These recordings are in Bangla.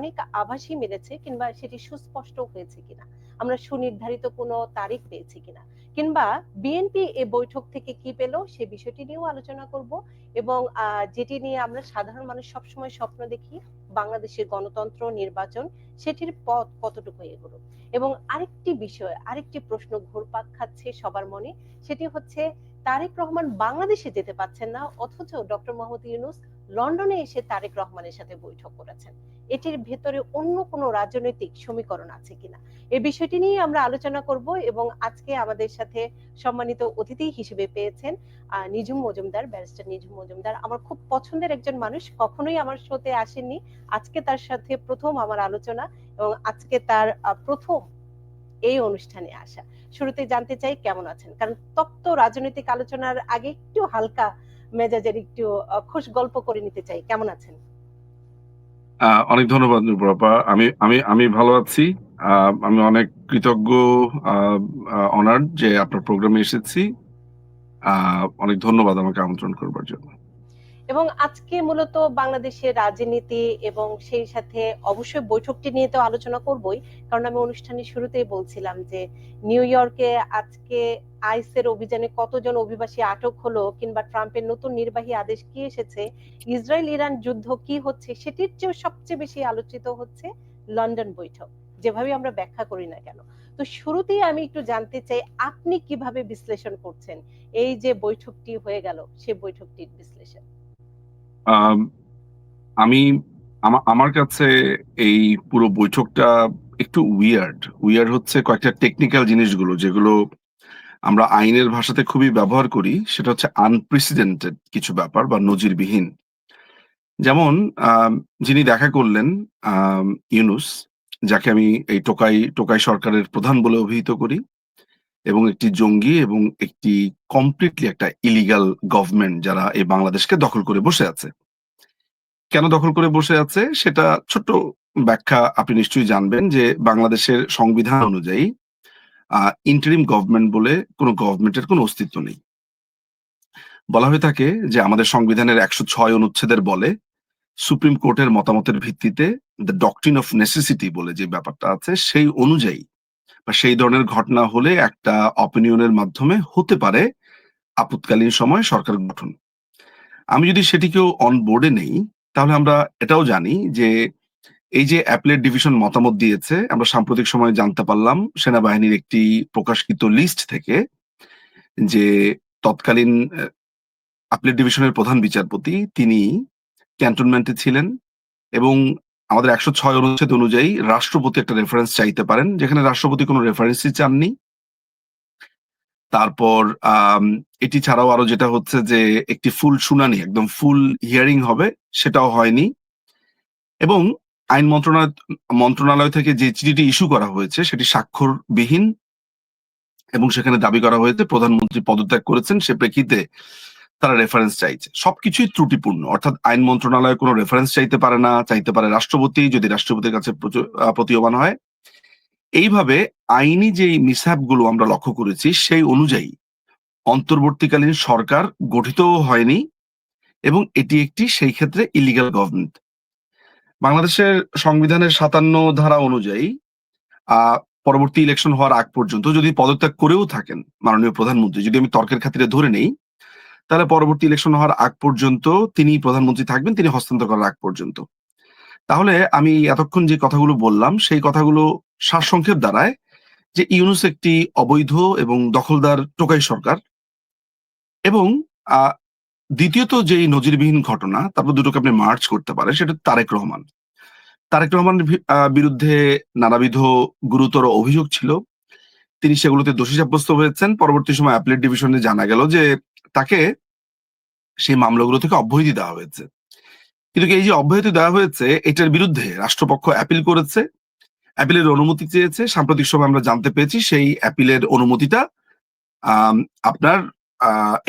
অনেক আভাসই মিলেছে কিংবা সেটি সুস্পষ্ট হয়েছে কিনা, আমরা সুনির্ধারিত কোনো তারিখ পেয়েছি কিনা, কিংবা বিএনপি এ বৈঠক থেকে কি পেল সে বিষয়টি নিয়েও আলোচনা করব। এবং যেটি নিয়ে আমরা সাধারণ মানুষ সবসময় স্বপ্ন দেখি, বাংলাদেশের গণতন্ত্র, নির্বাচন, সেটির পথ কতটুকু এগোলো। এবং আরেকটি বিষয়, আরেকটি প্রশ্ন ঘুরপাক খাচ্ছে সবার মনে, সেটি হচ্ছে তারেক রহমান বাংলাদেশে যেতে পারছেন না, অথচ ডক্টর মোহাম্মদ ইউনূস লন্ডনে এসে তারেক রহমানের সাথে বৈঠক করেছেন। এটির ভেতরে অন্য কোনো রাজনৈতিক সমীকরণ আছে কিনা, এই বিষয়টি নিয়ে আমরা আলোচনা করব। এবং আজকে আমাদের সাথে সম্মানিত অতিথি হিসেবে পেয়েছেন নিঝুম মজুমদার, ব্যারিস্টার নিঝুম মজুমদার। আমার খুব পছন্দের একজন মানুষ, কখনোই আমার শোতে আসেননি, আজকে তার সাথে প্রথম আমার আলোচনা এবং আজকে তার প্রথম এই অনুষ্ঠানে আসা। শুরুতে জানতে চাই কেমন আছেন, কারণ তপ্ত রাজনৈতিক আলোচনার আগে একটু হালকা মেজাজের একটু খুশ গল্প করে নিতে চাই। কেমন আছেন? অনেক ধন্যবাদ নুপুরাপা। আমি আমি আমি ভালো আছি। আমি অনেক কৃতজ্ঞ, অনার্ড যে আপনার প্রোগ্রামে এসেছি। অনেক ধন্যবাদ আমাকে আমন্ত্রণ করবার জন্য। এবং আজকে মূলত বাংলাদেশের রাজনীতি এবং সেই সাথে অবশ্যই বৈঠকটি নিয়ে তো আলোচনা করবই, কারণ আমি অনুষ্ঠানের শুরুতেই বলছিলাম যে নিউ ইয়র্কে আজকে আইসের অভিযানে কতজন অভিবাসী আটক হলো, কিংবা ট্রাম্পের নতুন নির্বাহী আদেশ কি এসেছে, ইসরায়েল ইরান যুদ্ধ কি হচ্ছে, সেটির চেয়ে সবচেয়ে বেশি আলোচিত হচ্ছে লন্ডন বৈঠক, যেভাবে আমরা ব্যাখ্যা করি না কেন। তো শুরুতেই আমি একটু জানতে চাই আপনি কিভাবে বিশ্লেষণ করছেন এই যে বৈঠকটি হয়ে গেল, সে বৈঠকটির বিশ্লেষণ। আম, আমি আমার কাছে এই পুরো বৈঠকটা একটু উইয়ার্ড হচ্ছে কয়েকটা টেকনিক্যাল জিনিসগুলো, যেগুলো আমরা আইনের ভাষাতে খুবই ব্যবহার করি। সেটা হচ্ছে আনপ্রেসিডেন্টেড কিছু ব্যাপার বা নজিরবিহীন। যেমন যিনি দেখা করলেন, ইউনূস, যাকে আমি এই টোকাই টোকাই সরকারের প্রধান বলে অভিহিত করি, এবং একটি জঙ্গি এবং একটি কমপ্লিটলি একটা ইলিগাল গভর্নমেন্ট যারা এই বাংলাদেশকে দখল করে বসে আছে। কেন দখল করে বসে আছে সেটা ছোট্ট ব্যাখ্যা আপনি নিশ্চয়ই জানবেন, যে বাংলাদেশের সংবিধান অনুযায়ী ইন্টারিম গভর্নমেন্ট বলে কোনো গভর্নমেন্টের কোনো অস্তিত্ব নেই। বলা হয়ে থাকে যে আমাদের সংবিধানের 106 অনুচ্ছেদের বলে সুপ্রিম কোর্টের মতামতের ভিত্তিতে দ্য ডকট্রিন অফ নেসেসিটি বলে যে ব্যাপারটা আছে, সেই অনুযায়ী বা সেই ধরনের ঘটনা হলে একটা অপিনিয়নের মাধ্যমে হতে পারে আপৎকালীন সময় সরকার গঠন। আমি যদি সেটিকেও অন বোর্ডে নেই, তাহলে আমরা এটাও জানি যে এই যে অ্যাপেলেট ডিভিশন মতামত দিয়েছে, আমরা সাম্প্রতিক সময়ে জানতে পারলাম সেনাবাহিনীর একটি প্রকাশিত লিস্ট থেকে, যে তৎকালীন অ্যাপেলেট ডিভিশনের প্রধান বিচারপতি তিনি ক্যান্টনমেন্টে ছিলেন, এবং আমাদের 106 অনুচ্ছেদ অনুযায়ী রাষ্ট্রপতি একটা রেফারেন্স চাইতে পারেন, যেখানে রাষ্ট্রপতি কোনো রেফারেন্সই চাননি। তারপর এটি ছাড়াও আরো যেটা হচ্ছে যে একটি ফুল শুনানি, একদম ফুল হিয়ারিং হবে, সেটাও হয়নি। এবং আইন মন্ত্রণালয় থেকে যে চিঠিটি ইস্যু করা হয়েছে সেটি স্বাক্ষরবিহীন, এবং সেখানে দাবি করা হয়েছে প্রধানমন্ত্রী পদত্যাগ করেছেন, সে প্রেক্ষিতে তারা রেফারেন্স চাইছে। সবকিছুই ত্রুটিপূর্ণ, অর্থাৎ আইন মন্ত্রণালয় কোনো রেফারেন্স চাইতে পারে না, চাইতে পারে রাষ্ট্রপতি, যদি রাষ্ট্রপতির কাছে প্রতীয়মান হয়। এইভাবে আইনি যে মিসহ্যাপ গুলো আমরা লক্ষ্য করেছি, সেই অনুযায়ী অন্তর্বর্তীকালীন সরকার গঠিতও হয়নি, এবং এটি একটি সেই ক্ষেত্রে ইলিগাল গভর্নমেন্ট। বাংলাদেশের সংবিধানের 57 ধারা অনুযায়ী পরবর্তী ইলেকশন হওয়ার আগ পর্যন্ত যদি পদত্যাগ করেও থাকেন মাননীয় প্রধানমন্ত্রী, যদি আমি তর্কের খাতিরে ধরে নেই, তাহলে পরবর্তী ইলেকশন হওয়ার আগ পর্যন্ত তিনি প্রধানমন্ত্রী থাকবেন, তিনি হস্তান্তর করার আগ পর্যন্ত। তাহলে আমি এতক্ষণ যে কথাগুলো বললাম সেই কথাগুলো সারসংক্ষেপ দাঁড়ায় যে ইউনূস একটি অবৈধ এবং দখলদার টোকাই সরকার। এবং দ্বিতীয়ত যেই নজিরবিহীন ঘটনা, তারপর দুটোকে আপনি মার্চ করতে পারেন, সেটা তারেক রহমানের বিরুদ্ধে নানাবিধ গুরুতর অভিযোগ ছিল, তিনি সেগুলোতে দোষী সাব্যস্ত হয়েছেন। পরবর্তী সময় অ্যাপেলেট ডিভিশনে জানা গেল যে তাকে সেই মামলাগুলো থেকে অব্যাহতি দেওয়া হয়েছে। কিন্তু এই যে অব্যাহতি দেওয়া হয়েছে, এটার বিরুদ্ধে রাষ্ট্রপক্ষ অ্যাপিল করেছে, অ্যাপিলের অনুমতি চেয়েছে। সাম্প্রতিক সময় আমরা জানতে পেরেছি সেই অ্যাপিলের অনুমতিটা আপনার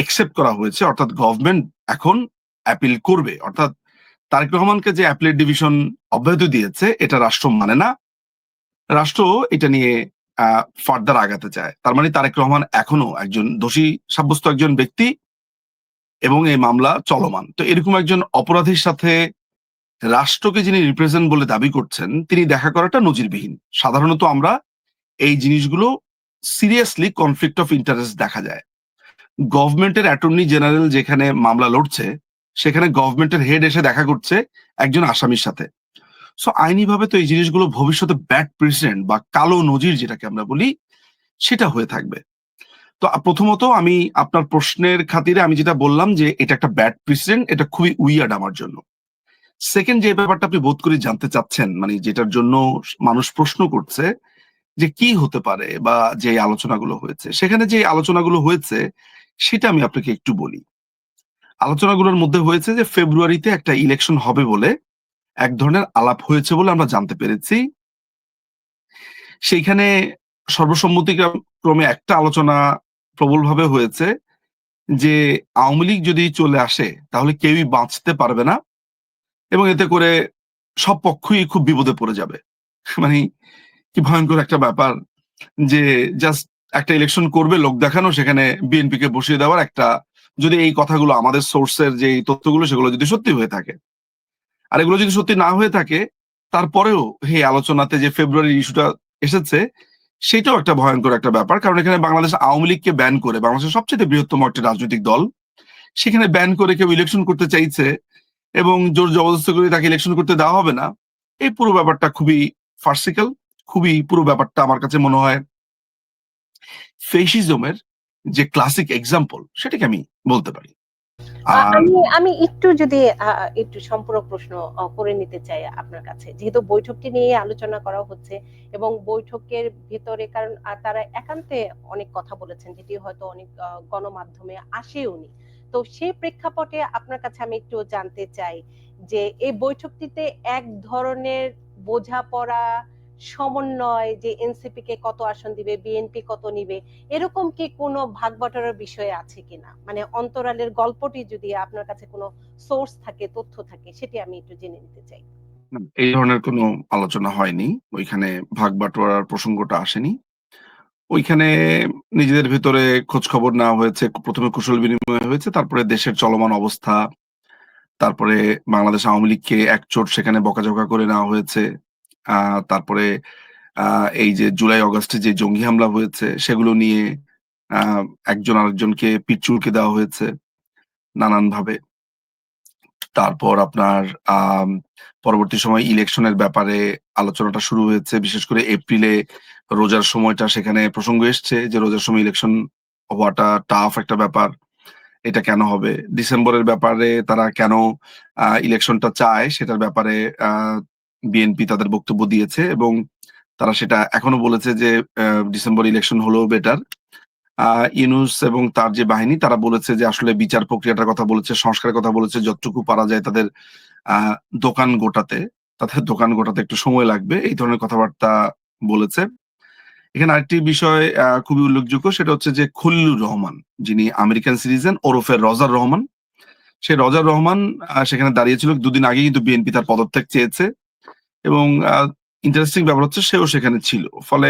একসেপ্ট করা হয়েছে, অর্থাৎ গভর্নমেন্ট এখন অ্যাপিল করবে। অর্থাৎ তারেক রহমানকে যে অ্যাপিলেট ডিভিশন অব্যাহতি দিয়েছে, এটা রাষ্ট্র মানে না, রাষ্ট্র এটা নিয়ে ফার্দার আগাতে চায়। তার মানে তারেক রহমান এখনো একজন দোষী সাব্যস্ত একজন ব্যক্তি, এবং এই মামলা চলমান। তো এরকম একজন অপরাধীর সাথে রাষ্ট্রকে যিনি রিপ্রেজেন্ট বলে দাবি করছেন তিনি দেখা করাটা নজিরবিহীন। সাধারণত আমরা এই জিনিসগুলো সিরিয়াসলি কনফ্লিক্ট অফ ইন্টারেস্ট দেখা যায়। গভর্নমেন্টের অ্যাটর্নি জেনারেল যেখানে মামলা লড়ছে সেখানে গভর্নমেন্টের হেড এসে দেখা করছে একজন আসামির সাথে। সো আইনিভাবে তো এই জিনিসগুলো ভবিষ্যতে ব্যাড প্রেসিডেন্ট বা কালো নজির যেটাকে আমরা বলি সেটা হয়ে থাকবে। তো প্রথমত আমি আপনার প্রশ্নের খাতিরে আমি যেটা বললাম যে এটা একটা ব্যাড প্রেসিডেন্ট, এটা খুবই উইয়ার্ড আমার জন্য। সেকেন্ড যে ব্যাপারটা আপনি বোধ করি জানতে চাচ্ছেন, মানে যেটার জন্য মানুষ প্রশ্ন করছে যে কি হতে পারে বা যে আলোচনাগুলো হয়েছে, সেখানে যে আলোচনাগুলো হয়েছে সেটা আমি আপনাকে একটু বলি। আলোচনাগুলোর মধ্যে হয়েছে যে ফেব্রুয়ারিতে একটা ইলেকশন হবে বলে এক ধরনের আলাপ হয়েছে বলে আমরা জানতে পেরেছি। সেইখানে সর্বসম্মতিক্রমে একটা আলোচনা প্রবলভাবে হয়েছে যে আওয়ামী লীগ যদি চলে আসে তাহলে কেউই বাঁচতে পারবে না এবং এতে করে সব পক্ষই খুব বিপদে পড়ে যাবে। মানে কি ভয়ঙ্কর একটা ব্যাপার যে জাস্ট একটা ইলেকশন করবে লোক দেখানো, সেখানে বিএনপি কে বসিয়ে দেওয়ার একটা, যদি এই কথাগুলো আমাদের সোর্সের যে তথ্যগুলো সেগুলো যদি সত্যি হয়ে থাকে, আর এগুলো যদি সত্যি না হয়ে থাকে তারপরেও এই আলোচনাতে যে ফেব্রুয়ারি ইস্যুটা এসেছে সেটাও একটা ভয়ঙ্কর একটা ব্যাপার। কারণ এখানে বাংলাদেশ আওয়ামী লীগকে ব্যান করে, বাংলাদেশের সবচেয়ে বৃহত্তম একটা রাজনৈতিক দল, সেখানে ব্যান করে কেউ ইলেকশন করতে চাইছে এবং জোর জবরদস্তি করে তাকে ইলেকশন করতে দেওয়া হবে না। এই পুরো ব্যাপারটা খুবই ফার্সিক্যাল, খুবই পুরো ব্যাপারটা আমার কাছে মনে হয় ফেসিজমের যে ক্লাসিক এক্সাম্পল সেটাকে আমি বলতে পারি। আর আমি আমি একটু যদি একটু সম্পূরক প্রশ্ন করে নিতে চাই আপনার কাছে, যেহেতু বৈঠকটি নিয়ে আলোচনা করা হচ্ছে এবং বৈঠকের ভিতরে, কারণ তারা একান্তে অনেক কথা বলেছেন যেটি হয়তো অনেক গণমাধ্যমে আসেওনি। তো সেই প্রেক্ষাপটে আপনার কাছে আমি একটু জানতে চাই যে এই বৈঠকটিতে এক ধরনের বোঝাপড়া, সমন্বয়, যে এনসিপি কে কত আসন দিবে, বিএনপি কত নিবে, এরকম কি কোনো ভাগ বাটোয়ারার বিষয় আছে কিনা, মানে অন্তরালের গল্পটি যদি আপনার কাছে কোনো সোর্স থাকে, তথ্য থাকে, সেটি আমি একটু জেনে নিতে চাই। এই ধরনের কোনো আলোচনা হয়নি, ওইখানে ভাগ বাটোয়ারার প্রসঙ্গটা আসেনি। ওইখানে নিজেদের ভেতরে খোঁজ খবর নেওয়া হয়েছে, প্রথমে কুশল বিনিময় হয়েছে, তারপরে দেশের চলমান অবস্থা, তারপরে বাংলাদেশ আওয়ামী লীগকে একচোট সেখানে বকাঝকা করে নেওয়া হয়েছে। তারপরে এই যে জুলাই অগাস্টে যে জঙ্গি হামলা হয়েছে সেগুলো নিয়ে আহ একজন আরেকজনকে পিঠ চুলকে দেওয়া হয়েছে নানানভাবে। তারপর আপনার আম পরবর্তী সময়ে ইলেকশনের ব্যাপারে আলোচনাটা শুরু হয়েছে। বিশেষ করে এপ্রিলে রোজার সময়টা সেখানে প্রসঙ্গ এসছে যে রোজার সময় ইলেকশন হওয়াটা টাফ একটা ব্যাপার। এটা কেন হবে? ডিসেম্বরের ব্যাপারে তারা কেন ইলেকশনটা চায় সেটার ব্যাপারে আ বিএনপি তাদের বক্তব্য দিয়েছে এবং তারা সেটা এখনো বলেছে যে ডিসেম্বর ইলেকশন হলেও বেটার। ইউনূস এবং তার যে বাহিনী তারা বলেছে যে আসলে বিচার প্রক্রিয়াটার কথা বলেছে, সংস্কারের কথা বলেছে, যতটুকু পারা যায় তাদের আ দোকান গোটাতে, তাদের দোকান গোটাতে একটু সময় লাগবে। এই ধরনের কথাবার্তা বলেছে। এখানে আরেকটি বিষয় খুবই উল্লেখযোগ্য, সেটা হচ্ছে যে খলিলুর রহমান, যিনি আমেরিকান সিটিজেন ওরফে রজার রহমান। সেই রজার রহমান সেখানে দাঁড়িয়েছিল। ২ দিন আগেই কিন্তু বিএনপি তার পদত্যাগ চেয়েছে এবং ইন্টারেস্টিং ব্যাপার হচ্ছে সেও সেখানে ছিল। ফলে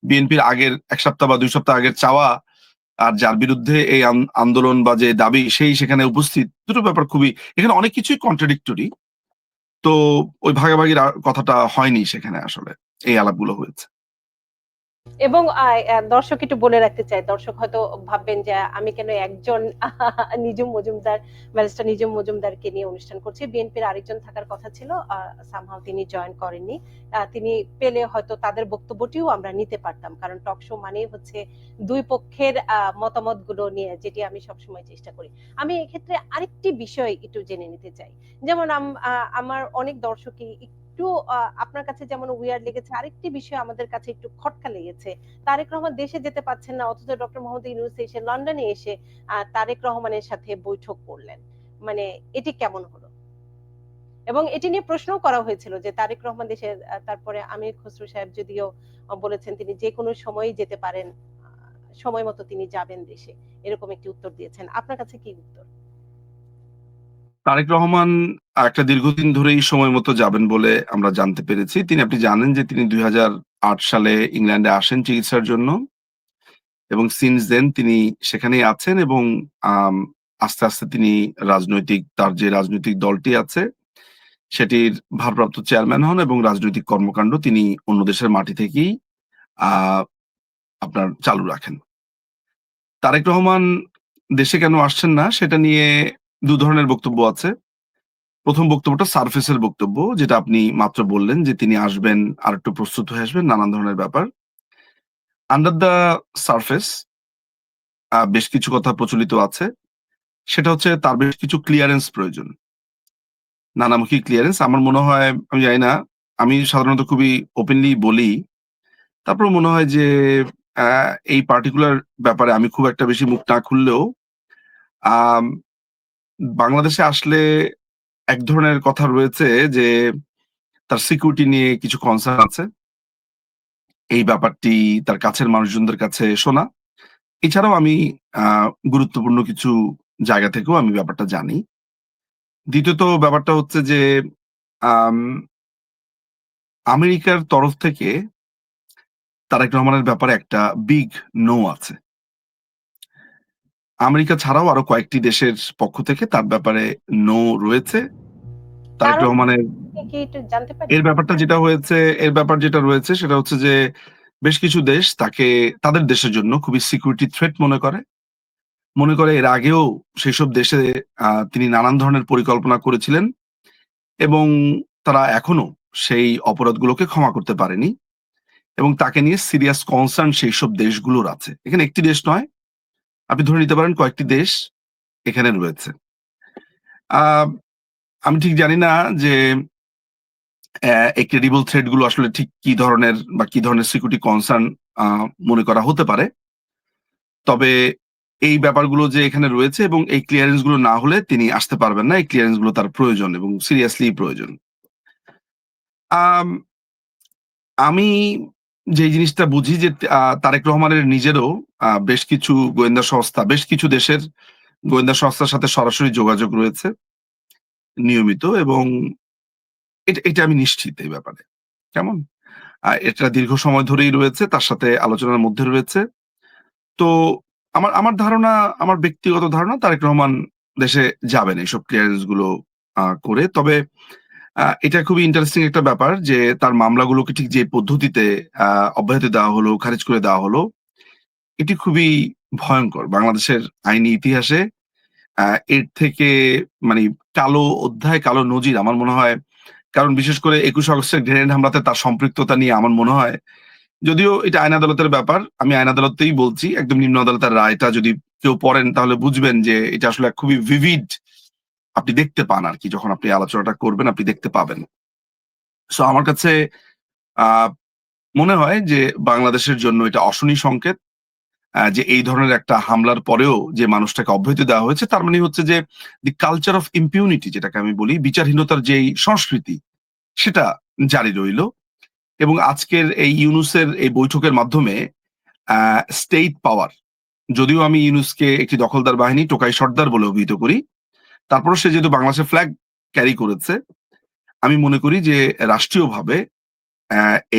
বিএনপির আগের ১ সপ্তাহ বা ২ সপ্তাহ আগের চাওয়া আর যার বিরুদ্ধে এই আন্দোলন বা যে দাবি সেই সেখানে উপস্থিত, দুটো ব্যাপার খুবই, এখানে অনেক কিছুই কন্ট্রাডিক্টরি। তো ওই ভাগাভাগির কথাটা হয়নি সেখানে আসলে। এই আলাপগুলো হয়েছে। এবং দর্শক একটু বলে রাখতে চাই, দর্শক হয়তো ভাববেন যে আমি কেন একজন নিজুম মজুমদার, ব্যারিস্টার নিজুম মজুমদারকে নিয়ে অনুষ্ঠান করছি। বিএনপির আরেকজন থাকার কথা ছিল, সামহাও তিনি জয়েন করেননি। তিনি পেলে হয়তো তাদের বক্তব্যটিও আমরা নিতে পারতাম, কারণ টক শো মানেই হচ্ছে দুই পক্ষের মতামত গুলো নিয়ে, যেটি আমি সবসময় চেষ্টা করি। আমি এক্ষেত্রে আরেকটি বিষয় একটু জেনে নিতে চাই। যেমন আমার অনেক দর্শকই একটু আপনার কাছে যেমন উইয়ার্ড লেগেছে, আরেকটি বিষয় আমাদের কাছে একটু খটকা লেগেছে। তারেক রহমান দেশে যেতে পারছেন না, অথচ ডক্টর মোহাম্মদ ইউনূস এসে লন্ডনে এসে তারেক রহমানের সাথে বৈঠক করলেন। মানে এটি কেমন হলো? এবং এটি নিয়ে প্রশ্নও করা হয়েছিল যে তারেক রহমান দেশে, তারপরে আমির খসরু সাহেব যদিও বলেছেন তিনি যে কোনো সময়ই যেতে পারেন, সময় মতো তিনি যাবেন দেশে, এরকম একটি উত্তর দিয়েছেন। আপনার কাছে কি উত্তর? তারেক রহমান একটা দীর্ঘদিন ধরেই সময় মতো যাবেন বলে আমরা জানতে পেরেছি। আপনি জানেন যে তিনি ২০০৮ সালে ইংল্যান্ডে আসেন চিকিৎসার জন্য এবং সিন্স দেন তিনি সেখানেই আছেন এবং আম আস্তে, আস্তে তিনি তার যে রাজনৈতিক দলটি আছে সেটির ভারপ্রাপ্ত চেয়ারম্যান হন এবং রাজনৈতিক কর্মকাণ্ড তিনি অন্য দেশের মাটি থেকেই আ আপনার চালু রাখেন। তারেক রহমান দেশে কেন আসছেন না সেটা নিয়ে ২ ধরনের বক্তব্য আছে। ১ম বক্তব্যটা সারফেসের বক্তব্য, যেটা আপনি মাত্র বললেন যে তিনি আসবেন, আরেকটু প্রস্তুত হয়ে আসবেন, নানান ধরনের ব্যাপার। আন্ডার দ্য সারফেস বেশ কিছু কথা প্রচলিত আছে। সেটা হচ্ছে তার বেশ কিছু ক্লিয়ারেন্স প্রয়োজন। নানামুখী ক্লিয়ারেন্স আমার মনে হয়, আমি জানি না, আমি সাধারণত খুবই ওপেনলি বলি। তারপরেও মনে হয় যে আ এই পার্টিকুলার ব্যাপারে আমি খুব একটা বেশি মুখ না খুললেও আম বাংলাদেশে আসলে এক ধরনের কথা রয়েছে যে তার সিকিউরিটি নিয়ে কিছু কনসার্ন আছে। এই ব্যাপারটি তার কাছের মানুষজনদের কাছে শোনা। এছাড়াও আমি আ গুরুত্বপূর্ণ কিছু জায়গা থেকেও আমি ব্যাপারটা জানি। দ্বিতীয়ত ব্যাপারটা হচ্ছে যে আম আমেরিকার তরফ থেকে তারেক রহমানের ব্যাপারে একটা বিগ নো আছে। আমেরিকা ছাড়াও আরো কয়েকটি দেশের পক্ষ থেকে তার ব্যাপারে নো রয়েছে। তারেক কারণ রহমানের কি একটু জানতে পারি? এর ব্যাপারটা যেটা হয়েছে, এর ব্যাপার যেটা রয়েছে সেটা হচ্ছে যে বেশ কিছু দেশ তাকে তাদের দেশের জন্য খুবই সিকিউরিটি থ্রেট মনে করে। মনে করে এর আগেও সেসব দেশে তিনি নানান ধরনের পরিকল্পনা করেছিলেন এবং তারা এখনো সেই অপরাধগুলোকে ক্ষমা করতে পারেনি এবং তাকে নিয়ে সিরিয়াস কনসার্ন সেইসব দেশগুলোর আছে। এখানে একটি দেশ নয়, আপনি ধরে নিতে পারেন কয়েকটি দেশ এখানে রয়েছে। আ আমি ঠিক জানি না যে এই ক্রেডিবল থ্রেট গুলো আসলে ঠিক কি ধরনের বা কি ধরনের সিকিউরিটি কনসার্ন আ মনে করা হতে পারে। তবে এই ব্যাপারগুলো যে এখানে রয়েছে এবং এই ক্লিয়ারেন্স গুলো না হলে তিনি আসতে পারবেন না। এই ক্লিয়ারেন্স গুলো তার প্রয়োজন এবং সিরিয়াসলি প্রয়োজন। আম আমি যে জিনিসটা বুঝি যে তারেক রহমানের নিজেরও বেশ কিছু গোয়েন্দা সংস্থা, বেশ কিছু দেশের গোয়েন্দা সংস্থার সাথে সরাসরি যোগাযোগ রয়েছে নিয়মিত এবং এটা আমি নিশ্চিত এই ব্যাপারে। কেমন? এটা দীর্ঘ সময় ধরেই রয়েছে, তার সাথে আলোচনার মধ্যে রয়েছে। তো আমার আমার ধারণা, আমার ব্যক্তিগত ধারণা তারেক রহমান দেশে যাবেন এইসব ক্লিয়ারেন্স গুলো করে। তবে এটা খুবই ইন্টারেস্টিং একটা ব্যাপার যে তার মামলাগুলোকে ঠিক যে পদ্ধতিতে আ অব্যাহতি দেওয়া হলো, খারিজ করে দেওয়া হলো, এটি খুবই ভয়ংকর। বাংলাদেশের আইনি ইতিহাসে আ এর থেকে মানে কালো অধ্যায়, কালো নজির আমার মনে হয়, কারণ বিশেষ করে ২১ আগস্টের গ্রেনেড হামলাতে তার সম্পৃক্ততা নিয়ে আমার মনে হয়, যদিও এটা আইন আদালতের ব্যাপার, আমি আইন আদালতেই বলছি। একদম নিম্ন আদালতের রায়টা যদি কেউ পড়েন তাহলে বুঝবেন যে এটা আসলে খুবই ভিভিড, আপনি দেখতে পান আরকি। যখন আপনি আলোচনাটা করবেন আপনি দেখতে পাবেন। সো আমার কাছে আ মনে হয় যে বাংলাদেশের জন্য এটা অশনি সংকেত। যে এই ধরনের একটা হামলার পরেও যে মানুষটাকে অব্যাহতি দেওয়া হয়েছে, তার মানে হচ্ছে যে দি কালচার অফ ইম্পিউনিটি যেটাকে আমি বলি, বিচারহীনতার যেই সংস্কৃতি সেটা জারি রইল। এবং আজকের এই ইউনুসের এই বৈঠকের মাধ্যমে স্টেট পাওয়ার, যদিও আমি ইউনুসকে একটি দখলদার বাহিনী, টোকাই সর্দার বলে অভিহিত করি। তারপরেও সে যেহেতু বাংলাদেশের ফ্ল্যাগ ক্যারি করেছে, আমি মনে করি যে রাষ্ট্রীয়ভাবে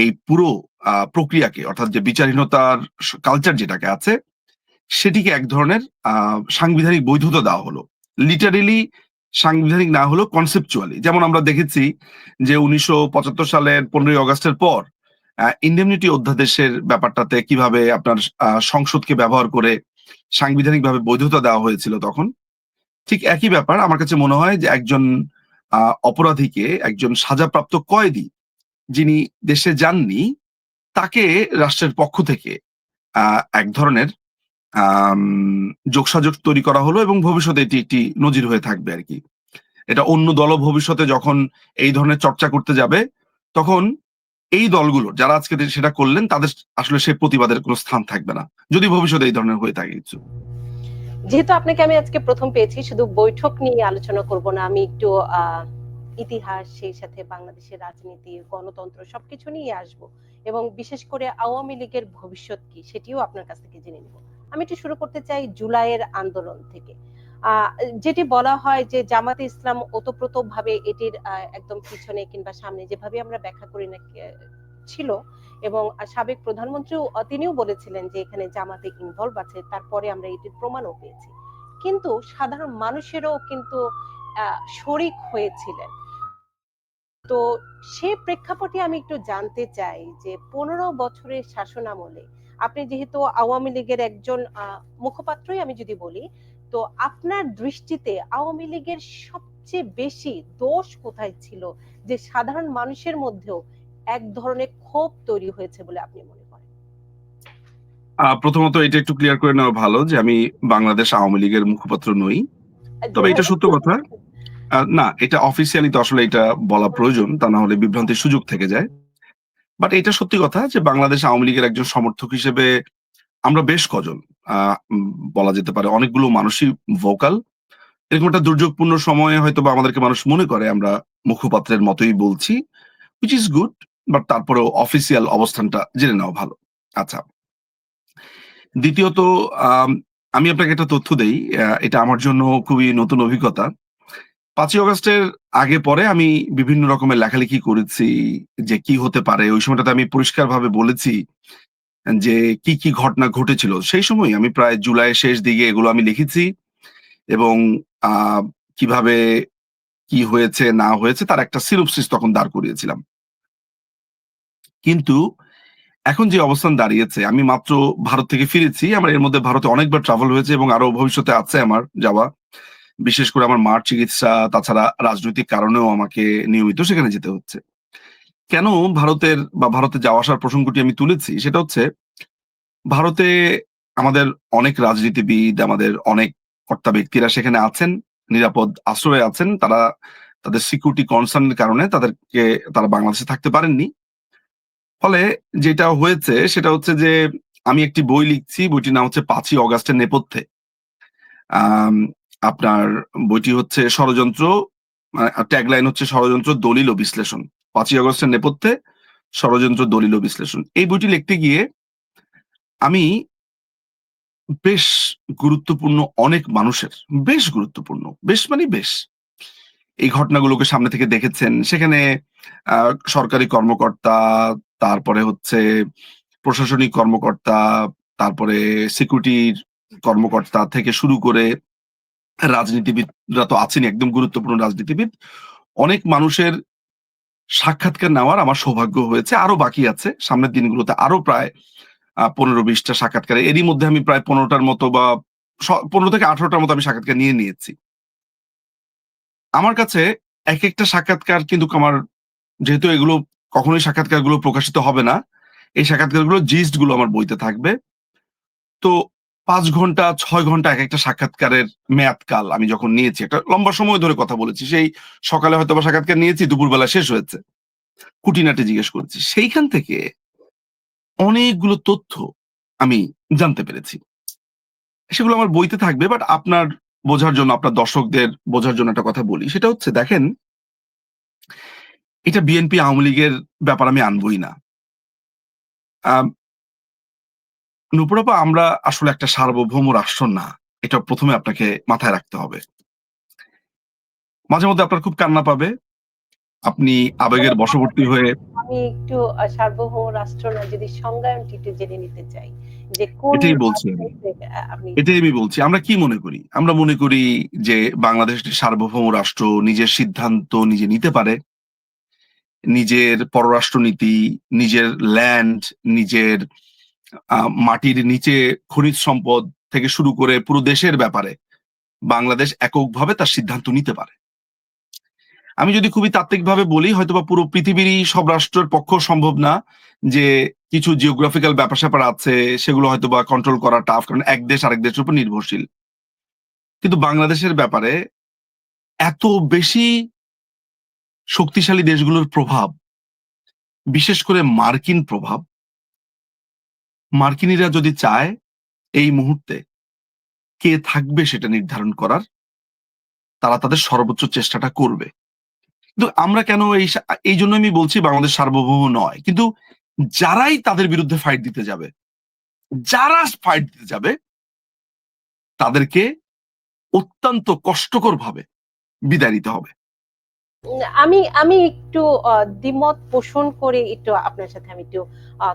এই পুরো প্রক্রিয়াকে, অর্থাৎ যে বিচারহীনতার কালচার যেটাকে আছে, সেটিকে এক ধরনের সাংবিধানিক বৈধতা দেওয়া হলো। লিটারেলি সাংবিধানিক না হলেও কনসেপচুয়ালি। যেমন আমরা দেখেছি যে ১৯৭৫ সালের ১৫ই আগস্টের পর ইন্ডেমনিটি অধ্যাদেশের ব্যাপারটাতে কিভাবে আপনার সংসদকে ব্যবহার করে সাংবিধানিকভাবে বৈধতা দেওয়া হয়েছিল তখন। ঠিক একই ব্যাপার আমার কাছে মনে হয় যে একজন অপরাধীকে, একজন সাজাপ্রাপ্ত কয়েদি যিনি দেশে যাননি, তাকে রাষ্ট্রের পক্ষ থেকে এক ধরনের আম যোগসাজশ তৈরি করা হলো এবং ভবিষ্যতে এটি একটি নজির হয়ে থাকবে আরকি। এটা অন্য দলও ভবিষ্যতে যখন এই ধরনের চর্চা করতে যাবে, তখন এই দলগুলো যারা আজকে সেটা করলেন তাদের আসলে সে প্রতিবাদের কোন স্থান থাকবে না। যদি ভবিষ্যতে এই ধরনের হয়ে থাকে কিছু। যেহেতু আপনাকে আমি আজকে প্রথম পেয়েছি, শুধু বৈঠক নিয়ে আলোচনা করব না, আমি একটু ইতিহাস, সেই সাথে বাংলাদেশের রাজনীতি, গণতন্ত্র সবকিছু নিয়ে আসব এবং বিশেষ করে আওয়ামী লীগের ভবিষ্যৎ কি সেটিও আপনার কাছ থেকে জেনে নিব। আমি একটু শুরু করতে চাই জুলাইয়ের আন্দোলন থেকে। যেটি বলা হয় যে জামাতে ইসলাম ওতপ্রোতভাবে এটির একদম পিছনে কিংবা সামনে, যেভাবে আমরা ব্যাখ্যা করি না ছিল, এবং সাবেক প্রধানমন্ত্রীও তিনিও বলেছিলেন যে এখানে জামাতে ইনভলভ আছে, তারপরে আমরা এটির প্রমাণও পেয়েছি। কিন্তু সাধারণ মানুষেরও কিন্তু শরিক হয়েছিলেন। তো সেই প্রেক্ষাপটে আমি একটু জানতে চাই যে 15 বছরের শাসনামলে আপনি যেহেতু আওয়ামী লীগের একজন মুখপাত্রই আমি যদি বলি, তো আপনার দৃষ্টিতে আওয়ামী লীগের সবচেয়ে বেশি দোষ কোথায় ছিল, যে সাধারণ মানুষের মধ্যেও এক ধরনের ক্ষোভ তৈরি হয়েছে বলে আপনি মনে করেন? প্রথমত এটা একটু ক্লিয়ার করে নেওয়া ভালো যে আমি বাংলাদেশ আওয়ামী লীগের মুখপাত্র নই। তবে এটা যেভাবে সত্য কথা। না, এটা অফিসিয়ালি তো আসলে এটা বলা প্রয়োজন। তা না হলে বিভ্রান্তির সুযোগ থেকে যায়। বাট এটা সত্যি কথা যে বাংলাদেশ আওয়ামী লীগের একজন সমর্থক হিসেবে আমরা বেশ কজন আ উম বলা যেতে পারে অনেকগুলো মানুষই ভোকাল। এরকম একটা দুর্যোগপূর্ণ সময়ে হয়তোবা আমাদেরকে মানুষ মনে করে আমরা মুখপাত্রের মতোই বলছি, which is good, বাট তারপরেও অফিসিয়াল অবস্থানটা জেনে নেওয়া ভালো। আচ্ছা। দ্বিতীয়ত আম আমি আপনাকে একটা তথ্য দেই। এটা আমার জন্য খুবই নতুন অভিজ্ঞতা। ৫ই অগাস্টের আগে পরে আমি বিভিন্ন রকমের লেখালেখি করেছি যে কি হতে পারে। ওই সময়টাতে আমি পরিষ্কারভাবে বলেছি যে কি ঘটনা ঘটেছিল। সেই সময়ই আমি প্রায় জুলাইয়ের শেষ দিকে এগুলো আমি লিখেছি এবং আ কিভাবে কি হয়েছে না হয়েছে তার একটা সিনপসিস তখন দাঁড় করিয়েছিলাম। কিন্তু এখন যে অবস্থান দাঁড়িয়েছে আমি মাত্র ভারত থেকে ফিরেছি। আমার এর মধ্যে ভারতে অনেকবার ট্রাভেল হয়েছে এবং আরো ভবিষ্যতে আছে আমার যাওয়া। বিশেষ করে আমার মার চিকিৎসা, তাছাড়া রাজনৈতিক কারণেও আমাকে নিয়মিত সেখানে যেতে হচ্ছে। কেন ভারতের বা ভারতে যাওয়া আসার প্রসঙ্গটি আমি তুলেছি সেটা হচ্ছে ভারতে আমাদের অনেক রাজনীতিবিদ, আমাদের অনেক কর্তা ব্যক্তিরা সেখানে আছেন, নিরাপদ আশ্রয়ে আছেন। তারা তাদের সিকিউরিটি কনসার্ন এর কারণে তারা বাংলাদেশে থাকতে পারেননি। ফলে যেটা হয়েছে সেটা হচ্ছে যে আমি একটি বই লিখছি। বইটির নাম হচ্ছে ৫ই অগাস্টের নেপথ্যে। আম আপনার বইটি হচ্ছে ষড়যন্ত্র, ট্যাগলাইন হচ্ছে ষড়যন্ত্র, দলিল ও বিশ্লেষণ। ৫ই আগস্টের নেপথ্যে ষড়যন্ত্র, দলিল ও বিশ্লেষণ। এই বইটি লিখতে গিয়ে আমি বেশ গুরুত্বপূর্ণ অনেক মানুষের, বেশ গুরুত্বপূর্ণ, বেশ মানে বেশ, এই ঘটনাগুলোকে সামনে থেকে দেখেছেন। সেখানে আ সরকারি কর্মকর্তা, তারপরে হচ্ছে প্রশাসনিক কর্মকর্তা, তারপরে সিকিউরিটির কর্মকর্তা থেকে শুরু করে রাজনীতিবিদরা তো আছেনই, একদম গুরুত্বপূর্ণ রাজনীতিবিদ। অনেক মানুষের সাক্ষাৎকার নেওয়ার আমার সৌভাগ্য হয়েছে। আরো বাকি আছে। সামনের দিনগুলোতে আরো প্রায় ১৫-২০ টা সাক্ষাৎকার। এরই মধ্যে আমি প্রায় ১৫ টার মতো বা ১৫ থেকে ১৮ টার মতো আমি সাক্ষাৎকার নিয়ে নিয়েছি। আমার কাছে একেকটা সাক্ষাৎকার কিন্তু আমার, যেহেতু এগুলো কখনোই সাক্ষাৎকারগুলো প্রকাশিত হবে না, এই সাক্ষাৎকারগুলো জিস্ট গুলো আমার বইতে থাকবে। তো ৫ ঘন্টা ৬ ঘন্টা একেকটা সাক্ষাৎকারের মেয়াদকাল আমি যখন নিয়েছি, একটা লম্বা সময় ধরে কথা বলেছি। সেই সকালে হয়তোবা সাক্ষাৎকার নিয়েছি, দুপুরবেলা শেষ হয়েছে। খুঁটিনাটি জিজ্ঞেস করেছি। সেইখান থেকে অনেকগুলো তথ্য আমি জানতে পেরেছি। সেগুলো আমার বইতে থাকবে। বাট আপনার বোঝার জন্য, আপনার দর্শকদের বোঝার জন্য একটা কথা বলি। সেটা হচ্ছে দেখেন, এটা বিএনপি আওয়ামী লীগের ব্যাপার আমি আনবই না। আম নূপুর আপা, আমরা আসলে একটা সার্বভৌম রাষ্ট্র না। এটা ১ম এ আপনাকে মাথায় রাখতে হবে। মাঝে মধ্যে আপনার খুব কান্না পাবে। আপনি আবেগের বশবর্তী হয়ে আমি একটু সার্বভৌম রাষ্ট্র না, যদি সংজ্ঞায়নটি একটু জেনে নিতে চাই যে কোন এটাই বলছি আমি। রাষ্ট্রের আপনি। এটাই আমি বলছি। আমরা কি মনে করি? আমরা মনে করি যে বাংলাদেশ একটি সার্বভৌম রাষ্ট্র, নিজের সিদ্ধান্ত নিজে নিতে পারে। নিজের পররাষ্ট্রনীতি, নিজের ল্যান্ড, নিজের আ মাটির নিচে খনিজ সম্পদ থেকে শুরু করে পুরো দেশের ব্যাপারে বাংলাদেশ এককভাবে তার সিদ্ধান্ত নিতে পারে। আমি যদি খুবই তাত্ত্বিকভাবে বলি, হয়তোবা পুরো পৃথিবীরই সব রাষ্ট্রের পক্ষেও সম্ভব না যে কিছু জিওগ্রাফিক্যাল ব্যাপার-স্যাপার আছে, সেগুলো হয়তোবা কন্ট্রোল করা টাফ, কারণ এক দেশ আরেক দেশের উপর নির্ভরশীল। কিন্তু বাংলাদেশের ব্যাপারে এত বেশি শক্তিশালী দেশগুলোর প্রভাব, বিশেষ করে মার্কিন প্রভাব, মার্কিনিরা যদি চায় এই মুহূর্তে কে থাকবে সেটা নির্ধারণ করার, তারা তাদের সর্বোচ্চ চেষ্টাটা করবে। কিন্তু আমরা কেন এইজন্য আমি বলছি বাংলাদেশ সার্বভৌম নয়। কিন্তু যারাই তাদের বিরুদ্ধে ফাইট দিতে যাবে, যারা ফাইট দিতে যাবে তাদেরকে অত্যন্ত কষ্টকরভাবে বিদায় নিতে হবে। আমি আমি একটু দ্বিমত পোষণ করে একটু আপনার সাথে আমি একটু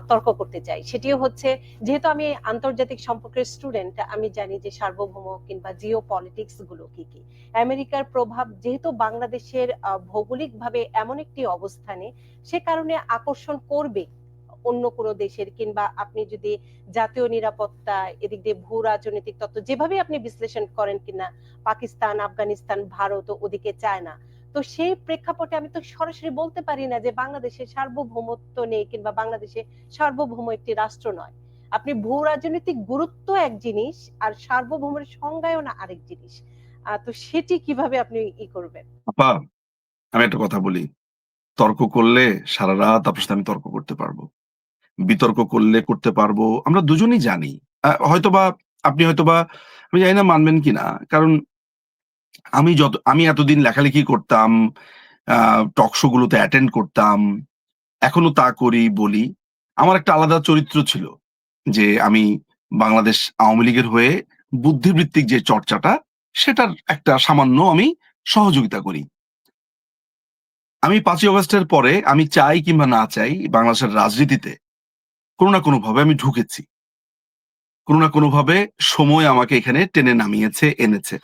তর্ক করতে চাই। সেটিও হচ্ছে, যেহেতু আমি আন্তর্জাতিক সম্পর্কের স্টুডেন্ট, আমি জানি যে সার্বভৌম কিংবা জিও পলিটিক্স গুলো কি কি। আমেরিকার প্রভাব যেহেতু বাংলাদেশের ভৌগোলিকভাবে এমন একটি অবস্থানে, সে কারণে আকর্ষণ করবে অন্য কোনো দেশের, কিংবা আপনি যদি জাতীয় নিরাপত্তা, এদিক দিয়ে ভূ রাজনৈতিক তত্ত্ব যেভাবে আপনি বিশ্লেষণ করেন কিনা, পাকিস্তান, আফগানিস্তান, ভারত ওদিকে চায় না। তো সেই প্রেক্ষাপটে আমি তো সরাসরি বলতে পারি না যে বাংলাদেশের সার্বভৌমত্ব নেই কিংবা বাংলাদেশে সার্বভৌম একটি রাষ্ট্র নয়। আপনি ভূ রাজনৈতিক গুরুত্ব এক জিনিস, আর সার্বভৌমের সংজ্ঞায়ন আরেক জিনিস। তো সেটি কিভাবে আপনি করবেন? আপা, আমি একটা কথা বলি। তর্ক করলে সারা রাত আপনার সাথে আমি তর্ক করতে পারবো। বিতর্ক করলে করতে পারবো। আমরা দুজনেই জানি। হয়তোবা আপনি হয়তোবা আমি জানি না মানবেন কিনা। কারণ আমি এতদিন লেখালেখি করতাম, টক শো গুলোতে অ্যাটেন্ড করতাম। এখনো তা করি, বলি। আমার একটা আলাদা চরিত্র ছিল। যে আমি বাংলাদেশ আওয়ামী লীগের হয়ে বুদ্ধিবৃত্তিক যে চর্চাটা, সেটার একটা সামান্য আমি সহযোগিতা করি। আমি ৫ই অগাস্টের পরে আমি চাই কিংবা না চাই বাংলাদেশের রাজনীতিতে কোনো না কোনোভাবে আমি ঢুকেছি। কোনো না কোনোভাবে সময় আমাকে এখানে টেনে নামিয়েছে, এনেছে।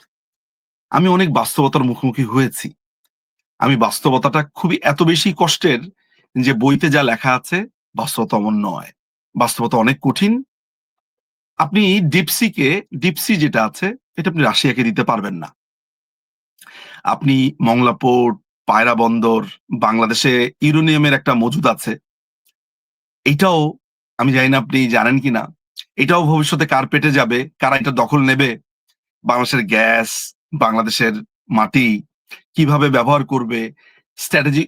আমি অনেক বাস্তবতার মুখোমুখি হয়েছি। আমি বাস্তবতাটা খুবই এত বেশি কষ্টের যে বইতে যা লেখা আছে বাস্তবতা অমন নয়। বাস্তবতা অনেক কঠিন। আপনি ডিপসি যেটা আছে এটা আপনি রাশিয়াকে দিতে পারবেন না। আপনি মংলা পোর্ট, পায়রা বন্দর, বাংলাদেশে ইউরেনিয়ামের একটা মজুদ আছে। এইটাও আমি জানি না আপনি জানেন কিনা। এটাও ভবিষ্যতে কার পেটে যাবে, কারা এটা দখল নেবে, বাংলাদেশের গ্যাস, বাংলাদেশের মাটি কিভাবে ব্যবহার করবে, স্ট্র্যাটেজি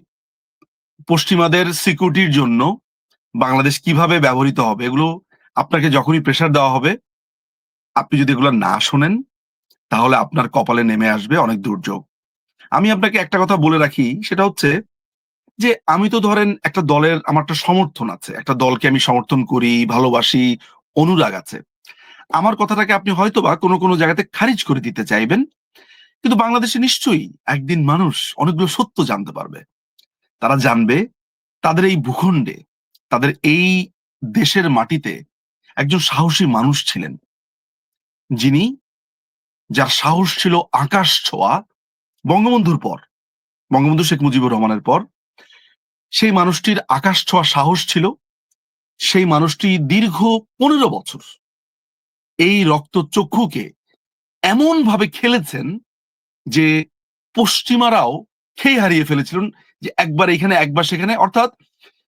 পশ্চিমাদের সিকিউরিটির জন্য বাংলাদেশ কিভাবে ব্যবহৃত হবে, এগুলো আপনাকে যখনই প্রেশার দেওয়া হবে, আপনি যদি এগুলো না শোনেন, তাহলে আপনার কপালে নেমে আসবে অনেক দুর্যোগ। আমি আপনাকে একটা কথা বলে রাখি, সেটা হচ্ছে যে আমি তো ধরেন একটা দলের আমার একটা সমর্থন আছে। একটা দলকে আমি সমর্থন করি, ভালোবাসি, অনুরাগ আছে। আমার কথাটাকে আপনি হয়তোবা কোনো জায়গাতে খারিজ করে দিতে চাইবেন। কিন্তু বাংলাদেশে নিশ্চয়ই একদিন মানুষ অনেকগুলো সত্য জানতে পারবে। তারা জানবে তাদের এই ভূখণ্ডে, তাদের এই দেশের মাটিতে একজন সাহসী মানুষ ছিলেন। যিনি যার সাহস ছিল আকাশ ছোঁয়া, বঙ্গবন্ধুর পর, বঙ্গবন্ধু শেখ মুজিবুর রহমানের পর সেই মানুষটির আকাশ ছোঁয়া সাহস ছিল। সেই মানুষটি দীর্ঘ ১৫ বছর এই রক্তচক্ষুকে এমনভাবে খেলেছেন যে পশ্চিমারাও খেই হারিয়ে ফেলেছিলেন, যে একবার এখানে একবার সেখানে। অর্থাৎ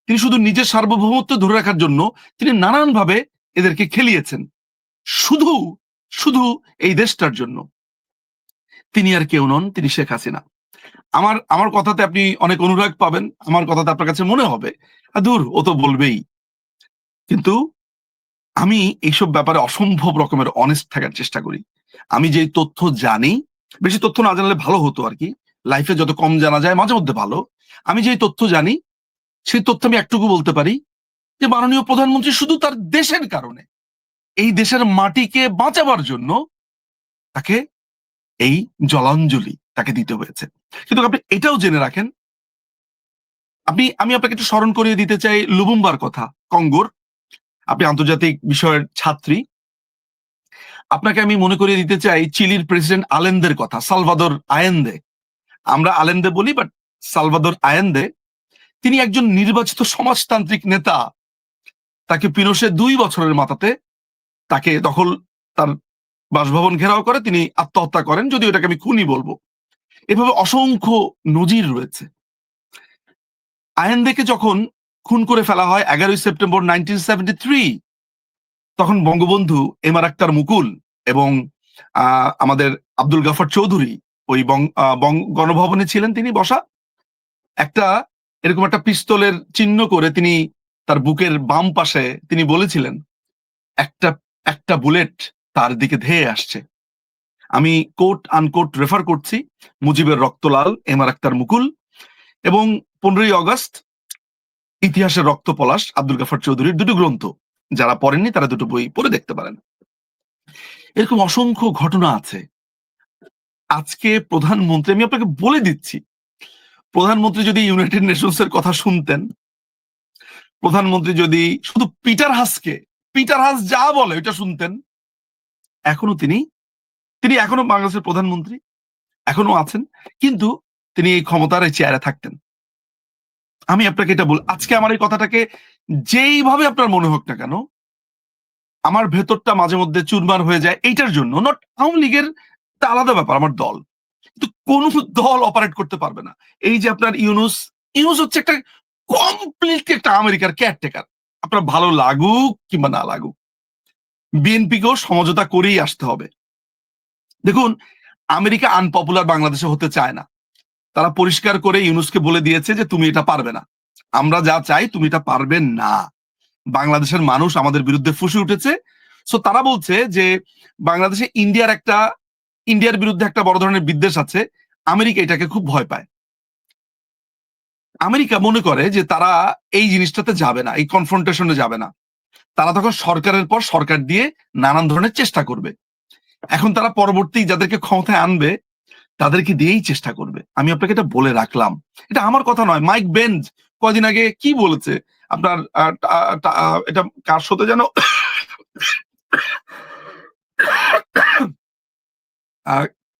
তিনি শুধু নিজের সার্বভৌমত্ব ধরে রাখার জন্য তিনি নানানভাবে এদেরকে খেলিয়েছেন। শুধু শুধু এই দেশটার জন্য। তিনি আর কেউ নন, তিনি শেখ হাসিনা। আমার আমার কথাতে আপনি অনেক অনুরাগ পাবেন। আমার কথাতে আপনার কাছে মনে হবে, দূর ও তো বলবেই। কিন্তু আমি এইসব ব্যাপারে অসম্ভব রকমের অনেস্ট থাকার চেষ্টা করি। আমি যেই তথ্য জানি, বেশি তথ্য না জানলে ভালো হতো আরকি। লাইফে যত কম জানা যায় মাঝে মধ্যে ভালো। আমি যেই তথ্য জানি, সেই তথ্য আমি একটুকু বলতে পারি যে মাননীয় প্রধানমন্ত্রী শুধু তার দেশের কারণে, এই দেশের মাটিকে বাঁচাবার জন্য তাকে এই জলাঞ্জলি তাকে দিতে হয়েছে। কিন্তু আপনি এটাও জেনে রাখেন, আমি আপনাকে একটু স্মরণ করিয়ে দিতে চাই লুবুম্বার কথা, কঙ্গোর। আপনি আন্তর্জাতিক বিষয়ের ছাত্রী। আপনাকে আমি মনে করিয়ে দিতে চাই চিলির প্রেসিডেন্ট আলেন্দের কথা, সালভাদর আয়েন্দে। আমরা আলেন্দে বলি, বাট সালভাদর আয়েন্দে, তিনি একজন নির্বাচিত সমাজতান্ত্রিক নেতা। তাকে পিনোশে ২ বছরের মাথাতে তাকে তার বাসভবন ঘেরাও করে তিনি আত্মহত্যা করেন, যদিও এটাকে আমি খুনই বলবো। এভাবে অসংখ্য নজির রয়েছে। আয়েন্দেকে যখন খুন করে ফেলা হয় ১১ই সেপ্টেম্বর 1973, তখন বঙ্গবন্ধু এম আর আক্তার মুকুল এবং আমাদের আব্দুল গাফার চৌধুরী ওই গণভবনে ছিলেন তিনি বসা। একটা এরকম একটা পিস্তলের চিহ্ন করে তিনি তার বুকের বাম পাশে তিনি বলেছিলেন, একটা একটা বুলেট তার দিকে ধেয়ে আসছে। আমি কোট আনকোট রেফার করছি, মুজিবের রক্তলাল, এম আর আক্তার মুকুল, এবং ১৫ই অগস্ট ইতিহাসের রক্ত পলাশ, আব্দুল গাফার চৌধুরীর দুটো গ্রন্থ। যারা পড়েননি তারা দুটো বই পড়ে দেখতে পারেন। এরকম অসংখ্য ঘটনা আছে। আজকে প্রধানমন্ত্রী, আমি আপনাকে বলে দিচ্ছি, প্রধানমন্ত্রী যদি ইউনাইটেড নেশনস এর কথা শুনতেন, প্রধানমন্ত্রী যদি শুধু পিটার হাস যা বলে ওইটা শুনতেন, এখনো তিনি এখনো বাংলাদেশের প্রধানমন্ত্রী, এখনো আছেন, কিন্তু তিনি এই ক্ষমতার এই চেয়ারে থাকতেন। আমি আপনাকে এটা আজকে আমার এই কথাটাকে যেইভাবে আপনার মনে হোক না কেন, আমার ভেতরটা মাঝে মধ্যে চুরমার হয়ে যায় এইটার জন্য। নট আওয়ামী লীগের তা আলাদা ব্যাপার, আমার দল, কিন্তু কোন দল অপারেট করতে পারবে না। এই যে আপনার ইউনুস হচ্ছে একটা কমপ্লিটলি একটা আমেরিকার কেয়ারটেকার। আপনার ভালো লাগুক কিংবা না লাগুক, বিএনপিকেও সমঝোতা করেই আসতে হবে। দেখুন, আমেরিকা আনপপুলার বাংলাদেশে হতে চায় না। তারা পরিষ্কার করে ইউনুসকে বলে দিয়েছে যে তুমি এটা পারবে না, আমরা যা চাই তুমি এটা পারবে না। বাংলাদেশের মানুষ আমাদের বিরুদ্ধে ফুঁসে উঠেছে। সো তারা বলছে যে বাংলাদেশে ইন্ডিয়ার বিরুদ্ধে একটা বড় ধরনের বিদ্বেষ আছে, আমেরিকা এটাকে খুব ভয় পায়। আমেরিকা মনে করে যে তারা এই জিনিসটাতে যাবে না, এই কনফ্রন্টেশনে যাবে না। তারা তখন সরকারের পর সরকার দিয়ে নানান ধরনের চেষ্টা করবে। এখন তারা পরবর্তী যাদেরকে ক্ষমতায় আনবে তাদেরকে দিয়েই চেষ্টা করবে। আমি আপনাকে এটা বলে রাখলাম, এটা আমার কথা নয়। মাইক বেঞ্জ কদিন আগে কি বলেছে আপনার, এটা কার সাথে যেন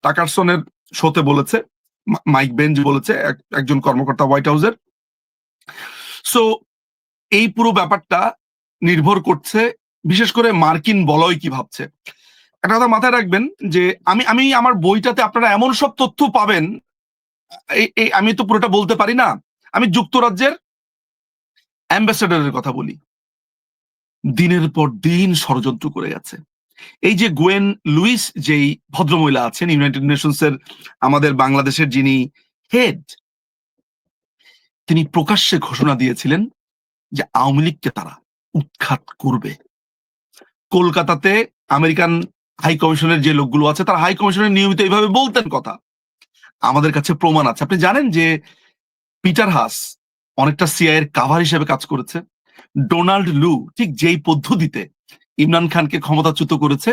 টাকারসনের শোতে বলেছে, মাইক বেঞ্জ বলেছে, একজন কর্মকর্তা হোয়াইট হাউসের। সো এই পুরো ব্যাপারটা নির্ভর করছে বিশেষ করে মার্কিন বলয় কি ভাবছে। একটা কথা মাথায় রাখবেন যে আমি আমার বইটাতে আপনারা এমন সব তথ্য পাবেন, আমি তো পুরোটা বলতে পারি না। আমি যুক্তরাজ্যের অ্যাম্বাসেডরের কথা বলি, দিনের পর দিন ষড়যন্ত্র করে গেছে। এই যে গোয়েন লুইস যেই ভদ্রমহিলা আছেন ইউনাইটেড নেশনস এর আমাদের বাংলাদেশের যিনি হেড, তিনি প্রকাশ্যে ঘোষণা দিয়েছিলেন যে আওয়ামী লীগকে তারা উৎখাত করবে। কলকাতাতে আমেরিকান হাই কমিশনের যে লোকগুলো আছে তারা হাই কমিশনের নিয়মিত এইভাবে বলতেন কথা। আমাদের কাছে প্রমাণ আছে। আপনি জানেন যে পিটার হাস অনেকটা সিআই এর কাভার হিসেবে কাজ করেছে। ডোনাল্ড লু ঠিক যেই পদ্ধতিতে ইমরান খানকে ক্ষমতাচ্যুত করেছে,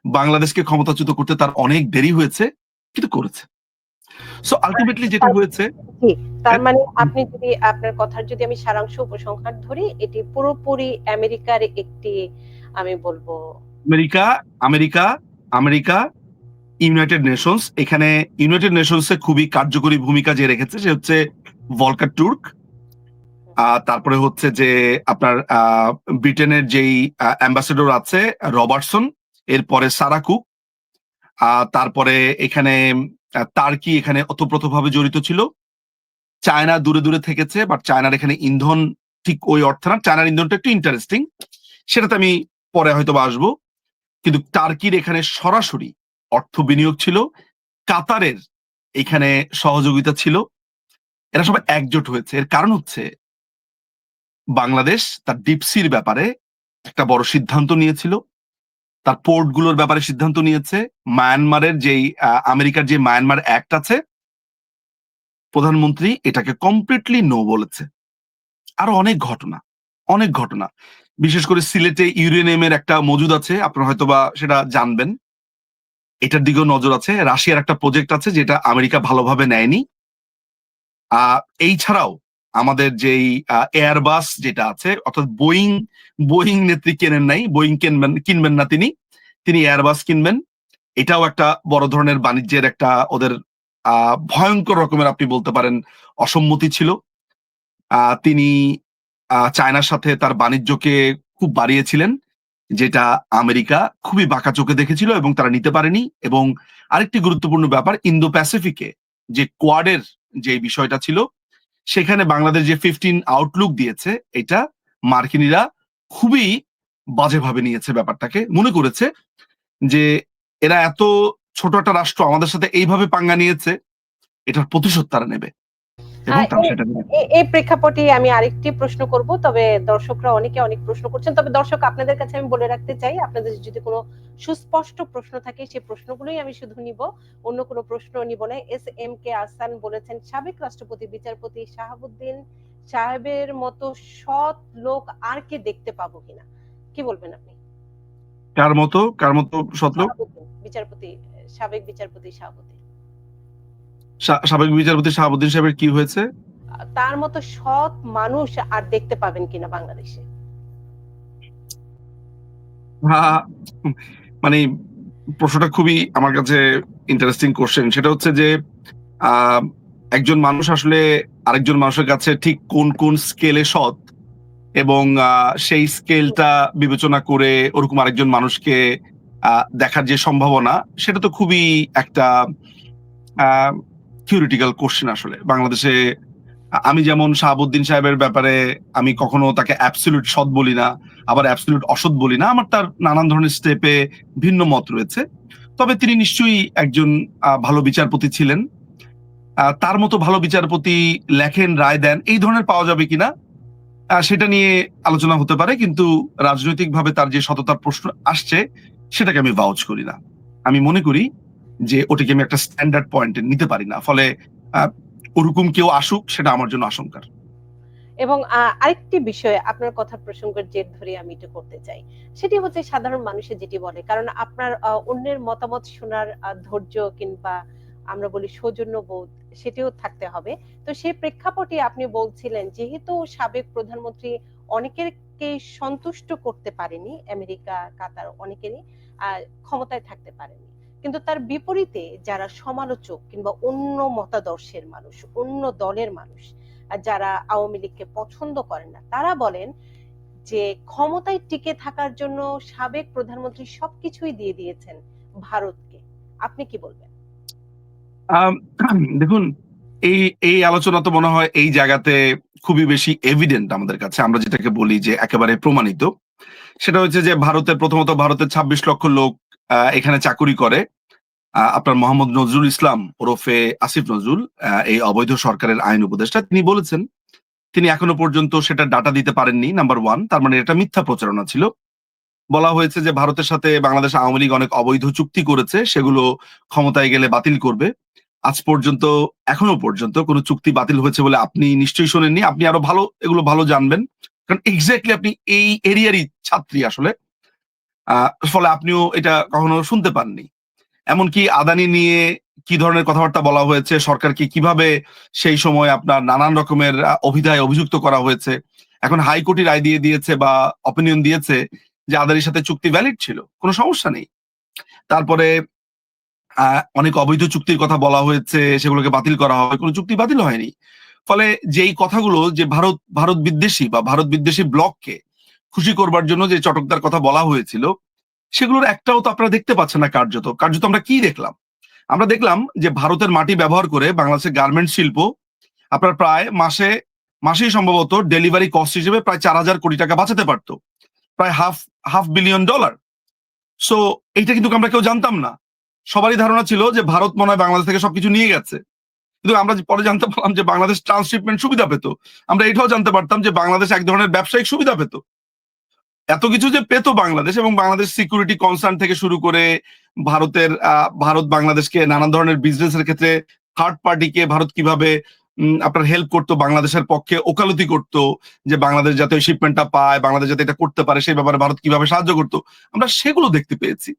বাংলাদেশকে ক্ষমতাচ্যুত করতে তার অনেক দেরি হয়েছে, কিন্তু করেছে। সো আলটিমেটলি যেটা হয়েছে, জি, তার মানে আপনি যদি আপনার কথার যদি আমি সারাংশ উপসংহার ধরি, এটি পুরোপুরি আমেরিকার একটি, আমি বলবো আমেরিকা ইউনাইটেড নেশনস, এখানে ইউনাইটেড নেশনস এ খুবই কার্যকরী ভূমিকা যে রেখেছে সে হচ্ছে ভলকার টুর্ক। তারপরে হচ্ছে যে আপনার ব্রিটেনের যেই অ্যাম্বাসেডর আছে রবার্টসন, এরপরে সারাকু, তারপরে এখানে টার্কি এখানে ওতপ্রোতভাবে জড়িত ছিল। চায়না দূরে দূরে থেকেছে, বাট চায়নার এখানে ইন্ধন ঠিক ওই অর্থে না। চায়নার ইন্ধনটা একটু ইন্টারেস্টিং, সেটাতে আমি পরে হয়তো আসবো। কিন্তু টার্কির এখানে সরাসরি অর্থ বিনিয়োগ ছিল, কাতারের এখানে সহযোগিতা ছিল। এরা সবাই একজোট হয়েছে। এর কারণ হচ্ছে বাংলাদেশ তার ডিপসির ব্যাপারে একটা বড় সিদ্ধান্ত নিয়েছিল, তার পোর্টগুলোর ব্যাপারে সিদ্ধান্ত নিয়েছে। মায়ানমারের যেই আমেরিকার যে মায়ানমার অ্যাক্ট আছে, প্রধানমন্ত্রী এটাকে কমপ্লিটলি নো বলেছে। আরো অনেক ঘটনা, বিশেষ করে সিলেটে ইউরেনিয়ামের একটা মজুদ আছে, আপনারা হয়তোবা সেটা জানবেন। এটার দিকেও নজর আছে। রাশিয়ার একটা প্রজেক্ট আছে যেটা আমেরিকা ভালোভাবে নেয়নি। এই ছাড়াও আমাদের যেই এয়ারবাস যেটা আছে, অর্থাৎ বোয়িং নেত্রী কেনেন নাই, বোয়িং কিনবেন না তিনি এয়ারবাস কিনবেন। এটাও একটা বড় ধরনের বাণিজ্যের একটা ওদের ভয়ঙ্কর রকমের আপনি বলতে পারেন অসম্মতি ছিল। তিনি চায়নার সাথে তার বাণিজ্যকে খুব বাড়িয়েছিলেন, যেটা আমেরিকা খুবই বাঁকা চোখে দেখেছিল এবং তারা নিতে পারেনি। এবং আরেকটি গুরুত্বপূর্ণ ব্যাপার, ইন্দো প্যাসিফিকে যে কোয়াডের যে বিষয়টা ছিল, সেখানে বাংলাদেশ যে 15 আউটলুক দিয়েছে, এটা মার্কিনীরা খুবই বাজেভাবে নিয়েছে। ব্যাপারটাকে মনে করেছে যে এরা এত ছোট একটা রাষ্ট্র আমাদের সাথে এইভাবে পাঙ্গা নিয়েছে, এটার প্রতিশোধ তারা নেবে, এবং তারা সেটা নেবে। এই প্রেক্ষাপটে আমি আরেকটি প্রশ্ন করব, তবে দর্শকরা অনেকে অনেক প্রশ্ন করছেন। তবে দর্শক, আপনাদের কাছে আমি বলে রাখতে চাই, আপনাদের যদি কোনো সুস্পষ্ট প্রশ্ন থাকে সেই প্রশ্নগুলোই আমি শুধু নিব, অন্য কোনো প্রশ্ন নিব না। SMK আহসান বলেছেন, সাবেক রাষ্ট্রপতি বিচারপতি শাহাবুদ্দিন সাহেবের মতো সৎ লোক আর কে দেখতে পাবো কিনা, কি বলবেন আপনি? কার মতো সৎ লোক? বিচারপতি, সাবেক বিচারপতি শাহাবুদ্দিন। সাবেক বিচারপতি শাহাবুদ্দিন সাহেবের কি হয়েছে? তার মতো সৎ মানুষ আর দেখতে পাবেন কিনা বাংলাদেশে? হ্যাঁ, মানে প্রশ্নটা খুবই আমার কাছে ইন্টারেস্টিং কোশ্চেন। সেটা হচ্ছে যে আহ, একজন মানুষ আসলে আরেকজন মানুষের কাছে ঠিক কোন কোন স্কেলে সৎ, এবং সেই স্কেলটা বিবেচনা করে ওরকম আরেকজন মানুষকে দেখার যে সম্ভাবনা, সেটা তো খুবই একটা থিওরিটিক্যাল কোশ্চেন আসলে। বাংলাদেশে আমি যেমন শাহাবুদ্দিন সাহেবের ব্যাপারে আমি কখনো তাকে অ্যাবসলিউট সৎ বলি না, আবার অ্যাবসলিউট অসৎ বলি না। আমার তার নানান ধরনের স্টেপে ভিন্ন মত রয়েছে। তবে তিনি নিশ্চয়ই একজন ভালো বিচারপতি ছিলেন। তার মতো ভালো বিচারপতি লেখেন, রায় দেন, এই ধরনের পাওয়া যাবে কিনা সেটা নিয়ে আলোচনা হতে পারে। কিন্তু রাজনৈতিকভাবে তার যে সততার প্রশ্ন আসছে, সেটাকে আমি ভাউচ করি না। আমি মনে করি যে ওটাকে আমি একটা স্ট্যান্ডার্ড পয়েন্টে নিতে পারি না। ফলে ওরকম কেউ আসুক, সেটা আমার জন্য আশঙ্কার। এবং আরেকটি বিষয় আপনার কথা প্রসঙ্গের জের ধরে আমি এটা করতে চাই, সেটি হচ্ছে সাধারণ মানুষের যেটি বলে, কারণ আপনার অন্যের মতামত শোনার ধৈর্য কিংবা আমরা বলি সৌজন্য বোধ, সেটিও থাকতে হবে। তো সেই প্রেক্ষাপটে আপনি বলছিলেন যেহেতু সাবেক প্রধানমন্ত্রী অনেকেরকে সন্তুষ্ট করতে পারেনি, আমেরিকা, কাতার অনেকেরই ক্ষমতায় থাকতে পারেনি, কিন্তু তার বিপরীতে যারা সমালোচক কিংবা অন্য মতাদর্শের মানুষ, অন্য দলের মানুষ, যারা আওয়ামী লীগকে পছন্দ করেন না, তারা বলেন যে ক্ষমতায় টিকে থাকার জন্য সাবেক প্রধানমন্ত্রী সবকিছুই দিয়ে দিয়েছেন ভারতকে। আপনি কি বলবেন? আম, দেখুন, এই এই আলোচনা তো মনে হয় এই জায়গাতে খুবই বেশি এভিডেন্ট আমাদের কাছে। আমরা যেটাকে বলি যে একেবারে প্রমাণিত, সেটা হচ্ছে যে ভারতের 26 লক্ষ লোক এখানে চাকুরি করে। আপনার মোহাম্মদ নজরুল ইসলাম ওরফে আসিফ নজরুল, এই অবৈধ সরকারের আইন উপদেষ্টা, তিনি বলেছেন তিনি এখনো পর্যন্ত সেটা ডাটা দিতে পারেননি। নাম্বার ওয়ান, তার মানে এটা মিথ্যা প্রচারণা ছিল। বলা হয়েছে যে ভারতের সাথে বাংলাদেশ আওয়ামী লীগ অনেক অবৈধ চুক্তি করেছে, সেগুলো ক্ষমতায় গেলে বাতিল করবে। আজ পর্যন্ত, এখনো পর্যন্ত কোনো চুক্তি বাতিল হয়েছে বলে আপনি নিশ্চয়ই শোনেননি। আপনি আরো ভালো এগুলো ভালো জানবেন, কারণ এক্স্যাক্টলি আপনি এই এরিয়ারই ছাত্রী আসলে। ফলে আপনিও এটা কখনো শুনতে পাননি। এমনকি আদানি নিয়ে কি ধরনের কথাবার্তা বলা হয়েছে, সরকারকে কিভাবে সেই সময় আপনার নানান রকমের অভিধায় অভিযুক্ত করা হয়েছে। এখন হাইকোর্টই রায় দিয়ে দিয়েছে বা অপিনিয়ন দিয়েছে যে আদানির সাথে চুক্তি ভ্যালিড ছিল, কোনো সমস্যা নেই। তারপরে অনেক অবৈধ চুক্তির কথা বলা হয়েছে, সেগুলোকে বাতিল করা হবে, কোনো চুক্তি বাতিল হয়নি। ফলে যেই কথাগুলো যে ভারত বিদ্বেষী বা ভারত বিদ্বেষী ব্লককে খুশি করবার জন্য যে চটকদার কথা বলা হয়েছিল, সেগুলোর একটাও তো আপনারা দেখতে পাচ্ছেন না। কার্যত কার্যত আমরা কি দেখলাম? আমরা দেখলাম যে ভারতের মাটি ব্যবহার করে বাংলাদেশের গার্মেন্ট শিল্প আপনার প্রায় মাসেই সম্ভবত ডেলিভারি কস্ট হিসেবে প্রায় 4,000 কোটি টাকা বাঁচাতে পারতো, প্রায় half half billion dollar. So এইটা কিন্তু আমরা কেউ জানতাম না। সবারই ধারণা ছিল যে ভারত মনে হয় বাংলাদেশ থেকে সবকিছু নিয়ে গেছে। কিন্তু আমরা পরে জানতে পারলাম যে বাংলাদেশ ট্রান্সশিপমেন্ট সুবিধা পেত। আমরা এটাও জানতে পারতাম যে বাংলাদেশ এক ধরনের ব্যবসায়িক সুবিধা পেত। এত কিছু যে পেত বাংলাদেশ, এবং বাংলাদেশ সিকিউরিটি কনসার্ন থেকে শুরু করে ভারত বাংলাদেশকে নানান ধরনের বিজনেসের ক্ষেত্রে থার্ড পার্টিকে ভারত কিভাবে আপনার হেল্প করতো, বাংলাদেশের পক্ষে ওকালতি করতো যে বাংলাদেশ যাতে ওই শিপমেন্টটা পায়, বাংলাদেশ যাতে এটা করতে পারে, সেই ব্যাপারে ভারত কিভাবে সাহায্য করতো, আমরা সেগুলো দেখতে পেয়েছি।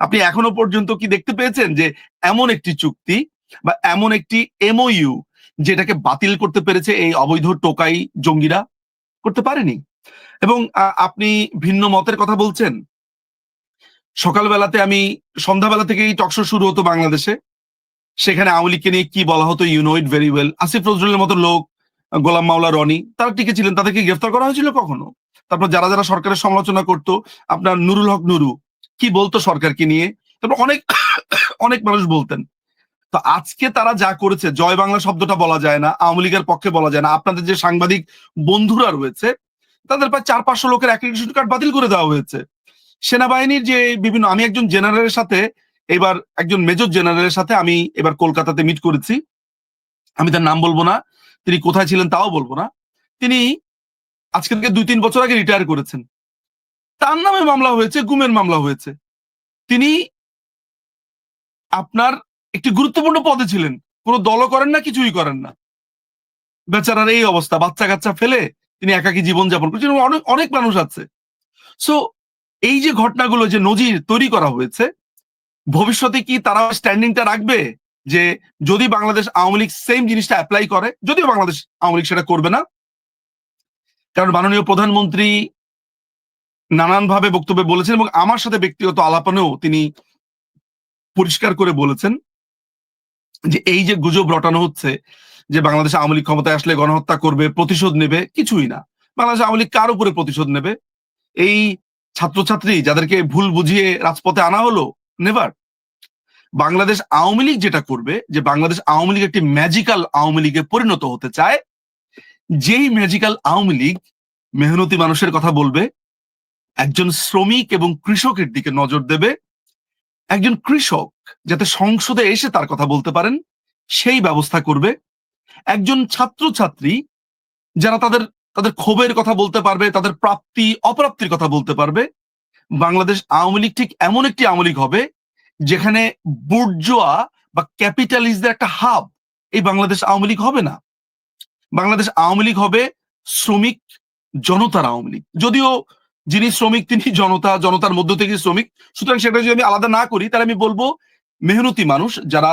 আপনি এখনো পর্যন্ত কি দেখতে পেয়েছেন যে এমন একটি চুক্তি বা এমন একটি এমওইউ যেটাকে বাতিল করতে পেরেছে এই অবৈধ টোকাই জঙ্গিরা? করতে পারেনি। এবং আপনি ভিন্ন মতের কথা বলছেন। সকালবেলাতে সন্ধ্যাবেলা থেকেই টকশো শুরু হতো বাংলাদেশে। সেখানে আওয়ামী লীগকে নিয়ে কি বলা হতো, you know it very well. Asif নজরুলের মতো লোক, গোলাম মাওলা রনি, তারা টিকে ছিলেন। তাদেরকে গ্রেফতার করা হয়েছিল কখনো? তারপর যারা যারা সরকারের সমালোচনা করতো, আপনার নুরুল হক নুরু কি বলতো সরকারকে নিয়ে, তারপর অনেক অনেক মানুষ বলতেন। তো আজকে তারা যা করেছে, জয় বাংলা শব্দটা বলা যায় না, আওয়ামী লীগের পক্ষে বলা যায় না। আপনাদের যে সাংবাদিক বন্ধুরা রয়েছে, তাদের প্রায় 400-500 লোকের অ্যাক্রিডিটেশন কার্ড বাতিল করে দেওয়া হয়েছে। সেনাবাহিনীর যে বিভিন্ন, আমি একজন জেনারেলের সাথে, এবার একজন মেজর জেনারেলের সাথে আমি এবার কলকাতাতে মিট করেছি। আমি তার নাম বলবো না, তিনি কোথায় ছিলেন তাও বলবো না। তিনি আজকে থেকে 2-3 বছর আগে রিটায়ার করেছেন। তার নামে মামলা হয়েছে, গুমের মামলা হয়েছে। তিনি আপনার একটি গুরুত্বপূর্ণ পদে ছিলেন, কোনো দলও করেন না, কিছুই করেন না। বেচারার এই অবস্থা, বাচ্চা কাচ্চা ফেলে তিনি একাকী জীবন যাপন করছেন। অনেক অনেক মানুষ আছে। সো এই যে ঘটনাগুলো, যে নজির তৈরি করা হয়েছে, ভবিষ্যতে কি তারা স্ট্যান্ডিংটা রাখবে? যে যদি বাংলাদেশ আওয়ামী লীগ সেম জিনিসটা অ্যাপ্লাই করে, যদিও বাংলাদেশ আওয়ামী লীগ সেটা করবে না, কারণ মাননীয় প্রধানমন্ত্রী নানানভাবে বক্তব্যে বলেছেন এবং আমার সাথে ব্যক্তিগত আলাপনেও তিনি পরিষ্কার করে বলেছেন যে এই যে গুজব রটানো হচ্ছে যে বাংলাদেশ আওয়ামী লীগ ক্ষমতায় আসলে গণহত্যা করবে, প্রতিশোধ নেবে, কিছুই না। বাংলাদেশ আওয়ামী লীগ কার উপরে প্রতিশোধ নেবে? এই ছাত্রছাত্রী যাদেরকে ভুল বুঝিয়ে রাজপথে আনা হলো, নেভার। বাংলাদেশ আওয়ামী লীগ যেটা করবে, যে বাংলাদেশ আওয়ামী লীগ একটি ম্যাজিক্যাল আওয়ামী লীগে পরিণত হতে চায়, যেই ম্যাজিক্যাল আওয়ামী লীগ মেহনতি মানুষের কথা বলবে, একজন শ্রমিক এবং কৃষকের দিকে নজর দেবে, একজন কৃষক যাতে সংসদে এসে তার কথা বলতে পারেন সেই ব্যবস্থা করবে, একজন ছাত্রছাত্রী যারা তাদের তাদের ক্ষোভের কথা বলতে পারবে, তাদের প্রাপ্তি অপ্রাপ্তির কথা বলতে পারবে। বাংলাদেশ আওয়ামী লীগ ঠিক এমন একটি আওয়ামী লীগ হবে যেখানে বুর্জোয়া বা ক্যাপিটালিস্টদের একটা হাব এই বাংলাদেশ আওয়ামী লীগ হবে না। বাংলাদেশ আওয়ামী লীগ হবে শ্রমিক জনতার আওয়ামী লীগ। যদিও যিনি শ্রমিক তিনি জনতা, জনতার মধ্য থেকে শ্রমিক, সুতরাং সেটা যদি আমি আলাদা না করি তাহলে আমি বলবো মেহনতি মানুষ যারা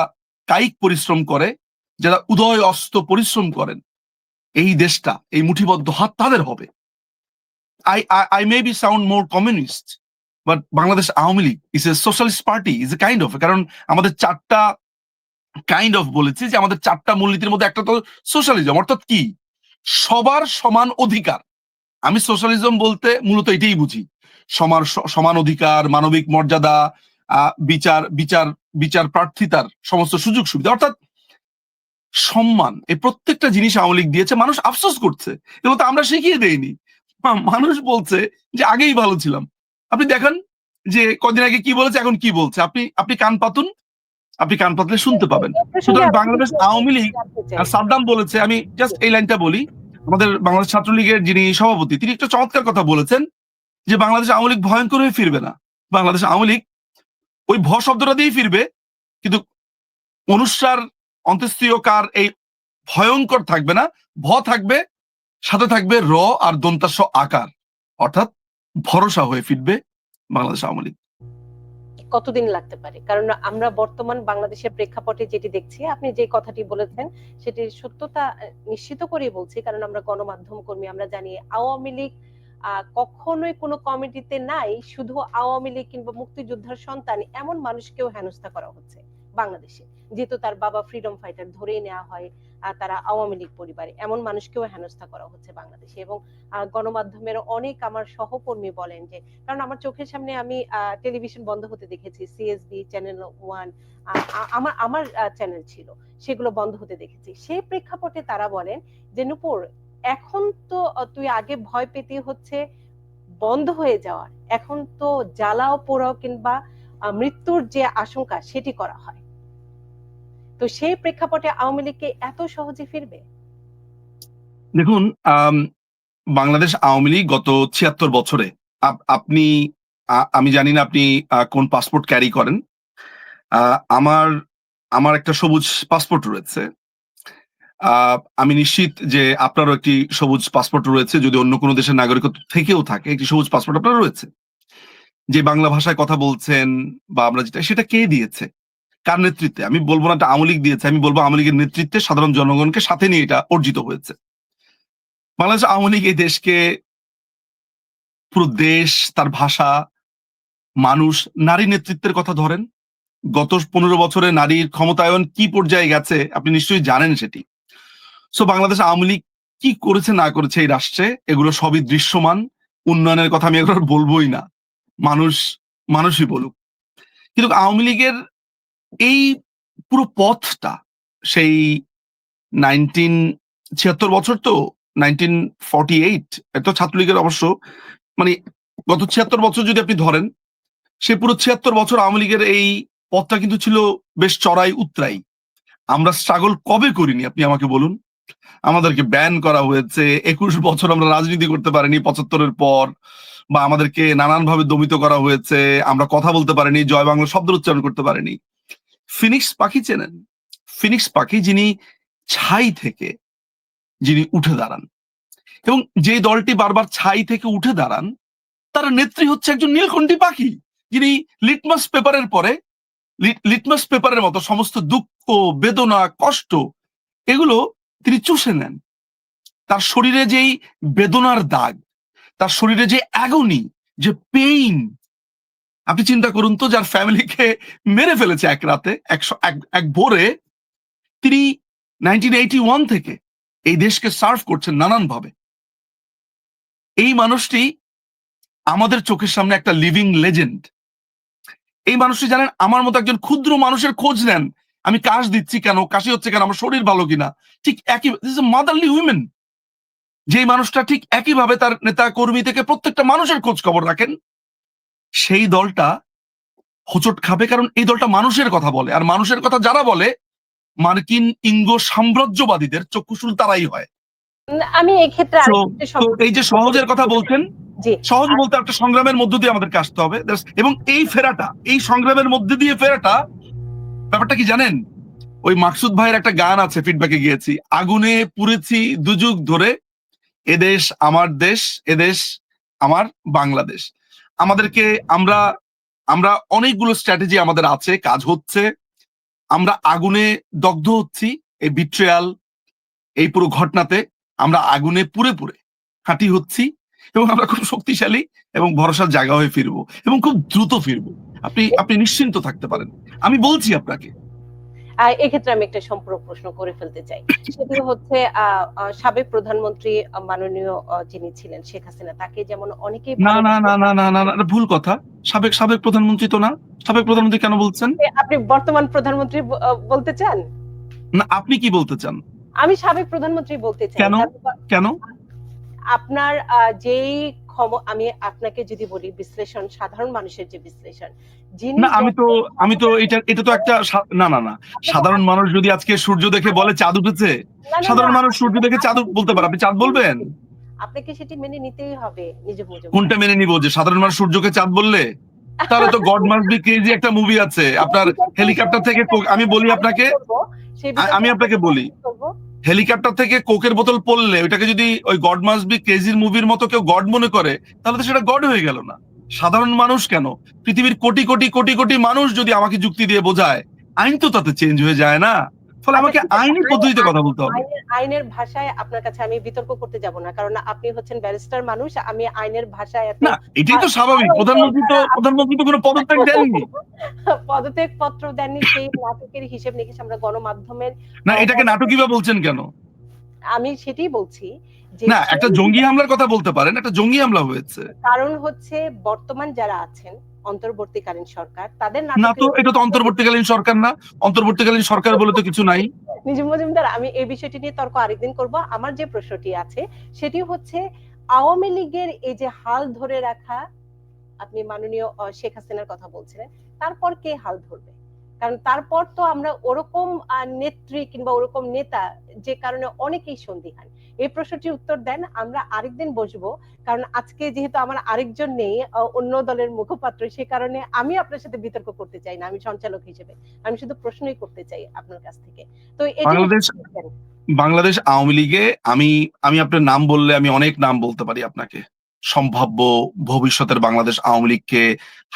কায়িক পরিশ্রম করে, যারা উদয় অস্ত পরিশ্রম করেন, এই দেশটা, এই মুঠিবদ্ধ হাত তাদের হবে। I may be sound more communist, but Bangladesh Awami League is a socialist party, is a kind of, কারণ আমাদের চারটা কাইন্ড অফ বলেছি যে আমাদের চারটা মূলনীতির মধ্যে একটা তো সোশ্যালিজম, অর্থাৎ কি সবার সমান অধিকার। আমি সোশ্যালিজম বলতে মূলত এটাই বুঝি, সমান অধিকার, মানবিক মর্যাদা, বিচার বিচার বিচার প্রার্থিতার সমস্ত সুযোগ সুবিধা, অর্থাৎ সম্মান। এই প্রত্যেকটা জিনিস আওয়ামী লীগ দিয়েছে। মানুষ আফসোস করছে, এগুলো তো আমরা শিখিয়ে দেইনি। মানুষ বলছে যে আগেই ভালো ছিলাম। আপনি দেখেন যে কদিন আগে কি বলেছে, এখন কি বলছে। আপনি আপনি কান পাতুন, আপনি কান পাতলে শুনতে পাবেন। এই প্রসঙ্গে সুতরাং আমি বাংলাদেশ আওয়ামী লীগ, জানতে চাই। সাদ্দাম বলেছে, আমি জাস্ট এই লাইনটা বলি, আমাদের বাংলাদেশ ছাত্রলীগের যিনি সভাপতি তিনি একটা চমৎকার কথা বলেছেন যে বাংলাদেশ আওয়ামী লীগ ভয়ঙ্কর হয়ে ফিরবে না। বাংলাদেশ আওয়ামী লীগ ওই ভ শব্দটা দিয়েই ফিরবে, কিন্তু অনুসার অন্ত্যেষ্টিয়কার এই ভয়ঙ্কর থাকবে না, ভ থাকবে, সাথে থাকবে র আর দন্তাস্ব আকার, অর্থাৎ ভরসা হয়ে ফিরবে বাংলাদেশ আওয়ামী লীগ। কতদিন লাগতে পারে? কারণ আমরা বর্তমান বাংলাদেশের প্রেক্ষাপটে যেটি দেখছি, আপনি যে কথাটি বলেছেন সেটির সত্যতা নিশ্চিত করেই বলছি, কারণ আমরা গণমাধ্যম কর্মী, আমরা জানি আওয়ামী লীগ কখনোই কোনো কমিটিতে নাই। শুধু আওয়ামী লীগ কিংবা মুক্তিযোদ্ধার সন্তান এমন মানুষকেও হেনস্থা করা হচ্ছে বাংলাদেশে, যেহেতু তার বাবা ফ্রিডম ফাইটার ধরেই নেওয়া হয়, তারা আওয়ামী লীগ পরিবারে, এমন মানুষকেও হেনস্থা করা হচ্ছে বাংলাদেশে। এবং গণমাধ্যমের অনেক আমার সহকর্মী বলেন যে, কারণ আমার চোখের সামনে আমি টেলিভিশন বন্ধ হতে দেখেছি, সিএসবি, চ্যানেল ওয়ান, আমার আমার চ্যানেল ছিল, সেগুলো বন্ধ হতে দেখেছি। সেই প্রেক্ষাপটে তারা বলেন যে নূপুর, এখন তো তুই আগে ভয় পেতে হচ্ছে বন্ধ হয়ে যাওয়ার, এখন তো জ্বালাও পোড়াও কিংবা মৃত্যুর যে আশঙ্কা সেটি করা হয়। তো সেই প্রেক্ষাপটে আওয়ামী লীগকে এত সহজে ফিরবে? দেখুন, বাংলাদেশ আওয়ামী লীগ গত ৭৬ বছরে, আপনি আমি জানি না আপনি কোন পাসপোর্ট ক্যারি করেন। আমার আমার একটা সবুজ পাসপোর্ট রয়েছে। আমি নিশ্চিত যে আপনারও একটি সবুজ পাসপোর্ট রয়েছে, যদি অন্য কোনো দেশের নাগরিকত্ব থেকেও থাকে একটি সবুজ পাসপোর্ট আপনার রয়েছে। যে বাংলা ভাষায় কথা বলছেন বা আমরা যেটা, সেটা কে দিয়েছে, কার নেতৃত্বে? আমি বলবো না এটা আওয়ামী লীগ দিয়েছে, আমি বলবো আওয়ামী লীগের নেতৃত্বে সাধারণ জনগণকে সাথে নিয়ে এটা অর্জিত হয়েছে। বাংলাদেশ আওয়ামী লীগ এই দেশকে, পুরো দেশ, তার ভাষা, মানুষ, নারী নেতৃত্বের কথা ধরেন, গত ১৫ বছরে নারীর ক্ষমতায়ন কি পর্যায়ে গেছে আপনি নিশ্চয়ই জানেন সেটি। সো বাংলাদেশ আওয়ামী লীগ কি করেছে না করেছে এই রাষ্ট্রে, এগুলো সবই দৃশ্যমান। উন্নয়নের কথা আমি একবার বলবোই না, মানুষই বলুক। কিন্তু আওয়ামী লীগের এই পুরো পথটা সেই ৭৬ বছর, তো 1948 এত ছাত্রলীগের অবশ্য, মানে গত ৭৬ বছর যদি আপনি ধরেন, সে পুরো ৭৬ বছর আওয়ামী লীগের এই পথটা কিন্তু ছিল বেশ চড়াই উতরাই। আমরা স্ট্রাগল কবে করিনি আপনি আমাকে বলুন? আমাদেরকে ব্যান করা হয়েছে, ২১ বছর আমরা রাজনীতি করতে পারিনি ৭৫-এর পর, বা আমাদেরকে নানানভাবে দমিত করা হয়েছে, আমরা কথা বলতে পারিনি, জয় বাংলা শব্দ উচ্চারণ করতে পারিনি। ফিনিক্স পাখি চেনেন? ফিনিক্স পাখি যিনি ছাই থেকে যিনি উঠে দাঁড়ান, এবং যে দলটি বারবার ছাই থেকে উঠে দাঁড়ান তার নেত্রী হচ্ছে একজন নীলকণ্ঠী পাখি, যিনি লিটমাস পেপারের পরে, লিটমাস পেপারের মতো সমস্ত দুঃখ, বেদনা, কষ্ট এগুলো তিনি চুষে নেন। তার শরীরে যেই বেদনার দাগ, তার শরীরে যে অ্যাগনি, যে পেইন, আপনি চিন্তা করুন তো, যার ফ্যামিলিকে মেরে ফেলেছে এক রাতে, এক ভোরে, তিনি 1981 থেকে এই দেশকে সার্ভ করছেন নানানভাবে। এই মানুষটি আমাদের চোখের সামনে একটা লিভিং লেজেন্ড। এই মানুষটি জানেন আমার মতো একজন ক্ষুদ্র মানুষের খোঁজ নেন, আমি কাশ দিচ্ছি কেন, কাশি হচ্ছে কেন, আমার শরীর ভালো কিনা। ঠিক একই মাদারলি উইমেন, যেই মানুষটা ঠিক একইভাবে তার নেতা কর্মী থেকে প্রত্যেকটা মানুষের খোঁজ খবর রাখেন। সেই দলটা হোঁচট খাবে, কারণ এই দলটা মানুষের কথা বলে, আর মানুষের কথা যারা বলে মার্কিন ইঙ্গ সাম্রাজ্যবাদীদের চক্ষুশূল তারাই হয়। আমি এই ক্ষেত্রে তো আরেকটা তো এই যে সহজের কথা বলছেন, জি সহজ বলতে একটা সংগ্রামের মধ্য দিয়ে আমাদেরকে আসতে হবে, এবং এই ফেরাটা, এই সংগ্রামের মধ্যে দিয়ে ফেরাটা, ব্যাপারটা কি জানেন? ওই মাকসুদ ভাইয়ের একটা গান আছে, ফিডব্যাকে গিয়েছি, আগুনে পুড়েছি দুযুগ ধরে, এদেশ আমার দেশ, এদেশ আমার বাংলাদেশ। আমাদেরকে আমরা আমরা অনেকগুলো স্ট্র্যাটেজি আমাদের আছে, কাজ হচ্ছে, আমরা আগুনে দগ্ধ হচ্ছি, এই বিট্রেয়াল, এই পুরো ঘটনাতে আমরা আগুনে পুড়ে পুড়ে খাঁটি হচ্ছি, এবং আমরা খুব শক্তিশালী এবং ভরসার জায়গা হয়ে ফিরবো, এবং খুব দ্রুত ফিরবো। আপনি নিশ্চিন্ত থাকতে পারেন, আমি বলছি আপনাকে। এক্ষেত্রে আমি একটা সম্পূরক প্রশ্ন করে ফেলতে চাই, সেটি হচ্ছে সাবেক প্রধানমন্ত্রী মাননীয় যিনি ছিলেন শেখ হাসিনা, তাকে যেমন অনেকেই না ভালো না না না না না না, ভুল কথা। সাবেক সাবেক প্রধানমন্ত্রী তো না। সাবেক প্রধানমন্ত্রী কেন বলছেন? আপনি বর্তমান প্রধানমন্ত্রী বলতে চান? না, আপনি কি বলতে চান? আমি সাবেক প্রধানমন্ত্রী বলতে চাই। কেন? কেন? আপনার যেই আমি আপনাকে যদি বলি বিশ্লেষণ, সাধারণ মানুষের যে বিশ্লেষণ, যিনি না, আমি তো এটা তো একটা না না না, সাধারণ মানুষ যদি আজকে সূর্য দেখে বলে চাঁদ উঠেছে, সাধারণ মানুষ সূর্য দেখে চাঁদ বলতে পারে, আপনি চাঁদ বলবেন? আপনাকে সেটি মেনে নিতেই হবে নিজের মজুমদার। কোনটা মেনে নিব? যে সাধারণ মানুষ সূর্যকে চাঁদ বললে? তাহলে তো গড মাস্ট বি ক্রেজি একটা মুভি আছে, আপনার হেলিকপ্টার থেকে আমি বলি আপনাকে, আমি আপনাকে বলি, হেলিকপ্টার থেকে কোকের বোতল পড়লে ওইটাকে যদি ওই গড মাস্ট বি ক্রেজির মুভির মতো কেউ গড মনে করে, তাহলে তো সেটা গড হয়ে গেল না। সাধারণ মানুষ কেন, পৃথিবীর কোটি কোটি কোটি কোটি মানুষ যদি আমাকে যুক্তি দিয়ে বোঝায়, আইন তো তাতে চেঞ্জ হয়ে যায় না। ফলে আমাকে আইনি পদ্ধতিতে কথা বলতে হবে। আইনের ভাষায় আপনার কাছে আমি বিতর্ক করতে যাব না, কারণ আপনি হচ্ছেন ব্যারিস্টার মানুষ, আমি আইনের ভাষায় না, এটাই তো স্বাভাবিক। প্রধানমন্ত্রী তো কোনো পদত্যাগ দেননি, পদত্যাগ পত্র দেননি, সেই নাটকের হিসেব নিকেশ আমরা গণমাধ্যমের। না, এটাকে নাটকই বা বলছেন কেন? আমি সেটাই বলছি যে না, একটা জঙ্গি হামলার কথা বলতে পারেন, একটা জঙ্গি হামলা হয়েছে। কারণ হচ্ছে বর্তমান যারা আছেন অন্তর্বর্তীকালীন সরকার, তাদের না তো, এটা তো অন্তর্বর্তীকালীন সরকার না, অন্তর্বর্তীকালীন সরকার বলে তো কিছু নাই। নিজুম মজুমদার, আমি এই বিষয়টি নিয়ে তর্ক আরেকদিন করব। আমার যে প্রশ্নটি আছে সেটি হচ্ছে আওয়ামী লীগের এই যে হাল ধরে রাখা, আপনি মাননীয় শেখ হাসিনার কথা বলছিলেন, তারপর কে হাল ধরবে? কারণ তারপর তো আমরা ওরকম নেত্রী কিংবা ওরকম নেতা, যে কারণে অনেকেই সন্দিহান। এই প্রশ্নটির উত্তর দেন, আমরা আরেকদিন বসবো। কারণ আজকে যেহেতু আমার আরেকজন নেই, অন্য দলের মুখপাত্র, সে কারণে আমি আপনার সাথে বিতর্ক করতে চাই না, আমি সঞ্চালক হিসেবে আমি শুধু প্রশ্নই করতে চাই আপনার কাছ থেকে। তো বাংলাদেশ আওয়ামী লীগে আমি আপনার নাম বললে আমি অনেক নাম বলতে পারি আপনাকে, সম্ভাব্য ভবিষ্যতের বাংলাদেশ আওয়ামী লীগকে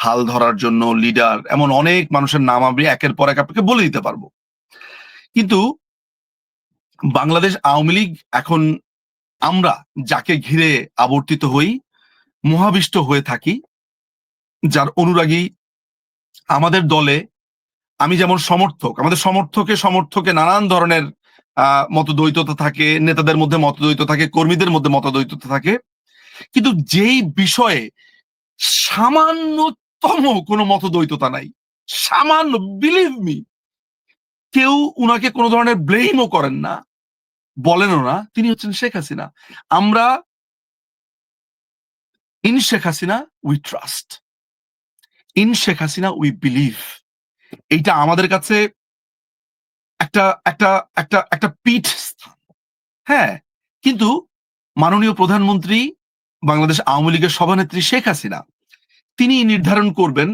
হাল ধরার জন্য লিডার, এমন অনেক মানুষের নাম আমি একের পর এক আপনাকে বলে দিতে পারবো। কিন্তু বাংলাদেশ আওয়ামী লীগ এখন, আমরা যাকে ঘিরে আবর্তিত হই, মোহাবিষ্ট হয়ে থাকি, যার অনুরাগী, আমাদের দলে আমি যেমন সমর্থক, আমাদের সমর্থকে নানান ধরনের মতদ্বৈততা থাকে, নেতাদের মধ্যে মতদ্বৈত থাকে, কর্মীদের মধ্যে মতদ্বৈততা থাকে, কিন্তু যেই বিষয়ে সামান্যতম কোনো মতদ্বৈততা নাই, সামান্য, বিলিভ মি, কেউ উনাকে কোনো ধরনের ব্লেমও করেন না, বলেনও না, তিনি হচ্ছেন শেখ হাসিনা। আমরা in Sheikh Hasina we trust, in Sheikh Hasina we believe. এইটা আমাদের কাছে একটা একটা একটা একটা পীঠ স্থান। হ্যাঁ, কিন্তু মাননীয় প্রধানমন্ত্রী, বাংলাদেশ আওয়ামী লীগের সভানেত্রী শেখ হাসিনা, তিনি নির্ধারণ করবেন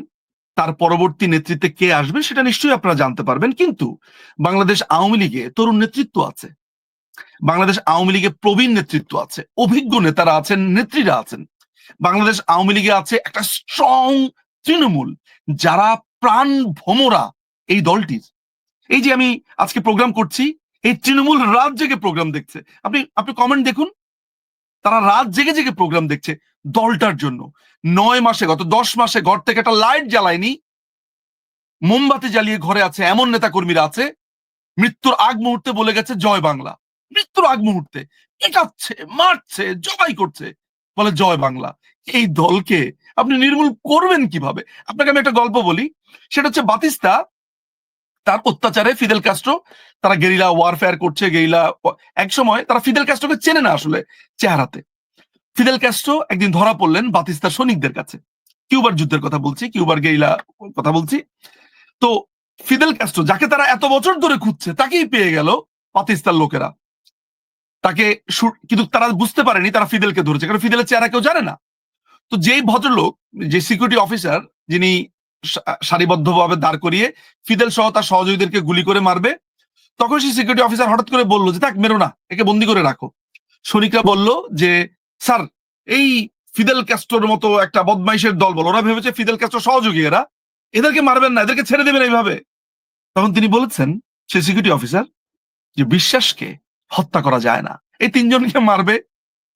তার পরবর্তী নেতৃত্বে কে আসবে, সেটা নিশ্চয়ই আপনারা জানতে পারবেন। কিন্তু বাংলাদেশ আওয়ামী লীগে তরুণ নেতৃত্ব আছে, বাংলাদেশ আওয়ামী লীগে প্রবীণ নেতৃত্ব আছে, অভিজ্ঞ নেতারা আছেন, নেত্রীরা আছেন। বাংলাদেশ আওয়ামী লীগে আছে একটা স্ট্রং তৃণমূল, যারা প্রাণ ভোমরা এই দলটির, এই যে আমি আজকে প্রোগ্রাম করছি, এই তৃণমূল রাত জেগে প্রোগ্রাম দেখছে। আপনি আপনি কমেন্ট দেখুন, তারা রাত জেগে জেগে প্রোগ্রাম দেখছে দলটার জন্য। 9 মাসে, গত 10 মাসে ঘর থেকে একটা লাইট জ্বালায়নি, মোমবাতি জ্বালিয়ে ঘরে আছে এমন নেতা কর্মীরা আছে, মৃত্যুর আগ মুহূর্তে বলে গেছে জয় বাংলা। মৃত্যুর আগ মুহূর্তে পেটাচ্ছে, মারছে, জবাই করছে, বলে জয় বাংলা। এই দলকে আপনি নির্মূল করবেন কিভাবে? আপনাকে আমি একটা গল্প বলি, সেটা হচ্ছে বাতিস্তা তার অত্যাচারে ফিদেল কাস্ট্রো, তারা গেরিলা ওয়ারফেয়ার করছে, এক সময় তারা ফিদেল কাস্ট্রোকে চেনে না আসলে চেহারাতে। ফিদেল ক্যাস্ট্রো একদিন ধরা পড়লেন বাতিস্তার সৈনিকদের কাছে। কিউবার যুদ্ধের কথা বলছি, কিউবার গেরিলা কথা বলছি। তো ফিদেল ক্যাস্ট্রো, যাকে তারা এত বছর ধরে খুঁজছে, তাকেই পেয়ে গেল পাকিস্তান লোকেরা। তাকে কিন্তু তারা বুঝতে পারেনি তারা ফিদেলকে ধরেছে, কারণ ফিদেলের চেহারা কেউ জানে না। তো যেই ভদ্রলোক, যে সিকিউরিটি অফিসার, যিনি সারিবদ্ধভাবে দাঁড় করিয়ে ফিদেল সহ তার সহযোগীদেরকে গুলি করে মারবে, তখন সেই সিকিউরিটি অফিসার হঠাৎ করে বললো যে, থাক, মেরো না, একে বন্দি করে রাখো। সৈনিকরা বলল যে, স্যার, এই ফিদেল ক্যাস্ট্রোর মতো একটা বদমাইশের দল বল, ওরা ভেবেছে ফিদেল ক্যাস্ট্রো সহযোগী, এদেরকে মারবেন না, এদেরকে ছেড়ে দেবেন এইভাবে। তখন তিনি বলেছেন, সে সিকিউরিটি অফিসার, যে বিশ্বাসকে হত্যা করা যায় না, এই তিনজনকে মারবে,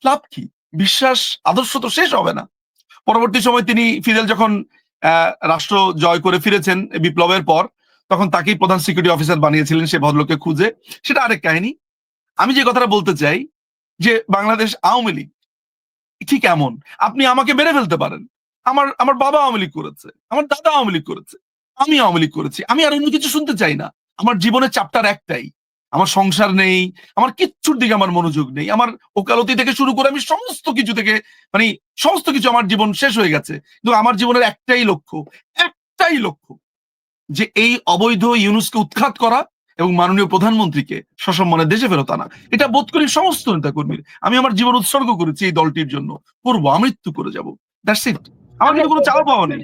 লাভ কি? বিশ্বাস আদর্শ তো শেষ হবে না। পরবর্তী সময় তিনি, ফিদেল যখন রাষ্ট্র জয় করে ফিরেছেন বিপ্লবের পর, তখন তাকেই প্রধান সিকিউরিটি অফিসার বানিয়েছিলেন সে ভদ্রলোককে খুঁজে। সেটা আরেক কাহিনী। আমি যে কথাটা বলতে চাই, যে বাংলাদেশ আওয়ামী লীগ ঠিক এমন, আপনি আমাকে মেরে ফেলতে পারেন, আমার আমার বাবা আওয়ামী লীগ করেছে, আমার দাদা আওয়ামী লীগ করেছে, আমি আওয়ামী লীগ করেছি, আমি আর অন্য কিছু শুনতে চাই না। আমার জীবনের চ্যাপ্টার একটাই, আমার সংসার নেই, আমার কিচ্ছুর দিকে আমার মনোযোগ নেই, আমার ওকালতি থেকে শুরু করে আমি সমস্ত কিছু থেকে, মানে সমস্ত কিছু, আমার জীবন শেষ হয়ে গেছে। কিন্তু আমার জীবনের একটাই লক্ষ্য, একটাই লক্ষ্য, যে এই অবৈধ ইউনুসকে উৎখাত করা এবং মাননীয় প্রধানমন্ত্রীকে সসম্মানে দেশে ফেরত আনা। এটা বোধ করি সমস্ত নেতা কর্মীর। আমি আমার জীবন উৎসর্গ করেছি এই দলটির জন্য, করবো, আমৃত্যু করে যাব, দ্যাটস ইট। আমার আমরা কিন্তু কোনো চাওয়া পাওয়া নেই,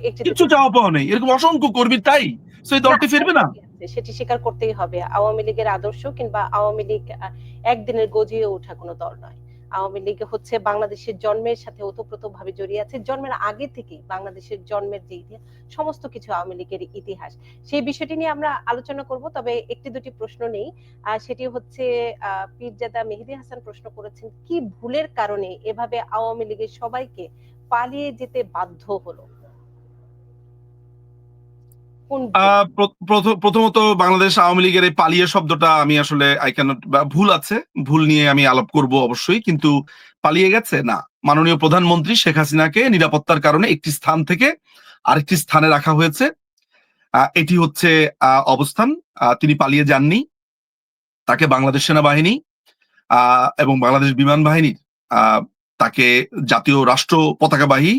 একটি কিচ্ছু চাওয়া পাওয়া নেই, এরকম অসংখ্য কর্মী, তাই তো এই দলটি ফিরবে না। সেটি স্বীকার করতেই হবে, আওয়ামী লীগের আদর্শ কিংবা আওয়ামী লীগ একদিনের গজিয়ে ওঠা কোনো দল নয়। আওয়ামী লীগ হচ্ছে বাংলাদেশের জন্মের সাথে ওতপ্রোতভাবে জড়িয়ে আছে, জন্মের আগে থেকে বাংলাদেশের জন্মের যে ইতিহাস, সমস্ত কিছু আওয়ামী লীগের ইতিহাস, সেই বিষয়টি নিয়ে আমরা আলোচনা করব। তবে একটি দুটি প্রশ্ন নেই, সেটি হচ্ছে পীরজাদা মেহেদী হাসান প্রশ্ন করেছেন, কি ভুলের কারণে এভাবে আওয়ামী লীগের সবাইকে পালিয়ে যেতে বাধ্য হলো? প্রথমত বাংলাদেশ আওয়ামী লীগের এই পালিয়ে শব্দটা আমি আসলে আই ক্যানট, ভুল আছে, ভুল নিয়ে আমি আলাপ করব অবশ্যই, কিন্তু পালিয়ে গেছে না। মাননীয় প্রধানমন্ত্রী শেখ হাসিনাকে নিরাপত্তার কারণে একটি স্থান থেকে আরেকটি স্থানে রাখা হয়েছে, এটি হচ্ছে অবস্থান। তিনি পালিয়ে যাননি। তাকে বাংলাদেশ সেনাবাহিনী এবং বাংলাদেশ বিমান বাহিনীর তাকে জাতীয় রাষ্ট্র পতাকাবাহী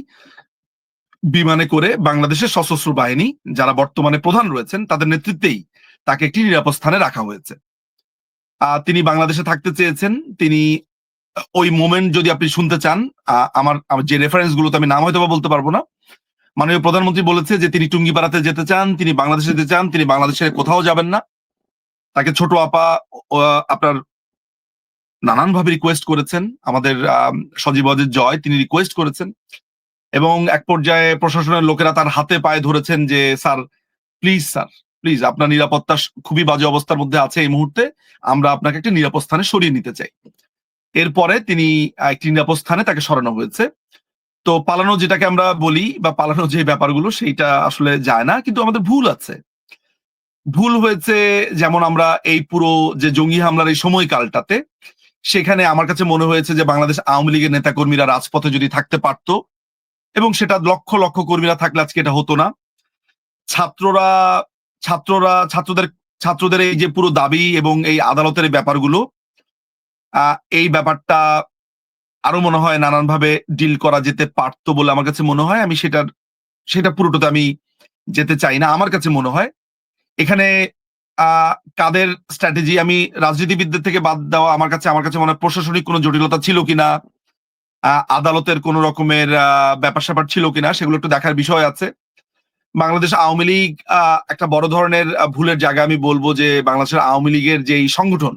বিমানে করে বাংলাদেশের সশস্ত্র বাহিনী যারা বর্তমানে প্রধান রয়েছেন তাদের নেতৃত্বেই তাকে একটি নিরাপদ স্থানে রাখা হয়েছে। তিনি বাংলাদেশে থাকতে চেয়েছেন। তিনি ওই মোমেন্ট যদি আপনি শুনতে চান, আমার যে রেফারেন্স গুলোতে আমি নাম হয়তো বলতে পারবো না, মাননীয় প্রধানমন্ত্রী বলেছে যে তিনি টুঙ্গিপাড়াতে যেতে চান, তিনি বাংলাদেশে যেতে চান, তিনি বাংলাদেশের কোথাও যাবেন না। তাকে ছোট আপা আপনার নানানভাবে রিকোয়েস্ট করেছেন, আমাদের সজীব ওয়াজেদ জয়, তিনি রিকোয়েস্ট করেছেন, এবং এক পর্যায়ে প্রশাসনের লোকেরা তার হাতে পায়ে ধরেছেন যে, স্যার প্লিজ, আপনার নিরাপত্তা খুবই বাজে অবস্থার মধ্যে আছে এই মুহূর্তে, আমরা আপনাকে একটি নিরাপদ স্থানে সরিয়ে নিতে চাই। এরপরে তিনি একটি নিরাপদ স্থানে তাকে সরানো হয়েছে। তো পালানো যেটাকে আমরা বলি, বা পালানো যে ব্যাপারগুলো, সেইটা আসলে যায় না, কিন্তু আমাদের ভুল আছে, ভুল হয়েছে। যেমন আমরা এই পুরো যে জঙ্গি হামলার এই সময়কালটাতে, সেখানে আমার কাছে মনে হয়েছে যে বাংলাদেশ আওয়ামী লীগের নেতা কর্মীরা রাজপথে যদি থাকতে পারতো, এবং সেটা লক্ষ লক্ষ কর্মীরা থাকলে আজকে এটা হতো না। ছাত্রদের এই যে পুরো দাবি এবং এই আদালতের এই ব্যাপারগুলো, এই ব্যাপারটা আরো মনে হয় নানানভাবে ডিল করা যেতে পারতো বলে আমার কাছে মনে হয়। আমি সেটা পুরোটাতে আমি যেতে চাই না। আমার কাছে মনে হয় এখানে কাদের স্ট্র্যাটেজি, আমি রাজনীতিবিদদের থেকে বাদ দেওয়া, আমার কাছে মনে হয় প্রশাসনিক কোনো জটিলতা ছিল কিনা, আদালতের কোন রকমের ব্যাপার স্যাপার ছিল কিনা, সেগুলো একটু দেখার বিষয় আছে। বাংলাদেশ আওয়ামী লীগ একটা বড় ধরনের ভুলের জায়গা। আমি বলবো যে বাংলাদেশের আওয়ামী লীগের যেই সংগঠন,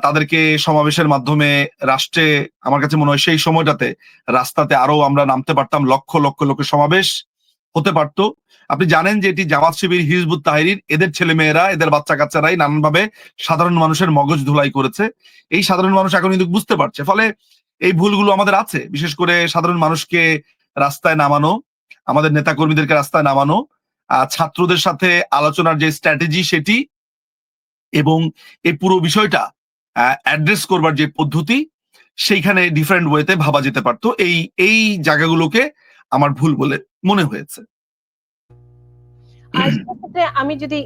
তাদেরকে সমাবেশের মাধ্যমে রাষ্ট্রে, আমার কাছে মনে হয় সেই সময়টাতে রাস্তাতে আরো আমরা নামতে পারতাম, লক্ষ লক্ষ লোকের সমাবেশ হতে পারতো। আপনি জানেন যে এটি জামাত শিবির, হিজবুত তাহরির, এদের ছেলেমেয়েরা, এদের বাচ্চা কাচ্চারাই নানানভাবে সাধারণ মানুষের মগজ ধুলাই করেছে। এই সাধারণ মানুষ এখন কিন্তু বুঝতে পারছে। ফলে এই ভুলগুলো আমাদের আছে, বিশেষ করে সাধারণ মানুষকে রাস্তায় নামানো, আমাদের নেতাকর্মীদেরকে রাস্তায় নামানো, ছাত্রদের সাথে আলোচনার যে স্ট্র্যাটেজি সেটি, এবং এই পুরো বিষয়টা অ্যাড্রেস করবার যে পদ্ধতি, সেইখানে ডিফারেন্ট ওয়েতে ভাবা যেতে পারতো। এই জায়গাগুলোকে আমার ভুল বলে মনে হয়েছে। আর সেক্ষেত্রে আমি যদি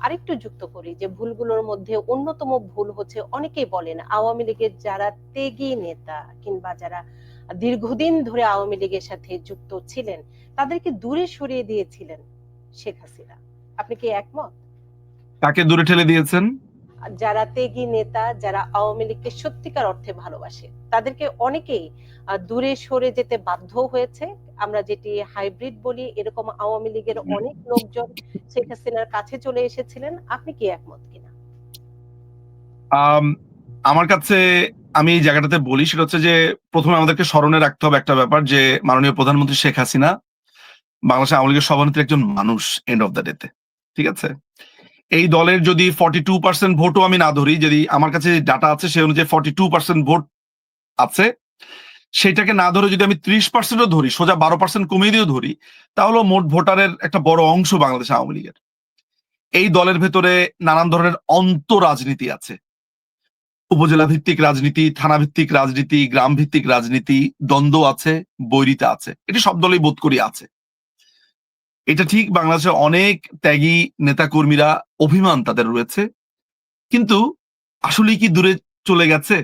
আরেকটু যুক্ত করি যে ভুলগুলোর মধ্যে অন্যতম ভুল হচ্ছে, অনেকেই বলেন আওয়ামী লীগের যারা ত্যাগী নেতা কিংবা যারা দীর্ঘদিন ধরে আওয়ামী লীগের সাথে যুক্ত ছিলেন তাদেরকে দূরে সরিয়ে দিয়েছিলেন শেখ হাসিনা। আপনি কি একমত? কাকে দূরে ঠেলে দিয়েছেন? যারা ত্যাগী নেতা, যারা আওয়ামী লীগকে সত্যিকার অর্থে ভালোবাসে, তাদেরকে অনেকেই দূরে সরে যেতে বাধ্য হয়েছে। আমরা যেটি হাইব্রিড বলি, এরকম আওয়ামী লীগের অনেক লোকজন শেখ হাসিনার কাছে চলে এসেছিলেন। আপনি কি একমত কিনা? আমার কাছে, আমি এই জায়গাটাতে বলি, সেটা হচ্ছে যে প্রথমে আমাদেরকে স্মরণে রাখতে হবে একটা ব্যাপার, যে মাননীয় প্রধানমন্ত্রী শেখ হাসিনা বাংলাদেশ আওয়ামী লীগের সভানেত্রী একজন মানুষ, এন্ড অফ দ্য ডেতে। ঠিক আছে? এই দলের যদি 42% ভোটও আমি না ধরি, যদি আমার কাছে ডাটা আছে সেই অনুযায়ী 42% ভোট আছে, সেটাকে না ধরে যদি আমি 30%ও ধরি, সোজা 12% কমিয়ে দিয়েও ধরি, তাহলে মোট ভোটারের একটা বড় অংশ বাংলাদেশ আওয়ামী লীগের। এই দলের ভেতরে নানান ধরনের রাজনীতি আছে। উপজেলা ভিত্তিক রাজনীতি, থানা ভিত্তিক রাজনীতি, গ্রাম ভিত্তিক রাজনীতি, দ্বন্দ্ব আছে, বৈরিতা আছে। এটি সব দলেই বোধ করি আছে। এটা ঠিক, বাংলাদেশে অনেক ত্যাগী নেতাকর্মীরা, অভিমান তাদের রয়েছে, কিন্তু আসলে কি দূরে চলে গেছে?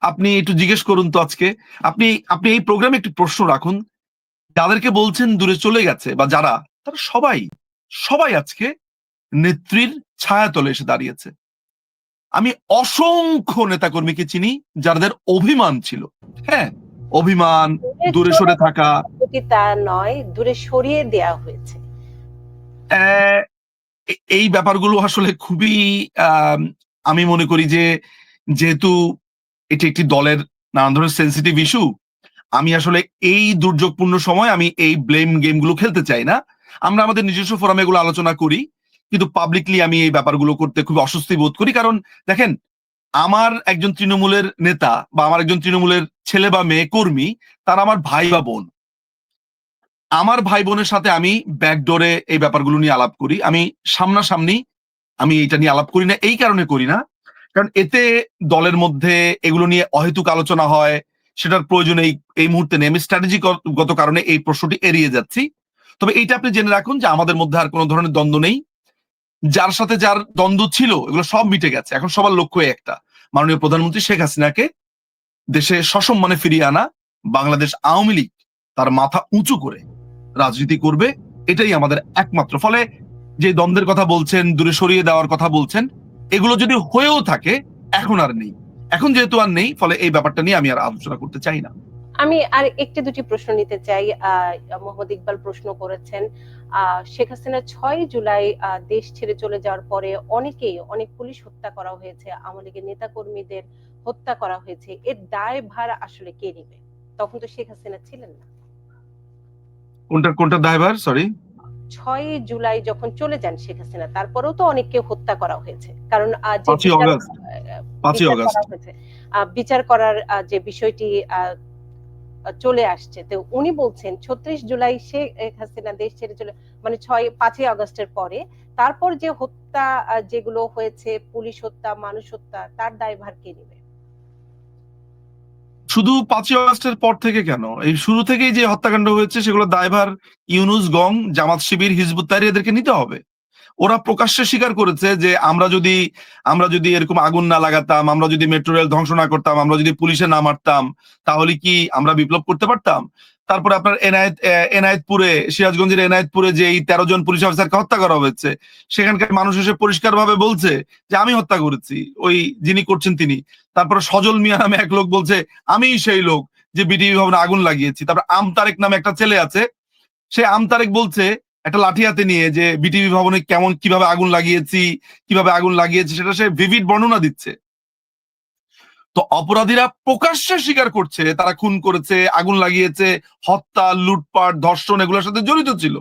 আপনি একটু জিজ্ঞেস করুন তো আজকে, আপনি আপনি এই প্রোগ্রামে একটি প্রশ্ন রাখুন, যাদেরকে বলছেন দূরে চলে গেছে বা যারা, তারা সবাই সবাই আজকে নেত্রীর ছায়াতলে এসে দাঁড়িয়েছে। আমি অসংখ্য নেতাকর্মীকে চিনি যাদের অভিমান ছিল। হ্যাঁ, অভিমান, দূরে সরে থাকা, তা নয়, দূরে সরিয়ে দেয়া হয়েছে। এই ব্যাপারগুলো আসলে খুবই, আমি মনে করি যে যেহেতু এটি একটি দলের নানান ধরনের সেন্সিটিভ ইস্যু, আমি আসলে এই দুর্যোগপূর্ণ সময় আমি এই ব্লেম গেমগুলো খেলতে চাই না। আমরা আমাদের নিজস্ব ফোরামে এগুলো আলোচনা করি, কিন্তু পাবলিকলি আমি এই ব্যাপারগুলো করতে খুব অস্বস্তি বোধ করি। কারণ দেখেন, আমার একজন তৃণমূলের নেতা বা আমার একজন তৃণমূলের ছেলে বা মেয়ে কর্মী, তারা আমার ভাই বা বোন। আমার ভাই বোনের সাথে আমি ব্যাকডোরে এই ব্যাপারগুলো নিয়ে আলাপ করি। আমি সামনাসামনি আমি এটা নিয়ে আলাপ করি না, এই কারণে করি না, কারণ এতে দলের মধ্যে এগুলো নিয়ে অহেতুক আলোচনা হয়, সেটার প্রয়োজন এই মুহূর্তে নেই। আমি স্ট্র্যাটেজিগত কারণে এই প্রশ্নটি এড়িয়ে যাচ্ছি। তবে এইটা আপনি জেনে রাখুন যে আমাদের মধ্যে আর কোনো ধরনের দ্বন্দ্ব নেই। যার সাথে যার দ্বন্দ্ব ছিল এগুলো সব মিটে গেছে। এখন সবার লক্ষ্য একটা, মাননীয় প্রধানমন্ত্রী শেখ হাসিনাকে দেশে সসম্মানে ফিরিয়ে আনা। বাংলাদেশ আওয়ামী লীগ তার মাথা উঁচু করে রাজনীতি করবে, এটাই আমাদের একমাত্র। ফলে যে দ্বন্দ্বের কথা বলছেন, দূরে সরিয়ে দেওয়ার কথা বলছেন, এগুলো যদি হয়েও থাকে, এখন আর নেই। এখন যেহেতু আর নেই, ফলে এই ব্যাপারটা নিয়ে আমি আর আলোচনা করতে চাই না। আমি আর একটি দুটি প্রশ্ন নিতে চাই। মোহাম্মদ ইকবাল প্রশ্ন করেছেন, শেখ হাসিনা 6 জুলাই দেশ ছেড়ে চলে যাওয়ার পরে অনেক পুলিশ হত্যা করা হয়েছে, আওয়ামী লীগের নেতা কর্মীদের হত্যা করা হয়েছে, এর দায়ভার আসলে কে নেবে? তখন তো শেখ হাসিনা ছিলেন না। কোনটা দায়ভার? সরি। 6 জুলাই যখন চলে যান শেখ হাসিনা, তারপরেও তো অনেককে হত্যা করা হয়েছে। কারণ যে 5ই অগস্ট। 5ই বিচার অগস্ট করা হয়েছে, বিচার করার যে বিষয়টি চলে আসছে, তো উনি বলছেন 36 জুলাই শেখ হাসিনা দেশ ছেড়ে চলে, মানে 5ই আগস্টের পরে তারপর যে হত্যা যেগুলো হয়েছে, পুলিশ হত্যা, মানুষ হত্যা, তার দায়ভার কে নেবে? শুধু 5ই অগস্টের পর থেকে কেন, এই শুরু থেকেই যে হত্যাকাণ্ড হয়েছে সেগুলোর দায়ভার ইউনূস, গং, জামাত শিবির, হিজবুত তাহরীর এদেরকে নিতে হবে। ওরা প্রকাশ্যে স্বীকার করেছে যে আমরা যদি এরকম আগুন না লাগাতাম, আমরা যদি মেট্রো রেল ধ্বংস না করতাম, আমরা যদি পুলিশে না মারতাম, তাহলে কি আমরা বিপ্লব করতে পারতাম? তারপরে আপনার এনায়েতপুরে, সিরাজগঞ্জের এনায়েতপুরে যে এই 13 জন পুলিশ অফিসারকে হত্যা করা হয়েছে, সেখানকার মানুষ এসে পরিষ্কার ভাবে বলছে যে আমি হত্যা করেছি, ওই যিনি করছেন তিনি। তারপরে সজল মিয়া নামে এক লোক বলছে আমিই সেই লোক যে বিটিভি ভবনে আগুন লাগিয়েছি। তারপর আমতারেক নামে একটা ছেলে আছে, সে আমতারেক বলছে একটা লাঠি হাতে নিয়ে যে বিটিভি ভবনে কিভাবে আগুন লাগিয়েছি সেটা সে ভিভিড বর্ণনা দিচ্ছে। তো অপরাধীরা প্রকাশ্যে স্বীকার করছে তারা খুন করেছে, আগুন লাগিয়েছে, হত্যা, লুটপাট, ধর্ষণ এগুলোর সাথে জড়িত ছিল।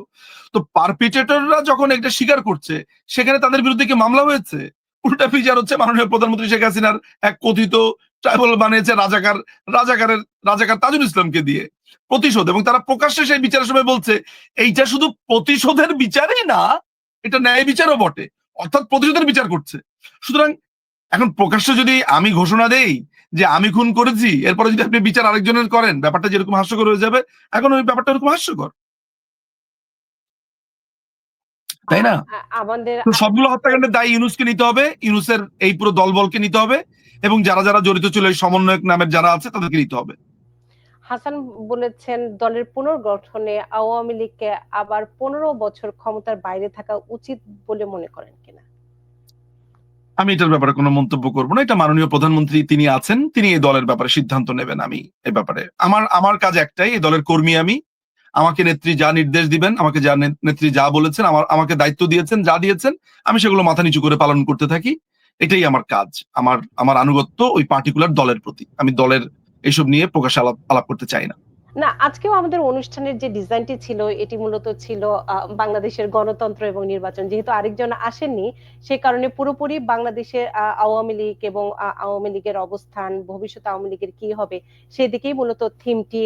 তো পারপিট্রেটররা যখন এটা স্বীকার করছে, সেখানে তাদের বিরুদ্ধে কি মামলা হয়েছে? উল্টা বিচার হচ্ছে মাননীয় প্রধানমন্ত্রী শেখ হাসিনার এক কথিত ট্রাইব্যুনাল বানিয়েছে রাজাকার তাজুল ইসলামকে দিয়ে প্রতিশোধ, এবং তারা প্রকাশ্যে সেই বিচারের সময় বলছে এইটা শুধু প্রতিশোধের বিচারই না, এটা ন্যায় বিচারও বটে, অর্থাৎ প্রতিশোধের বিচার করছে। সুতরাং এখন প্রকাশ্যে যদি আমি ঘোষণা দেই যে আমি খুন করেছি, এরপরে যদি আপনি বিচার আরেকজনের করেন, ব্যাপারটা যেরকম হাস্যকর হয়ে যাবে, এখন ওই ব্যাপারটা এরকম হাস্যকর, তাই না? আমাদের তো সবগুলো হত্যাকাণ্ডের দায়ী ইউনূসকে নিতে হবে, ইউনূসের এই পুরো দলবলকে নিতে হবে, এবং যারা যারা জড়িত ছিল এই সমন্বয়ক নামের যারা আছে তাদেরকে নিতে হবে। হাসান বলেছেন দলের পুনর্গঠনে আওয়ামী লীগকে আবার 15 বছর ক্ষমতার বাইরে থাকা উচিত বলে মনে করেন কিনা? আমি এটার ব্যাপারে কোনো মন্তব্য করবো না। এটা মাননীয় প্রধানমন্ত্রী তিনি আছেন, তিনি এই দলের ব্যাপারে সিদ্ধান্ত নেবেন। আমি এ ব্যাপারে আমার কাজ একটাই, এই দলের কর্মী আমি। আমাকে নেত্রী যা নির্দেশ দিবেন, আমাকে যা নেত্রী যা বলেছেন, আমাকে দায়িত্ব দিয়েছেন, যা দিয়েছেন, আমি সেগুলো মাথা নিচু করে পালন করতে থাকি। এটাই আমার কাজ। আমার আনুগত্য ওই পার্টিকুলার দলের প্রতি। আমি দলের এইসব নিয়ে প্রকাশ্যে আলাপ করতে চাই না। না, আজকেও আমাদের অনুষ্ঠানের যে ডিজাইনটি ছিল এটি মূলত ছিল বাংলাদেশের গণতন্ত্র এবং নির্বাচন। যেহেতু আরেকজন আসেননি, সে কারণে পুরোপুরি বাংলাদেশের আওয়ামী লীগ এবং আওয়ামী লীগের অবস্থান, ভবিষ্যতে আওয়ামী লীগের কি হবে সেদিকেই মূলত থিমটি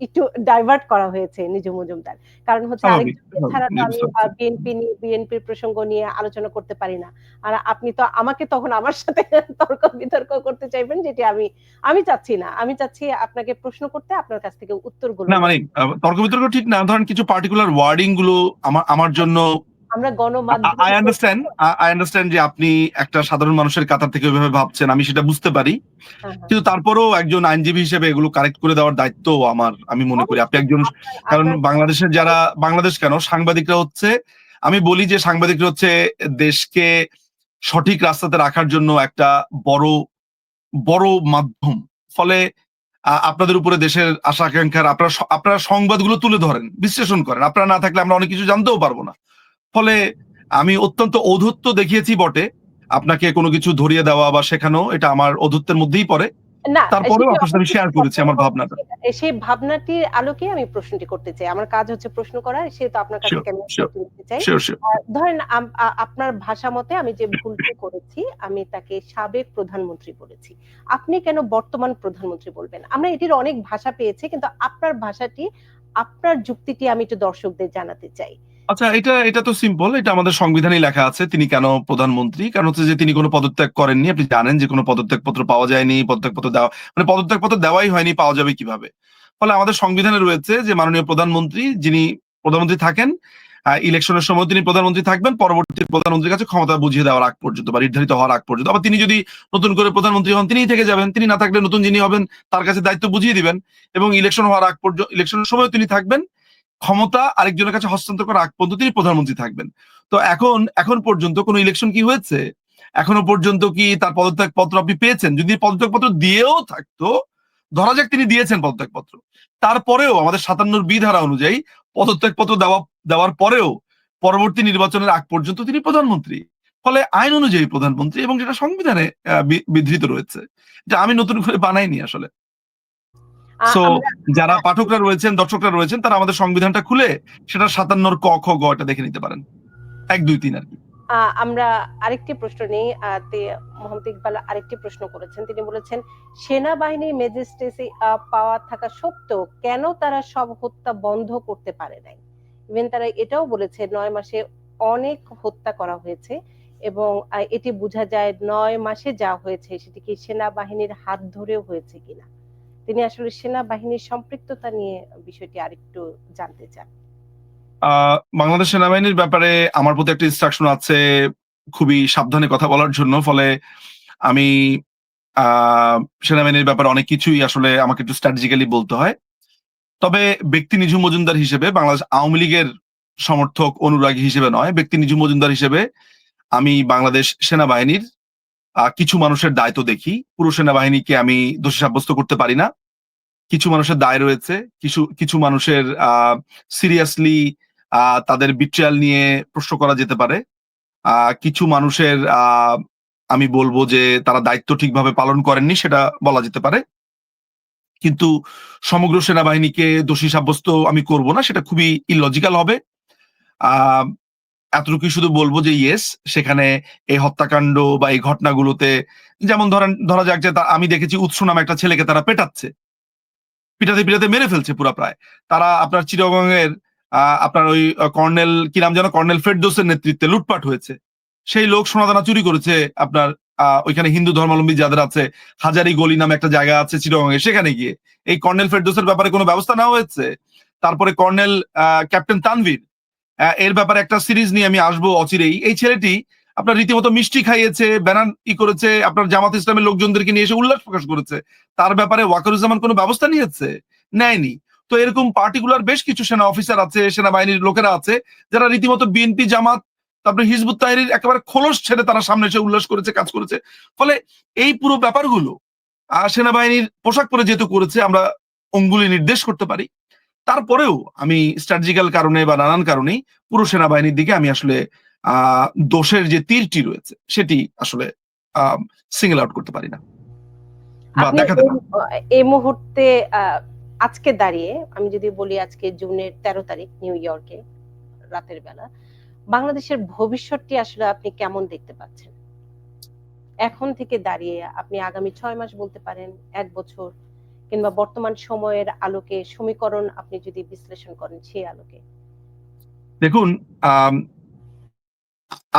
একটু ডাইভার্ট করা হয়েছে নিজু মজুমদার। কারণ হচ্ছে স্বাভাবিক, আরেকজন ছাড়া তো আমি স্বাভাবিক। বিএনপির প্রসঙ্গ নিয়ে আলোচনা করতে পারি না। আর আপনি তো আমাকে তখন আমার সাথে তর্ক বিতর্ক করতে চাইবেন, যেটি আমি আমি চাচ্ছি না। আমি চাচ্ছি আপনাকে প্রশ্ন করতে, আপনার কাছ থেকে উত্তরগুলো না মানে নেওয়া। তর্ক বিতর্ক ঠিক না, ধরেন কিছু পার্টিকুলার ওয়ার্ডিং গুলো আমার জন্য আমরা গণমাধ্যম আই আন্ডারস্ট্যান্ড যে আপনি একটা সাধারণ মানুষের কাতার থেকে ওইভাবে ভাবছেন, আমি সেটা বুঝতে পারি। হ্যাঁ, হ্যাঁ। কিন্তু তারপরেও একজন আইনজীবী হিসেবে এগুলো কারেক্ট করে দেওয়ার দায়িত্ব আমার, আমি মনে করি। আপনি অবশ্যই একজন, কারণ আপনার বাংলাদেশের যারা, বাংলাদেশ কেন, সাংবাদিকরা হচ্ছে, আমি বলি যে সাংবাদিকরা হচ্ছে দেশকে সঠিক রাস্তাতে রাখার জন্য একটা বড় বড় মাধ্যম। ফলে আপনাদের উপরে দেশের আশা আকাঙ্ক্ষার, আপনারা সংবাদগুলো তুলে ধরেন, বিশ্লেষণ করেন। আপনারা না থাকলে আমরা অনেক কিছু জানতেও পারবো না। ফলে আমি অত্যন্ত ঔদ্ধত্য দেখিয়েছি বটে, আপনাকে কোনো কিছু ধরিয়ে দেওয়া বা শেখানো এটা আমার ঔদ্ধত্যের মধ্যেই পড়ে। না, তারপরেও সেটি আপনার সাথে আমি অবশ্যই শেয়ার করেছি আমার এবং ভাবনাটা। সেই ভাবনাটির আলোকে আমি প্রশ্নটি করতে চাই। আমার কাজ হচ্ছে প্রশ্ন করা, সেহেতু আপনার কাছ শিওর, থেকে আমি শিওর, উত্তরটি নিতে চাই। Sure, sure. ধরেন আপনার ভাষা মতে আমি যে ভুলটি করেছি, আমি তাকে সাবেক প্রধানমন্ত্রী বলেছি। আপনি কেন বর্তমান প্রধানমন্ত্রী বলবেন? আমরা এটির অনেক ভাষা পেয়েছি, কিন্তু আপনার ভাষাটি, আপনার যুক্তিটি আমি একটু দর্শকদের জানাতে চাই। আচ্ছা, এটা তো সিম্পল। এটা আমাদের সংবিধানেই লেখা আছে তিনি কেন প্রধানমন্ত্রী। কারণ হচ্ছে যে তিনি কোনো পদত্যাগ করেননি। আপনি জানেন যে কোনো পদত্যাগপত্র পাওয়া যায়নি। পদত্যাগপত্র দেওয়া মানে পদত্যাগপত্র দেওয়াই হয়নি, পাওয়া যাবে কিভাবে? ফলে আমাদের সংবিধানে রয়েছে যে মাননীয় প্রধানমন্ত্রী যিনি প্রধানমন্ত্রী থাকেন, ইলেকশনের সময় তিনি প্রধানমন্ত্রী থাকবেন পরবর্তী প্রধানমন্ত্রীর কাছে ক্ষমতা বুঝিয়ে দেওয়ার আগ পর্যন্ত বা নির্ধারিত হওয়ার আগ পর্যন্ত। আবার তিনি যদি নতুন করে প্রধানমন্ত্রী হন, তিনিই থেকে যাবেন। তিনি না থাকলে নতুন যিনি হবেন তার কাছে দায়িত্ব বুঝিয়ে দিবেন, এবং ইলেকশন হওয়ার আগ পর্যন্ত, ইলেকশনের সময় তিনি থাকবেন, ক্ষমতা আরেকজনের কাছে হস্তান্তর করার আগ পর্যন্ত তিনি প্রধানমন্ত্রী থাকবেন। তো এখন পর্যন্ত কোন ইলেকশন কি হয়েছে? এখনো পর্যন্ত কি তার পদত্যাগ পত্র আপনি পেয়েছেন? যদি পদত্যাগ পত্র দিয়েও থাকতো, ধরা যাক তিনি দিয়েছেন পদত্যাগ পত্র, তারপরেও আমাদের 57 বি ধারা অনুযায়ী পদত্যাগ পত্র দেওয়ার পরেও পরবর্তী নির্বাচনের আগ পর্যন্ত তিনি প্রধানমন্ত্রী। ফলে আইন অনুযায়ী প্রধানমন্ত্রী, এবং যেটা সংবিধানে বিধৃত রয়েছে, এটা আমি নতুন করে বানাইনি আসলে। সো আমরা যারা পাঠকরা রয়েছেন, দর্শকরা রয়েছেন, তারা আমাদের সংবিধানটা খুলে সেটা 57 ক খ গ এটা দেখে নিতে পারেন। 1 2 3 আর কি। আমরা আরেকটি প্রশ্ন নেই। মোহাম্মদ ইকবাল আরেকটি প্রশ্ন করেছেন। তিনি বলেছেন, সেনাবাহিনী ম্যাজিস্ট্রেসি পাওয়ার থাকা সত্ত্বেও কেন তারা সব হত্যা বন্ধ করতে পারে নাই? ইভেন তারা এটাও বলেছে 9 মাসে অনেক হত্যা করা হয়েছে, এবং এটি বোঝা যায় 9 মাসে যা হয়েছে সেটি কি সেনাবাহিনীর হাত ধরেও হয়েছে কিনা। তিনি আসলে সেনাবাহিনীর সম্পৃক্ততা নিয়ে বিষয়টি আরেকটু জানতে চান। বাংলাদেশ সেনাবাহিনীর ব্যাপারে আমার প্রতি একটা ইনস্ট্রাকশন আছে খুবই সাবধানে কথা বলার জন্য। ফলে আমি সেনাবাহিনীর ব্যাপারে অনেক কিছুই আসলে আমাকে একটু স্ট্র্যাটেজিক্যালি বলতে হয়। তবে ব্যক্তি নিঝুম মজুমদার হিসেবে, বাংলাদেশ আওয়ামী লীগের সমর্থক অনুরাগী হিসেবে নয়, ব্যক্তি নিঝুম মজুমদার হিসেবে আমি বাংলাদেশ সেনাবাহিনীর কিছু মানুষের দায় তো দেখি। পুরো সেনাবাহিনীকে আমি দোষী সাব্যস্ত করতে পারি না। কিছু মানুষের দায় রয়েছে, কিছু কিছু মানুষের সিরিয়াসলি তাদের বিট্রিয়াল নিয়ে প্রশ্ন করা যেতে পারে। কিছু মানুষের আমি বলবো যে তারা দায়িত্ব ঠিকভাবে পালন করেননি, সেটা বলা যেতে পারে। কিন্তু সমগ্র সেনাবাহিনীকে দোষী সাব্যস্ত আমি করব না, সেটা খুবই ইললজিক্যাল হবে। আহ এতটুকুই শুধু বলবো যে ইয়েস, সেখানে এই হত্যাকাণ্ড বা এই ঘটনাগুলোতে, যেমন ধরা যাক যে আমি দেখেছি উৎস নামে একটা ছেলেকে তারা পেটাচ্ছে, পিটাতে পিটাতে মেরে ফেলছে পুরা প্রায়। তারা আপনার চিটাগংয়ের আপনার ওই কর্নেল কি নাম যেন, কর্নেল ফেরদৌসের নেতৃত্বে লুটপাট হয়েছে। সেই লোক সোনাদানা চুরি করেছে আপনার ওইখানে হিন্দু ধর্মাবলম্বী যাদের আছে, হাজারি গলি নামে একটা জায়গা আছে চিটাগংয়ে, সেখানে গিয়ে এই কর্নেল ফেরদৌসের ব্যাপারে কোনো ব্যবস্থা নেওয়া হয়েছে? তারপরে কর্নেল ক্যাপ্টেন তানভীর, এর ব্যাপারে একটা সিরিজ নিয়ে আমি আসবো অচিরেই। এই ছেলেটি আপনার রীতিমতো মিষ্টি খাইয়েছে, ব্যানার করেছে, আপনার জামাত ইসলামের লোকজনদেরকে নিয়ে এসে উল্লাস প্রকাশ করেছে। তার ব্যাপারে ওয়াকারুজ্জামান কোনো ব্যবস্থা নিয়েছে? নেয়নি। তো এরকম পার্টিকুলার বেশ কিছু সেনা অফিসার আছে, সেনাবাহিনীর লোকেরা আছে, যারা রীতিমতো বিএনপি, জামাত, তারপরে হিজবুত তাহরির একেবারে খোলস ছেড়ে তারা সামনে এসে উল্লাস করেছে, কাজ করেছে। ফলে এই পুরো ব্যাপারগুলো সেনাবাহিনীর পোশাক পরে যেহেতু করেছে, আমরা অঙ্গুলি নির্দেশ করতে পারি। তারপরেও আমি স্ট্র্যাটেজিক্যাল কারণে বা নানান কারণেই পুরো সেনাবাহিনীর দিকে আমি আসলে আহ দোষের যে তীরটি রয়েছে সেটি আসলে সিঙ্গেল আউট করতে পারি না বা আপনি দেখাতে পারি। এই মুহূর্তে আজকে দাঁড়িয়ে আমি যদি বলি, আজকে জুনের 13 তারিখ, নিউ ইয়র্কে রাতের বেলা, বাংলাদেশের ভবিষ্যৎটি আসলে আপনি কেমন দেখতে পাচ্ছেন? এখন থেকে দাঁড়িয়ে আপনি আগামী 6 মাস বলতে পারেন, 1 বছর, কিংবা বর্তমান সময়ের আলোকে সমীকরণ আপনি যদি বিশ্লেষণ করেন সেই আলোকে। দেখুন, আহ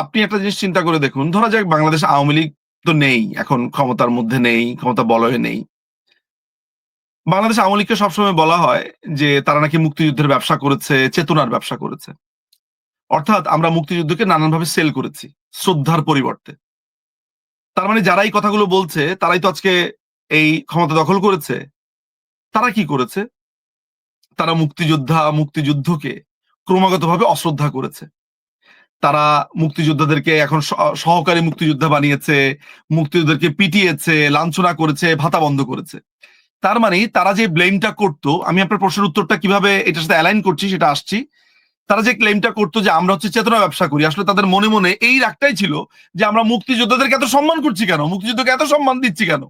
আপনি একটা জিনিস চিন্তা করে দেখুন, ধরা যাক বাংলাদেশ আওয়ামী লীগ তো নেই, এখন ক্ষমতার মধ্যে নেই, ক্ষমতা বলয়ে নেই। বাংলাদেশ আওয়ামী লীগকে সবসময় বলা হয় যে তারা নাকি মুক্তিযুদ্ধের ব্যবসা করেছে, চেতনার ব্যবসা করেছে। অর্থাৎ আমরা মুক্তিযুদ্ধকে নানানভাবে সেল করেছি শ্রদ্ধার পরিবর্তে। তার মানে যারা এই কথাগুলো বলছে তারাই তো আজকে এই ক্ষমতা দখল করেছে। তারা কি করেছে? তারা মুক্তিযুদ্ধকে ক্রমাগতভাবে অশ্রদ্ধা করেছে। তারা মুক্তিযোদ্ধাদেরকে এখন সহকারী মুক্তিযোদ্ধা বানিয়েছে, মুক্তিযোদ্ধাদেরকে পিটিয়েছে, লাঞ্ছনা করেছে, ভাতা বন্ধ করেছে। তার মানে তারা যে ব্লেমটা করতো, আমি আপনার প্রশ্নের উত্তরটা কিভাবে এটার সাথে অ্যালাইন করছি সেটা আসছি। তারা যে ক্লেমটা করতো যে আমরা হচ্ছে চেতনা ব্যবসা করি, আসলে তাদের মনে মনে এই রাগটাই ছিল যে আমরা মুক্তিযোদ্ধাদেরকে এত সম্মান করছি কেন, মুক্তিযুদ্ধকে এত সম্মান দিচ্ছি কেন।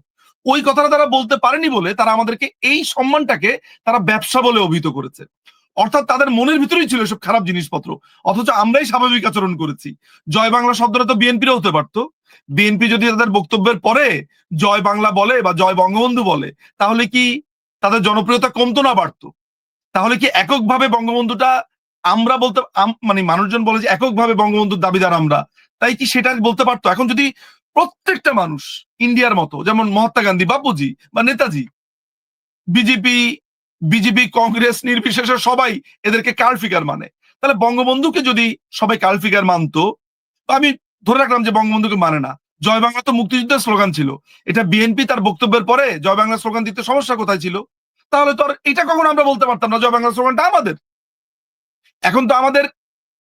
ওই কথাটা তারা বলতে পারেনি বলে তারা আমাদেরকে এই সম্মানটাকে তারা ব্যবসা বলে অভিহিত করেছে। অর্থাৎ তাদের মনের ভিতরেই ছিল সব খারাপ জিনিসপত্র, অথচ আমরাই স্বাভাবিক আচরণ করেছি। জয় বাংলা শব্দটা তো বিএনপিরও হতে পারতো। বিএনপি যদি তাদের বক্তব্যের পরে জয় বাংলা বলে বা জয় বঙ্গবন্ধু বলে, তাহলে কি তাদের জনপ্রিয়তা কমতো না বাড়তো? তাহলে কি এককভাবে বঙ্গবন্ধুটা আমরা বলতে মানে মানুষজন বলে যে এককভাবে বঙ্গবন্ধুর দাবিদার আমরা, তাই কি সেটা বলতে পারতো? এখন যদি প্রত্যেকটা মানুষ ইন্ডিয়ার মতো, যেমন মহাত্মা গান্ধী, বাপুজি বা নেতাজি, বিজেপি বিজেপি কংগ্রেস নির্বিশেষে সবাই এদেরকে কার্ল ফিগার মানে, তাহলে বঙ্গবন্ধুকে যদি সবাই কার্ল ফিগার মানতো, আমি ধরে রাখলাম যে বঙ্গবন্ধুকে মানে না। জয় বাংলা তো মুক্তিযুদ্ধের স্লোগান ছিল, এটা বিএনপি তার বক্তব্যের পরে জয় বাংলা স্লোগান দিতে সমস্যা কোথায় ছিল? তাহলে তো আর এটা কখনো আমরা বলতে পারতাম না জয় বাংলা স্লোগানটা আমাদের। এখন তো আমাদের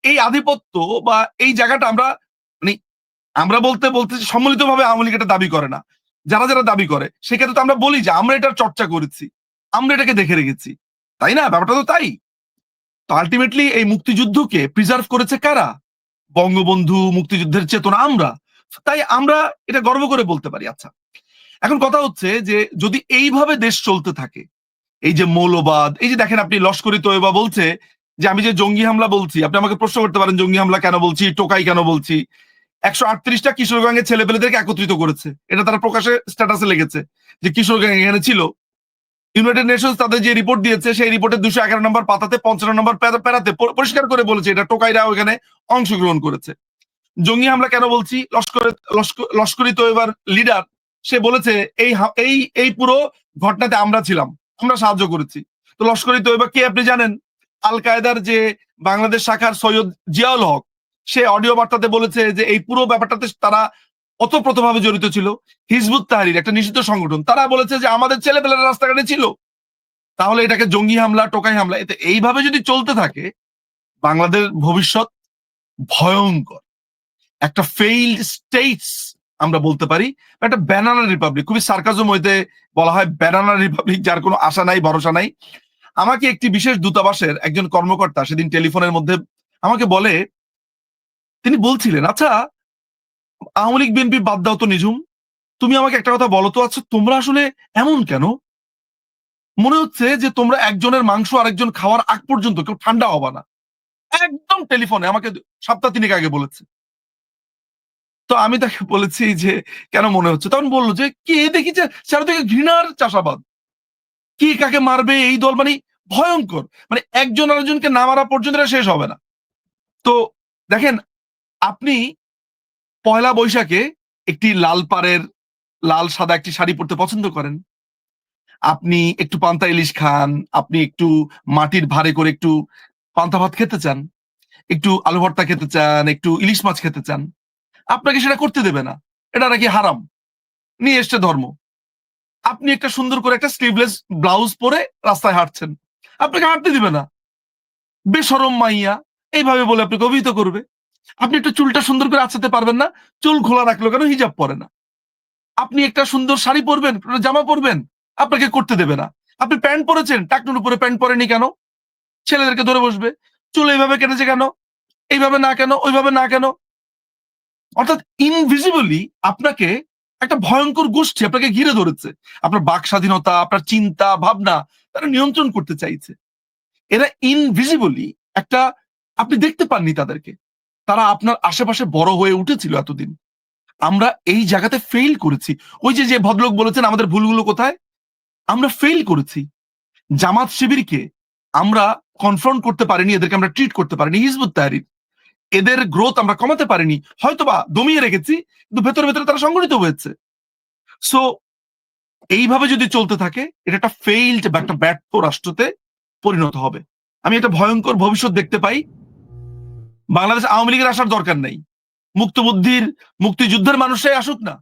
এই আধিপত্য বা এই জায়গাটা আমরা মানে আমরা বলতে বলতে সম্মিলিতভাবে আওয়ামী লীগ এটা দাবি করে না। যারা যারা দাবি করে সেক্ষেত্রে তো আমরা বলি যে আমরা এটার চর্চা করেছি, আমরা এটাকে দেখে রেখেছি, তাই না? ব্যাপারটা তো তাই। তো আলটিমেটলি এই মুক্তিযুদ্ধকে প্রিজার্ভ করেছে কারা? বঙ্গবন্ধু, মুক্তিযুদ্ধের চেতনা আমরা। তাই আমরা এটা গর্ব করে বলতে পারি। আচ্ছা, এখন কথা হচ্ছে যে যদি এইভাবে দেশ চলতে থাকে, এই যে মৌলবাদ, এই যে দেখেন আপনি লস্করি তৈবা বলছে যে আমি যে জঙ্গি হামলা বলছি, আপনি আমাকে প্রশ্ন করতে পারেন জঙ্গি হামলা কেন বলছি, টোকাই কেন বলছি। 138টা কিশোরগঞ্জের ছেলেপেলেদেরকে একত্রিত করেছে, এটা তারা প্রকাশে স্ট্যাটাসে লেগেছে যে কিশোরগঞ্জ এখানে ছিল। ইউনাইটেড নেশনস তাদের যে রিপোর্ট দিয়েছে সেই রিপোর্টের 211 নম্বর পাতাতে 55 নম্বর প্যারাতে পরিষ্কার করে বলেছে এটা টোকাইরা ওখানে অংশগ্রহণ করেছে। জঙ্গি হামলা কেন বলছি? লস্করি তৈবার লিডার সে বলেছে এই এই এই পুরো ঘটনাতে আমরা ছিলাম, আমরা সাহায্য করেছি। তো লস্করি তৈবা কে আপনি জানেন? আল কায়দার যে বাংলাদেশ শাখার সৈয়দ জিয়াউল হক, সে অডিও বার্তাতে বলেছে যে এই পুরো ব্যাপারটাতে তারা ওতপ্রোতভাবে জড়িত ছিল। হিজবুত তাহরির একটা নিষিদ্ধ সংগঠন, তারা বলেছে যে আমাদের ছেলেপেলেরা রাস্তাঘাটে ছিল। তাহলে এটাকে জঙ্গি হামলা, টোকাই হামলা, এতে এইভাবে যদি চলতে থাকে বাংলাদেশ ভবিষ্যৎ ভয়ঙ্কর একটা ফেইল্ড স্টেটস আমরা বলতে পারি, একটা ব্যানানা রিপাবলিক। খুবই সার্কাজম হইতে বলা হয় ব্যানানা রিপাবলিক, যার কোনো আশা নাই, ভরসা নাই। আমাকে একটি বিশেষ দূতাবাসের একজন কর্মকর্তা সেদিন টেলিফোনের মধ্যে আমাকে বলে, তিনি বলছিলেন, আচ্ছা আওয়ামী লীগ বিএনপি বাদ দাও তো নিঝুম, তুমি আমাকে একটা কথা বলো তো, আচ্ছা তোমরা আসলে এমন কেন? মনে হচ্ছে যে তোমরা একজনের মাংস আরেকজন খাওয়ার আগ পর্যন্ত কেউ ঠান্ডা হবা না। একদম টেলিফোনে আমাকে সপ্তাহ তিনেক আগে বলেছে। তো আমি তাকে বলেছি যে কেন মনে হচ্ছে, তখন বললো যে কি দেখি যে চারিদিকে ঘৃণার চাষাবাদ, কি কাকে মারবে এই দল, মানে ভয়ঙ্কর, মানে একজন আরেকজনকে না মারা পর্যন্ত এটা শেষ হবে না। তো দেখেন, আপনি পয়লা বৈশাখে একটি লাল পাড়ের লাল সাদা একটি শাড়ি পরতে পছন্দ করেন, আপনি একটু পান্তা ইলিশ খান, আপনি একটু মাটির ভারে করে একটু পান্তা ভাত খেতে চান, একটু আলু ভর্তা খেতে চান, একটু ইলিশ মাছ খেতে চান, আপনাকে সেটা করতে দেবে না। এটা নাকি হারাম, নিয়ে এসছে ধর্ম। আপনি একটা সুন্দর করে একটা স্লিভলেস ব্লাউজ পরে রাস্তায় হাঁটছেন, আপনাকে হাঁটতে দিবে না। বেশরম মাইয়া এইভাবে বলে আপনাকে অভিহিত করবে। আপনি একটু চুলটা সুন্দর করে আঁচড়াতে পারবেন না, চুল খোলা রাখলো কেন, হিজাব পরে না। আপনি একটা সুন্দর শাড়ি পরবেন, জামা পরবেন, আপনাকে করতে দেবে না। আপনি প্যান্ট পরেছেন, টাকনুর উপরে প্যান্ট পরেনি কেন, ছেলেদেরকে ধরে বসবে। চুল এইভাবে কেটেছে কেন, এইভাবে না কেন, ওইভাবে না কেন। অর্থাৎ ইনভিজিবলি আপনাকে একটা ভয়ঙ্কর গোষ্ঠী আপনাকে ঘিরে ধরেছে। আপনার বাক স্বাধীনতা, আপনার চিন্তা ভাবনা তারা নিয়ন্ত্রণ করতে চাইছে। এরা ইনভিজিবলি একটা, আপনি দেখতে পাননি তাদেরকে, তারা আপনার আশেপাশে বড় হয়ে উঠেছিল এতদিন। আমরা এই জায়গাতে ফেইল করেছি। ওই যে যে ভদ্রলোক বলেছেন আমাদের ভুলগুলো কোথায়, আমরা ফেইল করেছি। জামাত শিবিরকে আমরা কনফ্রন্ট করতে পারিনি, এদেরকে আমরা ট্রিট করতে পারিনি। হিজবুত তাহরির, এদের গ্রোথ আমরা কমাতে পারিনি, হয়তোবা দমিয়ে রেখেছি, কিন্তু ভেতরে ভেতরে তারা সংগঠিত হয়েছে। সো এইভাবে যদি চলতে থাকে, এটা একটা ফেইলড বা একটা ব্যর্থ রাষ্ট্রতে পরিণত হবে। আমি একটা ভয়ঙ্কর ভবিষ্যৎ দেখতে পাই। বাংলাদেশ আওয়ামী লীগের আসার দরকার নেই, মুক্তবুদ্ধির মুক্তিযুদ্ধের মানুষরাই আসুক না,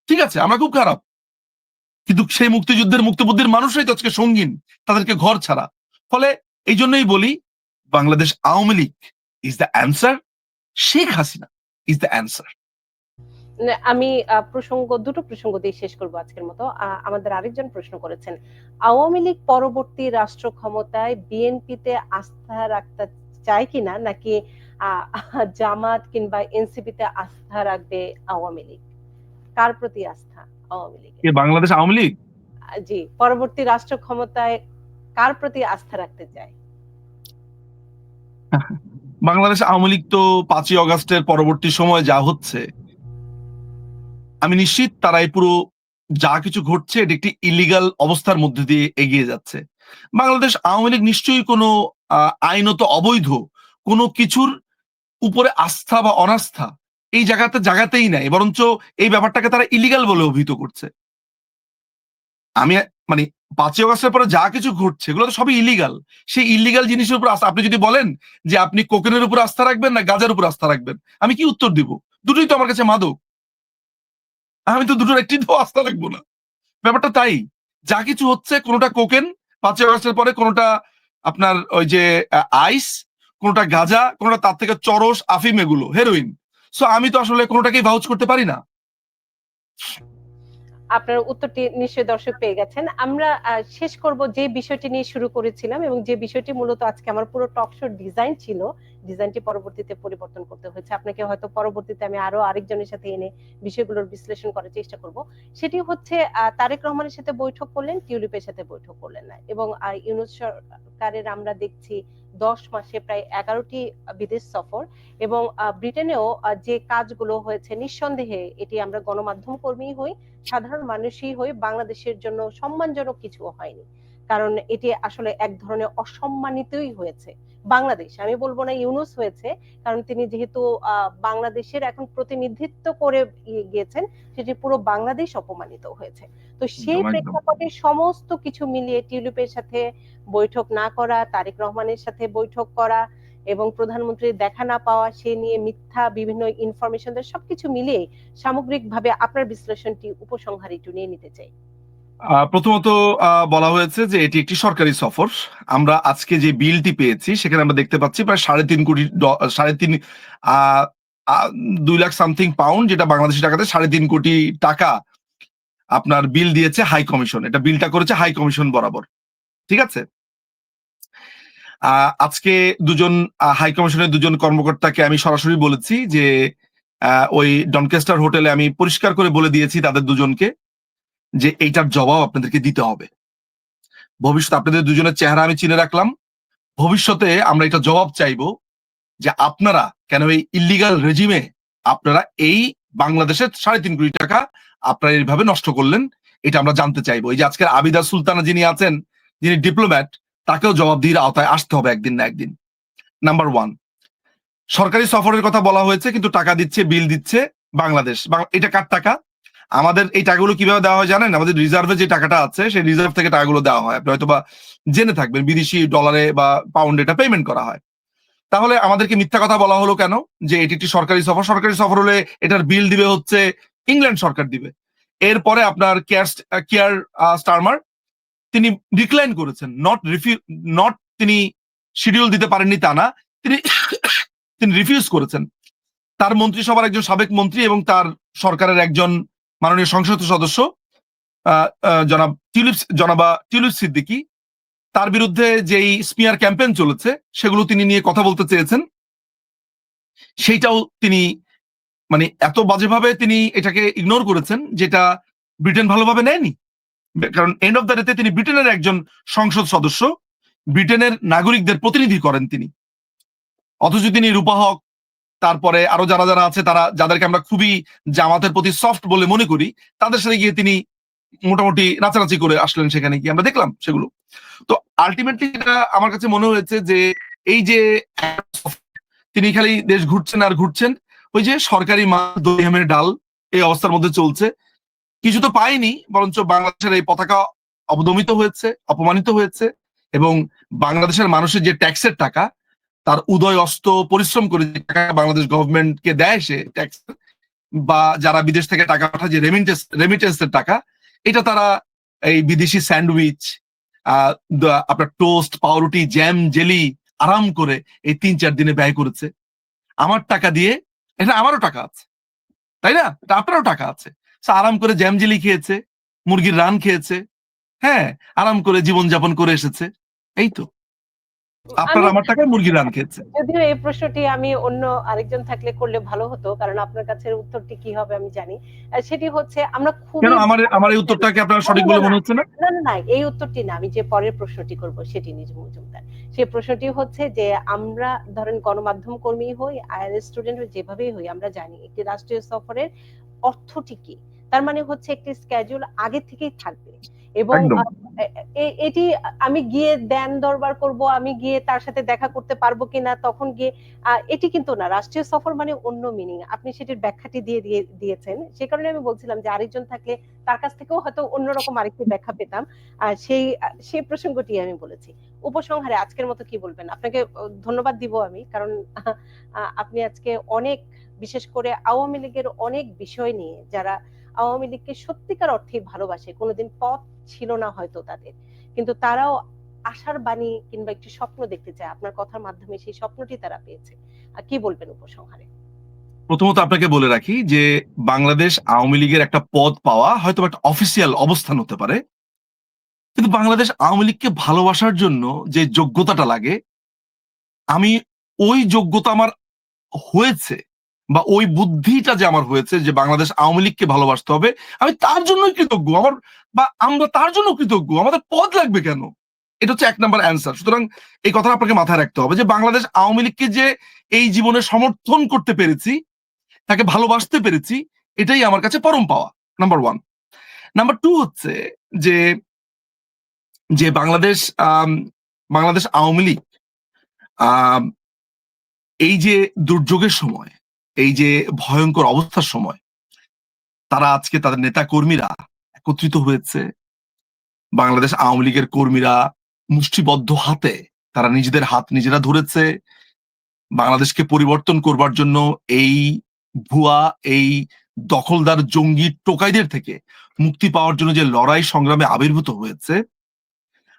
ঠিক আছে, আমরা খুব খারাপ, কিন্তু সেই মুক্তিযুদ্ধের মুক্তবুদ্ধির মানুষরাই তো আজকে সঙ্গীন, তাদেরকে ঘর ছাড়া। ফলে এই জন্যই বলি, Bangladesh Awami League is the answer, Sheikh Hasina is the answer. আমি দুটো প্রসঙ্গ দিয়ে শেষ করবো আজকের মতো। আমাদের আরেকজন প্রশ্ন করেছেন, আওয়ামী লীগ পরবর্তী রাষ্ট্র ক্ষমতায় বিএনপিতে আস্থা রাখতে চায় কিনা, নাকি জামাত কিংবা এনসিপিতে আস্থা রাখবে আওয়ামী লীগ? কার প্রতি আস্থা আওয়ামী লীগের? বাংলাদেশ আওয়ামী লীগ জি, পরবর্তী রাষ্ট্র ক্ষমতায় কার প্রতি আস্থা রাখতে চায়? বাংলাদেশ আওয়ামী লীগ তো 5ই অগাস্টের পরবর্তী সময় যা হচ্ছে, আমি নিশ্চিত তারা এই পুরো যা কিছু ঘটছে এটি একটি ইলিগাল অবস্থার মধ্যে দিয়ে এগিয়ে যাচ্ছে। বাংলাদেশ আওয়ামী লীগ নিশ্চয়ই কোনো আইনত অবৈধ কোনো কিছুর উপরে আস্থা বা অনাস্থা এই জায়গাতেই নাই, বরঞ্চ এই ব্যাপারটাকে তারা ইলিগাল বলে অভিহিত করছে। আমি মানে 5ই অগাস্টের পরে যা কিছু ঘটছে এগুলো তো সবই ইলিগাল। সেই ইলিগাল জিনিসের উপর আস্থা, আপনি যদি বলেন যে আপনি কোকেনের উপর আস্থা রাখবেন না গাঁজার উপর আস্থা রাখবেন, আমি কি উত্তর দিব? দুটোই তো আমার কাছে মাদক, আমি তো দুটোর একটি তো আস্থা রাখবো না। ব্যাপারটা তাই, যা কিছু হচ্ছে কোনোটা কোকেন 5ই অগাস্টের পরে, কোনোটা আপনার ওই যে আইস, কোনোটা গাঁজা, কোনোটা তার থেকে চরস আফিম, এগুলো হেরোইন। সো আমি তো আসলে কোনোটাকেই ভাউচ করতে পারি না। আপনার উত্তরটি নিশ্চয়ই দর্শক পেয়ে গেছেন। আমরা শেষ করব যে বিষয়টি নিয়ে শুরু করেছিলাম, এবং যে বিষয়টি মূলত আজকে আমার পুরো টক শোর ডিজাইন ছিল, ডিজাইনটি পরবর্তীতে পরিবর্তন করতে হয়েছে। আপনাকে হয়তো পরবর্তীতে আমি আরো আরেকজনের সাথে এনে বিষয়গুলোর বিশ্লেষণ করার চেষ্টা করব। সেটি হচ্ছে তারেক রহমানের সাথে বৈঠক করলেন, টিউলিপের সাথে বৈঠক করলেন না, এবং ইউনূস সরকারের আমরা দেখছি 10 মাসে প্রায় 11টি বিদেশ সফর, এবং ব্রিটেনেও যে কাজগুলো হয়েছে, নিঃসন্দেহে এটি আমরা গণমাধ্যম কর্মী হই, সাধারণ মানুষই হই, বাংলাদেশের জন্য সম্মানজনক কিছু হয়নি। কারণ এটি আসলে এক ধরনের অসম্মানিতই হয়েছে বাংলাদেশ, আমি বলবো না ইউনূস হয়েছে, কারণ তিনি যেহেতু বাংলাদেশের এখন প্রতিনিধিত্ব করে গিয়েছেন, সেটি পুরো বাংলাদেশ অপমানিত হয়েছে। তো সেই প্রেক্ষাপটে সমস্ত কিছু মিলিয়ে টিউলিপের সাথে বৈঠক না করা, তারেক রহমানের সাথে বৈঠক করা, এবং প্রধানমন্ত্রীর দেখা না পাওয়া, সে নিয়ে মিথ্যা বিভিন্ন ইনফরমেশন, সবকিছু মিলিয়ে সামগ্রিকভাবে আপনার বিশ্লেষণটি উপসংহার একটু নিয়ে নিতে চাই। প্রথমত বলা হয়েছে যে এটি একটি সরকারি সফর। আমরা আজকে যে বিলটি পেয়েছি সেখানে আমরা দেখতে পাচ্ছি প্রায় 3.5 কোটি, 2 লাখ সামথিং পাউন্ড, যেটা বাংলাদেশি টাকাতে 3.5 কোটি টাকা আপনার বিল দিয়েছে হাই কমিশন। এটা বিলটা করেছে হাই কমিশন বরাবর, ঠিক আছে। আজকে হাই কমিশনের দুজন কর্মকর্তাকে আমি সরাসরি বলেছি যে ওই ডনকেস্টার হোটেলে আমি পরিষ্কার করে বলে দিয়েছি তাদের দুজনকে যে এইটার জবাব আপনাদেরকে দিতে হবে। ভবিষ্যতে আপনাদের দুজনের চেহারা আমি চিনে রাখলাম। ভবিষ্যতে আমরা এটা জবাব চাইবো যে আপনারা কেন এই ইল্লিগাল রেজিমে আপনারা এই বাংলাদেশের 3.5 কোটি টাকা আপনারা এইভাবে নষ্ট করলেন, এটা আমরা জানতে চাইবো। এই যে আজকের আবিদা সুলতানা যিনি আছেন, যিনি ডিপ্লোম্যাট, তাকেও জবাবদিহির আওতায় আসতে হবে একদিন না একদিন। নাম্বার 1, সরকারি সফরের কথা বলা হয়েছে কিন্তু টাকা দিচ্ছে, বিল দিচ্ছে বাংলাদেশ। এটা কার টাকা? আমাদের এই টাকাগুলো কিভাবে দেওয়া হয় জানেন? আমাদের রিজার্ভে যে টাকাটা আছে সেই রিজার্ভ থেকে টাকাগুলো দেওয়া হয়। আপনি হয়তো বা জেনে থাকবেন, বিদেশি ডলারে বা পাউন্ডে এটা পেমেন্ট করা হয়। তাহলে আমাদেরকে মিথ্যা কথা বলা হলো কেন যে এটি একটি সরকারি সফর? সরকারি সফর হলে এটার বিল দিবে হচ্ছে ইংল্যান্ড সরকার দিবে। এরপরে আপনার কেয়ার স্টারমার তিনি ডিক্লাইন করেছেন, নট তিনি শিডিউল দিতে পারেননি তা না, তিনি তিনি রিফিউজ করেছেন। তার মন্ত্রিসভার একজন সাবেক মন্ত্রী এবং তার সরকারের একজন মাননীয় সংসদ সদস্য জনাবা টিউলিপ সিদ্দিকী, তার বিরুদ্ধে যেই স্মিয়ার ক্যাম্পেইন চলেছে সেগুলো তিনি নিয়ে কথা বলতে চেয়েছেন, সেইটাও তিনি মানে এত বাজেভাবে তিনি এটাকে ইগনোর করেছেন যেটা ব্রিটেন ভালোভাবে নেয়নি। কারণ এন্ড অফ দ্য ডেতে তিনি ব্রিটেনের একজন সংসদ সদস্য, ব্রিটেনের নাগরিকদের প্রতিনিধি করেন তিনি। অথচ তিনি রূপা হক, তারপরে আরো যারা যারা আছে, তারা যাদেরকে আমরা খুবই জামাতের প্রতি সফট বলে মনে করি, তাদের সাথে গিয়ে তিনি মোটামুটি নাচানাচি করে আসলেন, সেখানে গিয়ে আমরা দেখলাম সেগুলো। তো আলটিমেটলি এটা আমার কাছে মনে হয়েছে যে এই যে তিনি খালি দেশ ঘুরছেন আর ঘুরছেন, ওই যে সরকারি মাছ দই হামের ডাল এই অবস্থার মধ্যে চলছে। কিছু তো পায়নি, বরঞ্চ বাংলাদেশের এই পতাকা অবদমিত হয়েছে, অপমানিত হয়েছে, এবং বাংলাদেশের মানুষের যে ট্যাক্সের টাকা, তার উদয় অস্ত পরিশ্রম করে যে টাকা বাংলাদেশ গভর্নমেন্টকে দেয় সে ট্যাক্স, বা যারা বিদেশ থেকে টাকা পাঠায় যে রেমিটেন্সের টাকা, এটা তারা এই বিদেশি স্যান্ডউইচ, আপনার টোস্ট, পাউরুটি, জ্যাম, জেলি আরাম করে এই 3-4 দিনে ব্যয় করেছে আমার টাকা দিয়ে। এটা আমারও টাকা আছে, তাই না? এটা আপনারও টাকা আছে। আরাম করে জ্যাম জেলি খেয়েছে, মুরগির রান খেয়েছে, হ্যাঁ, আরাম করে জীবনযাপন করে এসেছে। এই তো আপনার আমি আমার টাকায় মুরগির রান খেয়েছে। যদিও এই প্রশ্নটি আমি অন্য আরেকজন থাকলে করলে ভালো হতো, কারণ আপনার কাছে উত্তরটি কি হবে আমি জানি। সেটি হচ্ছে আমরা খুবই কেন আমার এই উত্তরটাকে আপনার সঠিক বলে মনে হচ্ছে না? না না না, এই উত্তরটি না, আমি যে পরের প্রশ্নটি করব সেটি নিজ মজুমদার। সেই প্রশ্নটি হচ্ছে যে আমরা ধরেন গণমাধ্যম কর্মী হই, আইএলটিএস স্টুডেন্ট হই, যেভাবেই হই, আমরা জানি একটি রাষ্ট্রীয় সফরের অর্থটি কি। তার মানে হচ্ছে একটি স্কেডিউল আগে থেকেই থাকবে, এবং একদম এটি আমি গিয়ে দেন দরবার করব, আমি গিয়ে তার সাথে দেখা করতে পারবো কিনা তখন গিয়ে, এটি কিন্তু না। রাষ্ট্রীয় সফর মানে অন্য মিনিং, আপনি সেটির ব্যাখ্যাটি দিয়েছেন। সে কারণে আমি বলছিলাম যে আরেকজন থাকলে তার কাছ থেকেও হয়তো অন্যরকম আরেকটি ব্যাখ্যা পেতাম। আর সেই প্রসঙ্গটি আমি বলেছি। উপসংহারে আজকের মতো কি বলবেন? আপনাকে ধন্যবাদ দিব আমি, কারণ আপনি আজকে অনেক, বিশেষ করে আওয়ামী লীগের অনেক বিষয় নিয়ে, যারা আওয়ামী লীগকে সত্যিকার অর্থেই ভালোবাসে, কোনোদিন পথ ছিল না হয়তো তাদের, কিন্তু তারাও আশার বাণী কিংবা একটি স্বপ্ন দেখতে চায়, আপনার কথার মাধ্যমে সেই স্বপ্নটি তারা পেয়েছে। কি বলবেন উপসংহারে? প্রথমত আপনাকে বলে রাখি যে বাংলাদেশ আওয়ামী লীগের একটা পদ পাওয়া হয়তো একটা অফিসিয়াল অবস্থান হতে পারে, কিন্তু বাংলাদেশ আওয়ামী লীগকে ভালোবাসার জন্য যে যোগ্যতাটা লাগে, আমি ওই যোগ্যতা আমার হয়েছে, বা ওই বুদ্ধিটা যে আমার হয়েছে যে বাংলাদেশ আওয়ামী লীগকে ভালোবাসতে হবে, আমি তার জন্যই কৃতজ্ঞ। বা আমরা তার জন্য কৃতজ্ঞ, আমাদের পদ লাগবে কেন? এটা হচ্ছে 1 নম্বর অ্যান্সার। সুতরাং এই কথা আপনাকে মাথায় রাখতে হবে যে বাংলাদেশ আওয়ামী লীগকে যে এই জীবনে সমর্থন করতে পেরেছি, তাকে ভালোবাসতে পেরেছি, এটাই আমার কাছে পরম পাওয়া। নাম্বার 1। নাম্বার 2 হচ্ছে যে যে বাংলাদেশ আওয়ামী লীগ এই যে দুর্যোগের সময়, এই যে ভয়ঙ্কর অবস্থার সময়, তারা আজকে তাদের নেতা কর্মীরা একত্রিত হয়েছে। বাংলাদেশ আওয়ামী লীগের কর্মীরা মুষ্টিবদ্ধ হাতে তারা নিজেদের হাত নিজেরা ধরেছে। বাংলাদেশকে পরিবর্তন করবার জন্য এই ভুয়া, এই দখলদার জঙ্গি টোকাইদের থেকে মুক্তি পাওয়ার জন্য যে লড়াই সংগ্রামে আবির্ভূত হয়েছে,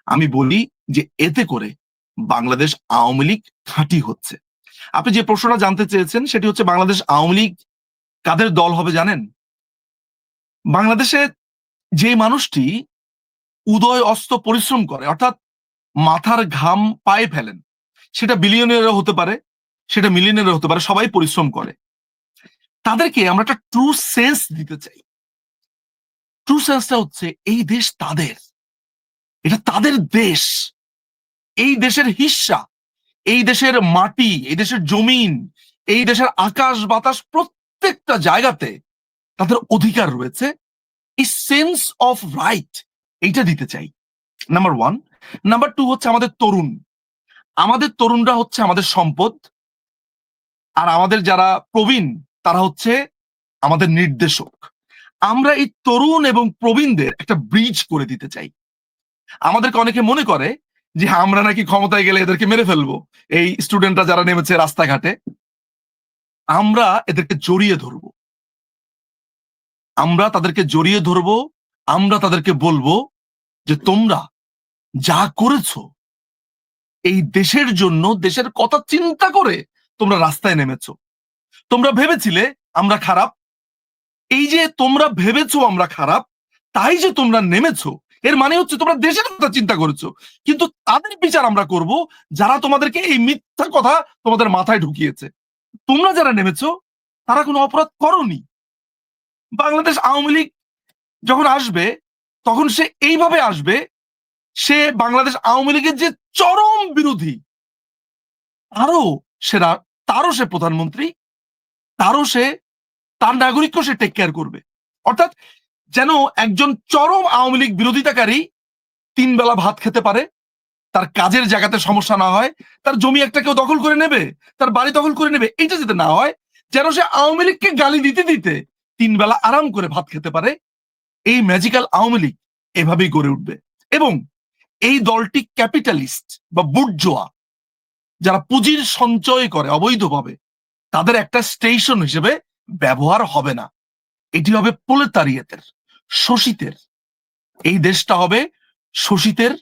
আমি বলি যে এতে করে বাংলাদেশ আওয়ামী লীগ খাঁটি হচ্ছে। আপনি যে প্রশ্নটা জানতে চেয়েছেন সেটি হচ্ছে বাংলাদেশ আওয়ামী লীগ কাদের দল হবে জানেন? বাংলাদেশে যে মানুষটি উদয় অস্ত পরিশ্রম করে, অর্থাৎ মাথার ঘাম পায়ে ফেলেন, সেটা বিলিয়নিয়ারও হতে পারে, সেটা মিলিয়নিয়ারও হতে পারে, সবাই পরিশ্রম করে। তাদেরকে আমরা একটা ট্রু সেন্স দিতে চাই। ট্রু সেন্সটা হচ্ছে এই দেশ তাদের, এটা তাদের দেশ, এই দেশের হিস্সা, এই দেশের মাটি, এই দেশের জমিন, এই দেশের আকাশ বাতাস প্রত্যেকটা জায়গাতে তাদের অধিকার রয়েছে। এই সেন্স অফ রাইট এইটা দিতে চাই, নাম্বার ওয়ান। নাম্বার টু হচ্ছে আমাদের তরুণ। আমাদের তরুণরা হচ্ছে আমাদের সম্পদ, আর আমাদের যারা প্রবীণ তারা হচ্ছে আমাদের নির্দেশক। আমরা এই তরুণ এবং প্রবীণদের একটা ব্রিজ করে দিতে চাই। আমাদেরকে অনেকে মনে করে যে আমরা নাকি ক্ষমতায় গেলে এদেরকে মেরে ফেলবো, এই স্টুডেন্টরা যারা নেমেছে রাস্তাঘাটে, আমরা এদেরকে জড়িয়ে ধরবো, আমরা তাদেরকে জড়িয়ে ধরবো, আমরা তাদেরকে বলবো যে তোমরা যা করেছো এই দেশের জন্য, দেশের কথা চিন্তা করে তোমরা রাস্তায় নেমেছো। তোমরা ভেবেছিলে আমরা খারাপ, এই যে তোমরা ভেবেছো আমরা খারাপ, তাই যে তোমরা নেমেছো, এর মানে হচ্ছে তোমরা দেশের কথা চিন্তা করেছো। কিন্তু তাদের বিচার আমরা করব যারা তোমাদেরকে এই মিথ্যা কথা তোমাদের মাথায় ঢুকিয়েছে। তোমরা যারা নেমেছো তারা কোনো অপরাধ করনি। বাংলাদেশ আওয়ামী লীগ যখন আসবে তখন সে এইভাবে আসবে, সে বাংলাদেশ আওয়ামী লীগের যে চরম বিরোধী, তারও সেরা, তারও সে প্রধানমন্ত্রী, তারও সে, তার নাগরিককেও সে টেক কেয়ার করবে। অর্থাৎ যেন একজন চরম আওয়ামী লীগ বিরোধিতাকারী 3 বেলা ভাত খেতে পারে, তার কাজের জায়গাতে সমস্যা না হয়, তার জমি একটা কেউ দখল করে নেবে, তার বাড়ি দখল করে নেবে, এইটা যাতে না হয়, যেন সে আওয়ামী লীগকে গালি দিতে দিতে 3 বেলা আরাম করে ভাত খেতে পারে। এই ম্যাজিক্যাল আওয়ামী লীগ এভাবেই গড়ে উঠবে। এবং এই দলটি ক্যাপিটালিস্ট বা বুর্জোয়া, যারা পুঁজির সঞ্চয় করে অবৈধভাবে, তাদের একটা স্টেশন হিসেবে ব্যবহার হবে না। এটি হবে প্রলেতারিয়েতের, শোষিতের। এই দেশটা হবে শোষিতের,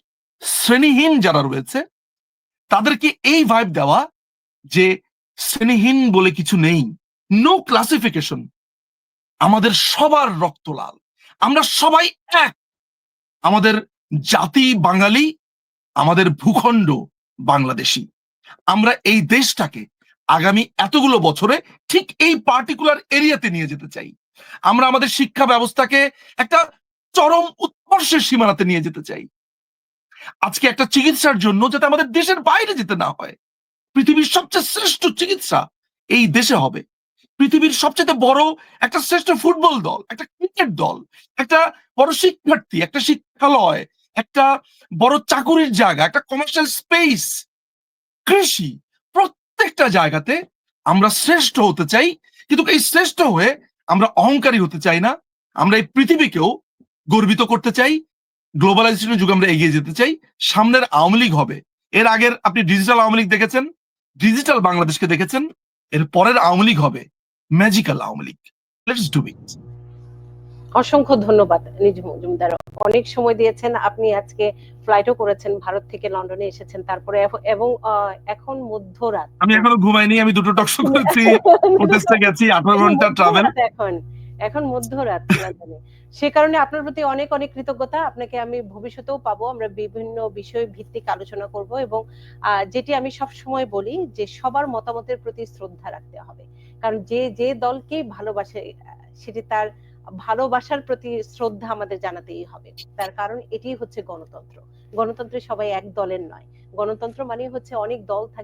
শ্রেণীহীন যারা রয়েছে তাদেরকে এই ভাইব দেওয়া যে শ্রেণীহীন বলে কিছু নেই, নো ক্লাসিফিকেশন, আমাদের সবার রক্ত লাল, আমরা সবাই এক, আমাদের জাতি বাঙালি, আমাদের ভূখণ্ড বাংলাদেশী। আমরা এই দেশটাকে আগামী এতগুলো বছরে ঠিক এই পার্টিকুলার এরিয়াতে নিয়ে যেতে চাই। আমরা আমাদের শিক্ষা ব্যবস্থাকে একটা চরম উৎকর্ষের সীমানাতে নিয়ে যেতে চাই। আজকে একটা চিকিৎসার জন্য যাতে আমাদের দেশের বাইরে যেতে না হয়, পৃথিবীর সবচেয়ে শ্রেষ্ঠ চিকিৎসা এই দেশে হবে। পৃথিবীর সবচেয়ে বড় একটা শ্রেষ্ঠ ফুটবল দল, একটা ক্রিকেট দল, একটা বড় শিক্ষার্থী, একটা শিক্ষালয়, একটা বড় চাকুরির জায়গা, একটা কমার্শিয়াল স্পেস, কৃষি, প্রত্যেকটা জায়গাতে আমরা শ্রেষ্ঠ হতে চাই। কিন্তু এই শ্রেষ্ঠ হয়ে আমরা অহংকারী হতে চাই না। আমরা এই পৃথিবীকেও গর্বিত করতে চাই। গ্লোবালাইজেশনের যুগে আমরা এগিয়ে যেতে চাই। সামনের আওয়ামী লীগ হবে, এর আগের আপনি ডিজিটাল আওয়ামী লীগ দেখেছেন, ডিজিটাল বাংলাদেশকে দেখেছেন, এর পরের আওয়ামী লীগ হবে magical Awami League. Let's do it. অসংখ্য ধন্যবাদ নিজম মজুমদার, অনেক সময় দিয়েছেন আপনি। আজকে ফ্লাইটও করেছেন, ভারত থেকে লন্ডনে এসেছেন, তারপরে এবং এখন মধ্যরাত। আমি এখনো ঘুমাইনি, আমি 2টো টকশো করেছি, প্রোটেস্টে গেছি, 18 ঘন্টা ট্রাভেল। এখন মধ্যরাত লন্ডনে, সে কারণে আপনার প্রতি অনেক অনেক কৃতজ্ঞতা। আপনাকে আমি ভবিষ্যতেও পাবো, আমরা বিভিন্ন বিষয় ভিত্তিক আলোচনা করব। এবং যেটি আমি সব সময় বলি যে সবার মতামতের প্রতি শ্রদ্ধা রাখতে হবে, কারণ যে যে দলকেই ভালোবাসে সেটি তার ভালোবাসার প্রতি শ্রদ্ধা আমাদের জানাতেই হবে। তার কারণ এটি হচ্ছে গণতন্ত্র। গণতন্ত্রে সবাই এক দলের নয়, গণতন্ত্র মানে হচ্ছে অনেক দল থাকবে।